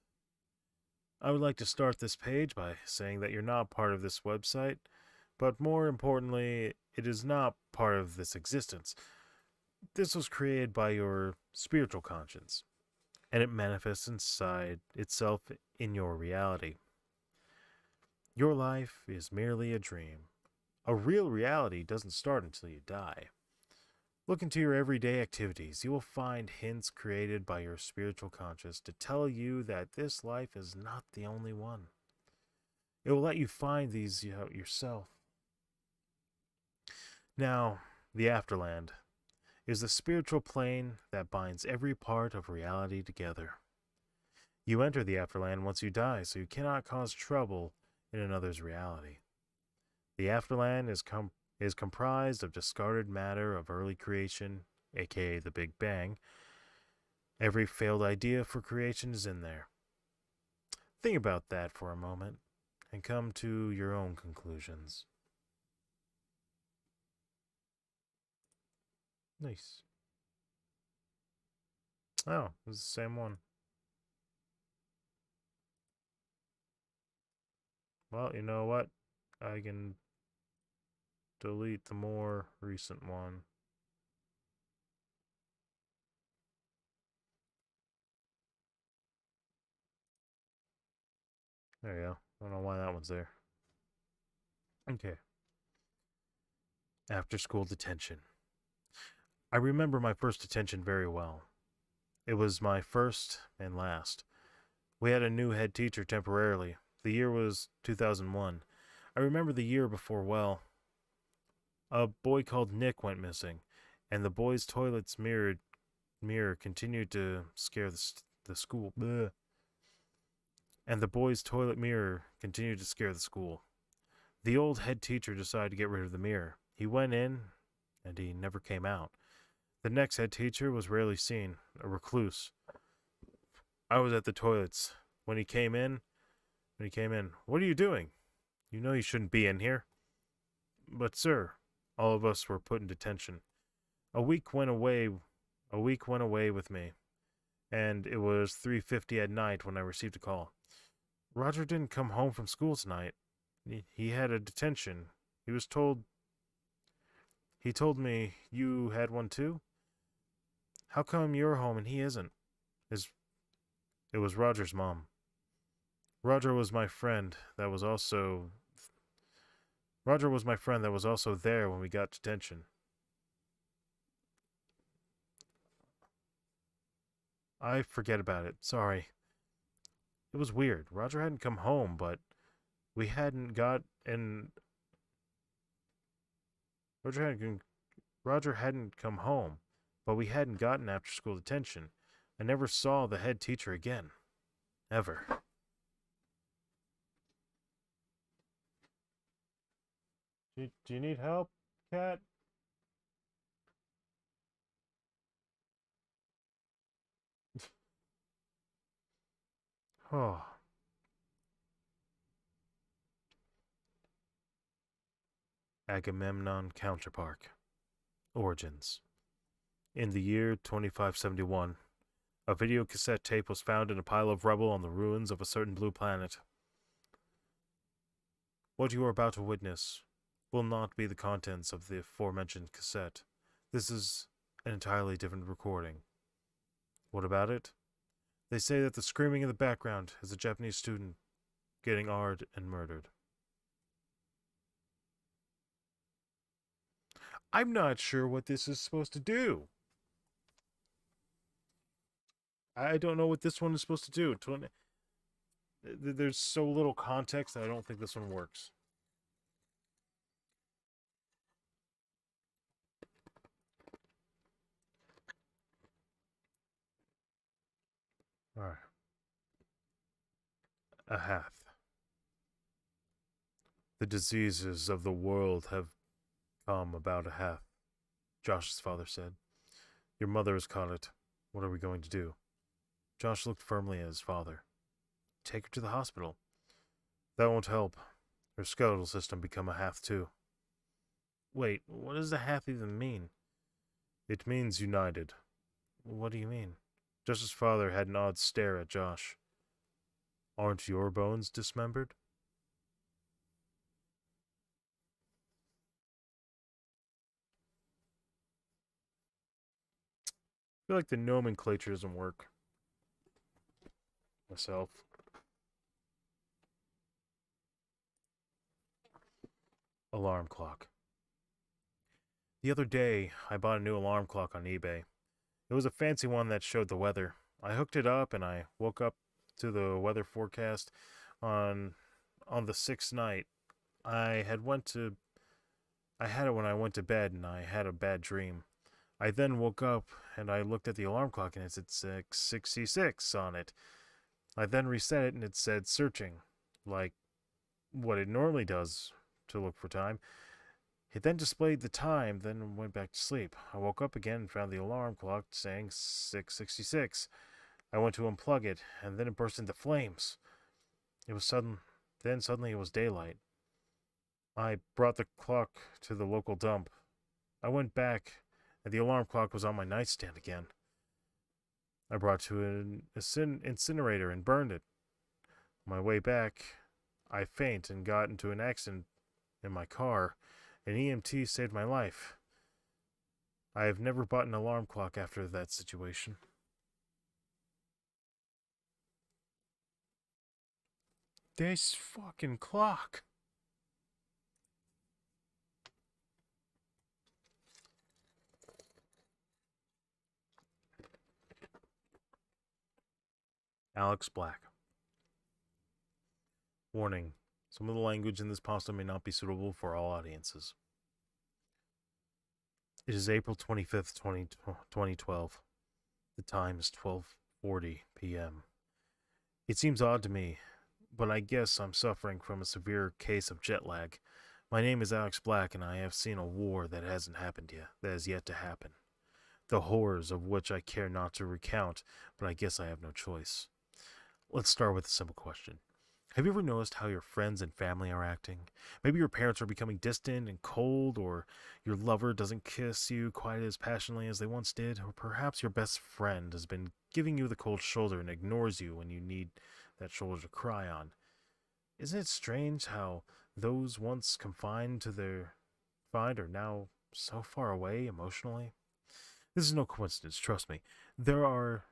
[SPEAKER 1] I would like to start this page by saying that you're not part of this website, but more importantly, it is not part of this existence. This was created by your spiritual conscience, and it manifests inside itself in your reality. Your life is merely a dream. A real reality doesn't start until you die. Look into your everyday activities. You will find hints created by your spiritual conscience to tell you that this life is not the only one. It will let you find these out yourself. Now, the Afterland is the spiritual plane that binds every part of reality together. You enter the Afterland once you die, so you cannot cause trouble in another's reality. The Afterland is comprised of discarded matter of early creation, aka the Big Bang. Every failed idea for creation is in there. Think about that for a moment and come to your own conclusions. Nice. Oh, it's the same one. Well, you know what? I can delete the more recent one. There you go. I don't know why that one's there. Okay. After school detention. I remember my first detention very well. It was my first and last. We had a new head teacher temporarily. The year was 2001. I remember the year before well. A boy called Nick went missing, and the boy's toilet's mirror continued to scare the school. Bleh. And the boy's toilet mirror continued to scare the school. The old head teacher decided to get rid of the mirror. He went in, and he never came out. The next head teacher was rarely seen, a recluse. I was at the toilets. When he came in, what are you doing? You know you shouldn't be in here. But, sir, all of us were put in detention. A week went away with me, and it was 3:50 at night when I received a call. Roger didn't come home from school tonight. He had a detention. He told me you had one too? How come you're home and he isn't? It was Roger's mom. Roger was my friend that was also there when we got detention. I forget about it. Sorry. It was weird. Roger hadn't come home, but we hadn't got in Roger hadn't come home, but we hadn't gotten after school detention. I never saw the head teacher again. Ever. Do you need help, Cat? Oh. Agamemnon Counterpark. Origins. In the year 2571, a video cassette tape was found in a pile of rubble on the ruins of a certain blue planet. What you are about to witness will not be the contents of the aforementioned cassette. This is an entirely different recording. What about it? They say that the screaming in the background is a Japanese student getting arred and murdered. I'm not sure what this is supposed to do. I don't know what this one is supposed to do. There's so little context that I don't think this one works. Alright. A hath. The diseases of the world have come about a hath, Josh's father said. Your mother has caught it. What are we going to do? Josh looked firmly at his father. Take her to the hospital. That won't help. Her skeletal system become a hath too. Wait, what does the hath even mean? It means united. What do you mean? Josh's father had an odd stare at Josh. Aren't your bones dismembered? I feel like the nomenclature doesn't work. Myself. Alarm clock. The other day, I bought a new alarm clock on eBay. It was a fancy one that showed the weather. I hooked it up and I woke up to the weather forecast on the sixth night. I had it when I went to bed and I had a bad dream. I then woke up and I looked at the alarm clock and it said 6:66 on it. I then reset it and it said searching, like what it normally does to look for time. It then displayed the time, then went back to sleep. I woke up again and found the alarm clock saying 6:66. I went to unplug it, and then it burst into flames. It was sudden. Then suddenly it was daylight. I brought the clock to the local dump. I went back, and the alarm clock was on my nightstand again. I brought it to an incinerator and burned it. On my way back, I fainted and got into an accident in my car. An EMT saved my life. I have never bought an alarm clock after that situation. This fucking clock. Alex Black. Warning. Some of the language in this pasta may not be suitable for all audiences. It is April 25th, 2012. The time is 12:40 p.m. It seems odd to me, but I guess I'm suffering from a severe case of jet lag. My name is Alex Black, and I have seen a war that hasn't happened yet, that has yet to happen. The horrors of which I care not to recount, but I guess I have no choice. Let's start with a simple question. Have you ever noticed how your friends and family are acting? Maybe your parents are becoming distant and cold, or your lover doesn't kiss you quite as passionately as they once did, or perhaps your best friend has been giving you the cold shoulder and ignores you when you need that shoulder to cry on. Isn't it strange how those once confined to their find are now so far away emotionally? This is no coincidence, trust me. There are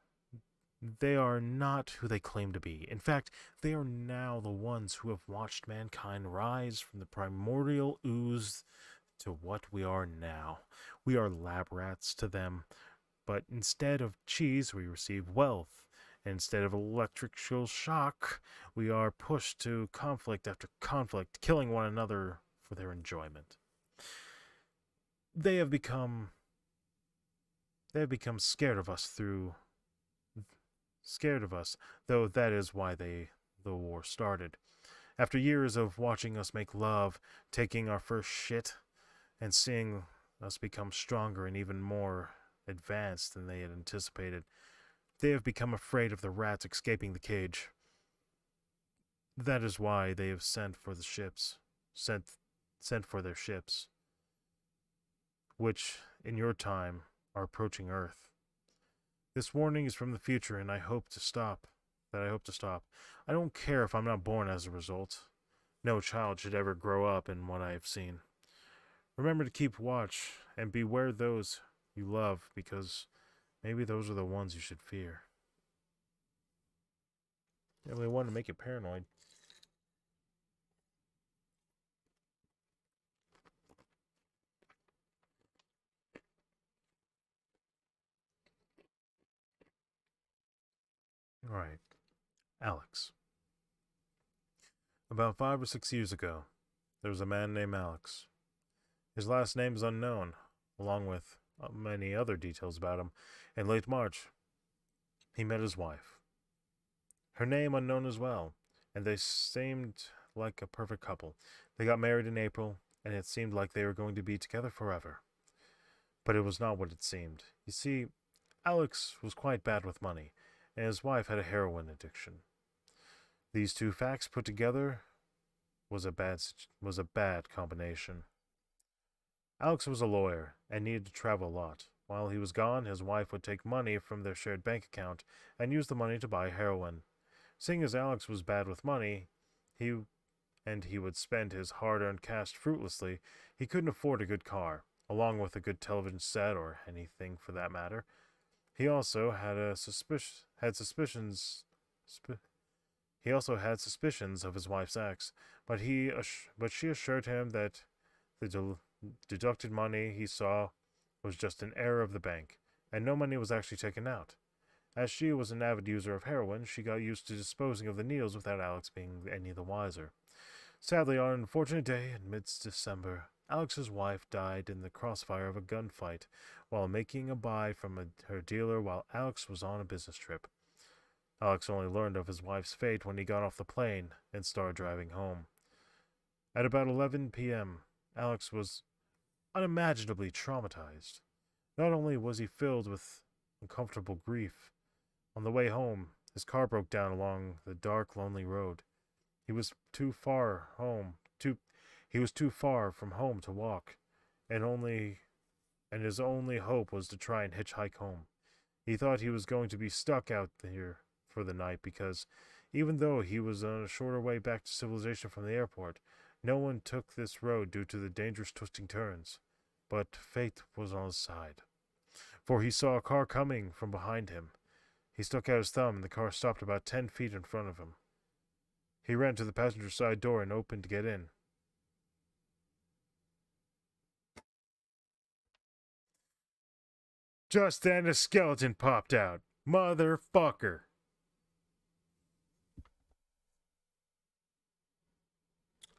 [SPEAKER 1] They are not who they claim to be. In fact, they are now the ones who have watched mankind rise from the primordial ooze to what we are now. We are lab rats to them, but instead of cheese, we receive wealth. And instead of electrical shock, we are pushed to conflict after conflict, killing one another for their enjoyment. They have become scared of us though that is why the war started. After years of watching us make love, taking our first shit, and seeing us become stronger and even more advanced than they had anticipated, they have become afraid of the rats escaping the cage. That is why they have sent for their ships, which in your time are approaching Earth. This warning is from the future, and I hope to stop. I don't care if I'm not born as a result. No child should ever grow up in what I have seen. Remember to keep watch and beware those you love, because maybe those are the ones you should fear. Yeah, we want to make you paranoid. All right, Alex. About 5 or 6 years ago, there was a man named Alex. His last name is unknown, along with many other details about him. In late March, he met his wife. Her name unknown as well, and they seemed like a perfect couple. They got married in April, and it seemed like they were going to be together forever. But it was not what it seemed. You see, Alex was quite bad with money, and his wife had a heroin addiction. These two facts put together was a bad combination. Alex was a lawyer and needed to travel a lot. While he was gone, his wife would take money from their shared bank account and use the money to buy heroin. Seeing as Alex was bad with money, he he would spend his hard-earned cash fruitlessly, he couldn't afford a good car, along with a good television set or anything for that matter. He also had suspicions of his wife's ex, but she assured him that the deducted money he saw was just an error of the bank, and no money was actually taken out. As she was an avid user of heroin, she got used to disposing of the needles without Alex being any the wiser. Sadly, on an unfortunate day in mid-December, Alex's wife died in the crossfire of a gunfight while making a buy from her dealer while Alex was on a business trip. Alex only learned of his wife's fate when he got off the plane and started driving home. At about 11 p.m., Alex was unimaginably traumatized. Not only was he filled with uncomfortable grief, on the way home, his car broke down along the dark, lonely road. He was too far from home to walk, and his only hope was to try and hitchhike home. He thought he was going to be stuck out here for the night because, even though he was on a shorter way back to civilization from the airport, no one took this road due to the dangerous twisting turns. But fate was on his side, for he saw a car coming from behind him. He stuck out his thumb, and the car stopped about 10 feet in front of him. He ran to the passenger side door and opened to get in. Just then, a skeleton popped out. Motherfucker.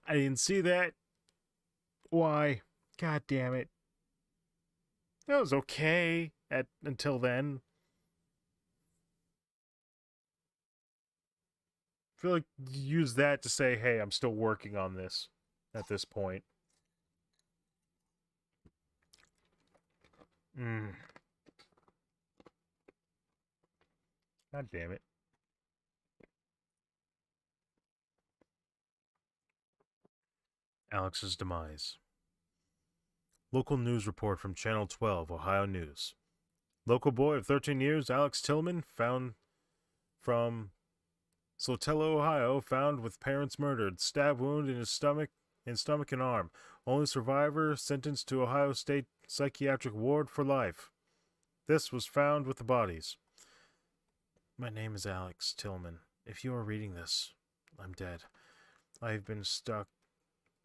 [SPEAKER 1] I didn't see that. Why? God damn it. It was okay until then. I feel like you use that to say, hey, I'm still working on this at this point. Mm. God damn it. Alex's demise. Local news report from Channel 12, Ohio News. Local boy of 13 years, Alex Tillman, found from Sotello, Ohio, found with parents murdered, stab wound in his stomach and arm. Only survivor sentenced to Ohio State Psychiatric Ward for life. This was found with the bodies. My name is Alex Tillman. If you are reading this, I'm dead. I have been stuck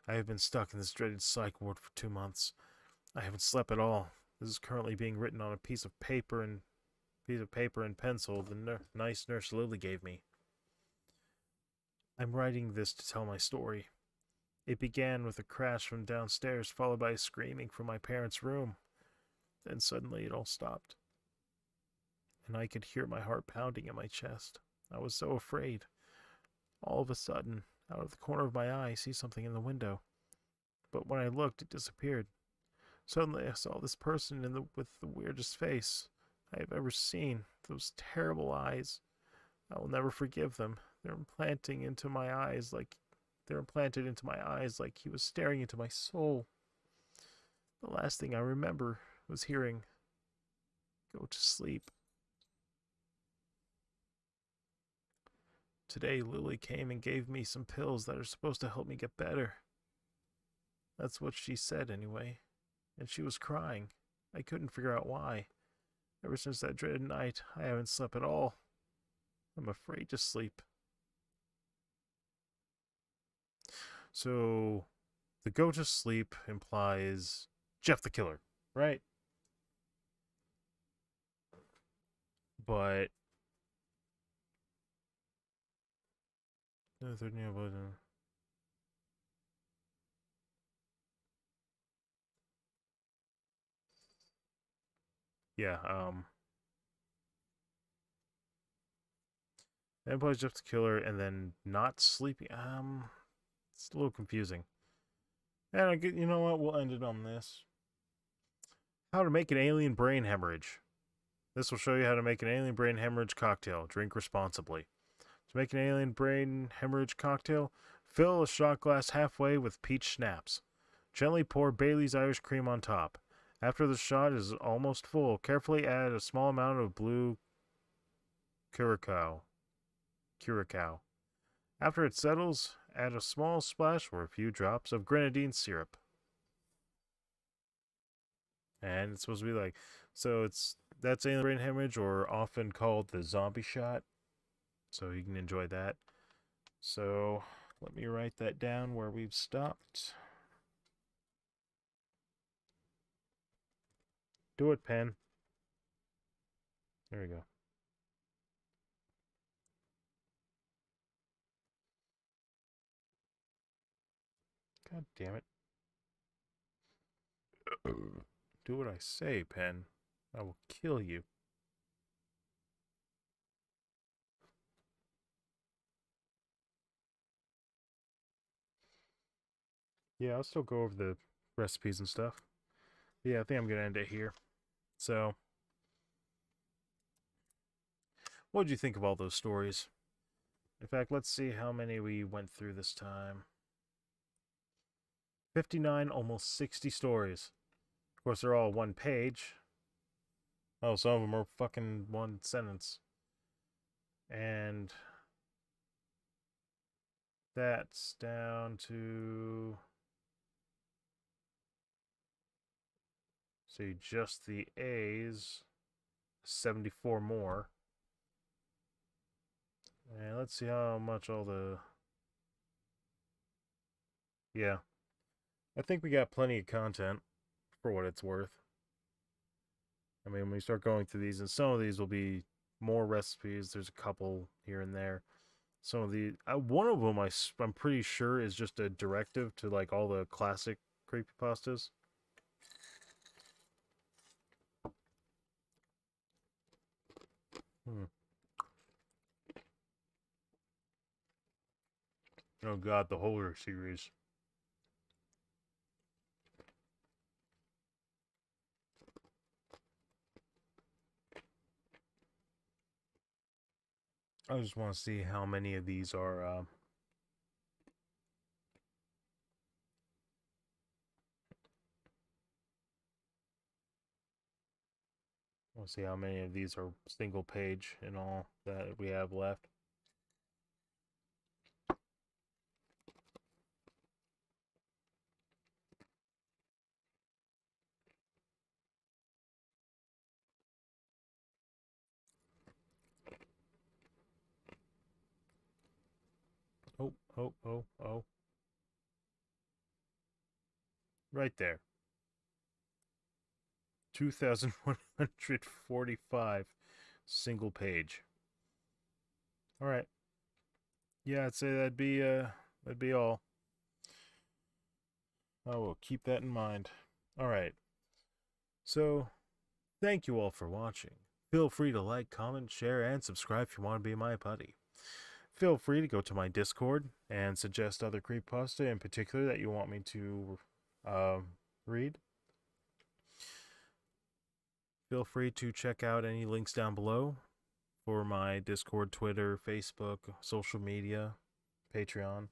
[SPEAKER 1] in this dreaded psych ward for 2 months. I haven't slept at all. This is currently being written on a piece of paper and pencil the nice nurse Lily gave me. I'm writing this to tell my story. It began with a crash from downstairs, followed by screaming from my parents' room. Then suddenly it all stopped, and I could hear my heart pounding in my chest. I was so afraid. All of a sudden, out of the corner of my eye, I see something in the window. But when I looked, it disappeared. Suddenly, I saw this person with the weirdest face I have ever seen. Those terrible eyes. I will never forgive them. They're implanted into my eyes like he was staring into my soul. The last thing I remember was hearing, "Go to sleep." Today, Lily came and gave me some pills that are supposed to help me get better. That's what she said, anyway. And she was crying. I couldn't figure out why. Ever since that dreaded night, I haven't slept at all. I'm afraid to sleep. So, the go to sleep implies Jeff the Killer, right? But yeah, it implies Jeff the Killer and then not sleeping. It's a little confusing. And you know what? We'll end it on this. How to make an alien brain hemorrhage. This will show you how to make an alien brain hemorrhage cocktail. Drink responsibly. To make an alien brain hemorrhage cocktail, fill a shot glass halfway with peach schnapps. Gently pour Bailey's Irish cream on top. After the shot is almost full, carefully add a small amount of blue curacao. After it settles, add a small splash or a few drops of grenadine syrup. And it's supposed to be like, that's alien brain hemorrhage, or often called the zombie shot. So you can enjoy that. So let me write that down where we've stopped. Do it, pen. There we go. God damn it. Do what I say, pen. I will kill you. Yeah, I'll still go over the recipes and stuff. Yeah, I think I'm going to end it here. So, what did you think of all those stories? In fact, let's see how many we went through this time. 59, almost 60 stories. Of course, they're all one page. Oh, some of them are fucking one sentence. And that's down to, see, just the A's, 74 more. And let's see how much all the, yeah. I think we got plenty of content for what it's worth. I mean, when we start going through these, and some of these will be more recipes. There's a couple here and there. Some of the one of them I'm pretty sure is just a directive to like all the classic creepypastas. Oh god, the horror series. I just want to see how many of these are, we'll see how many of these are single page and all that we have left. Oh, oh, oh, oh. Right there. 2,145 single page. All right. Yeah, I'd say that'd be all. I will keep that in mind. All right. So, thank you all for watching. Feel free to like, comment, share, and subscribe if you want to be my buddy. Feel free to go to my Discord and suggest other CreepyPasta in particular that you want me to read. Feel free to check out any links down below for my Discord, Twitter, Facebook, social media, Patreon.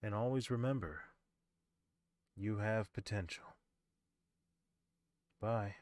[SPEAKER 1] And always remember, you have potential. Bye.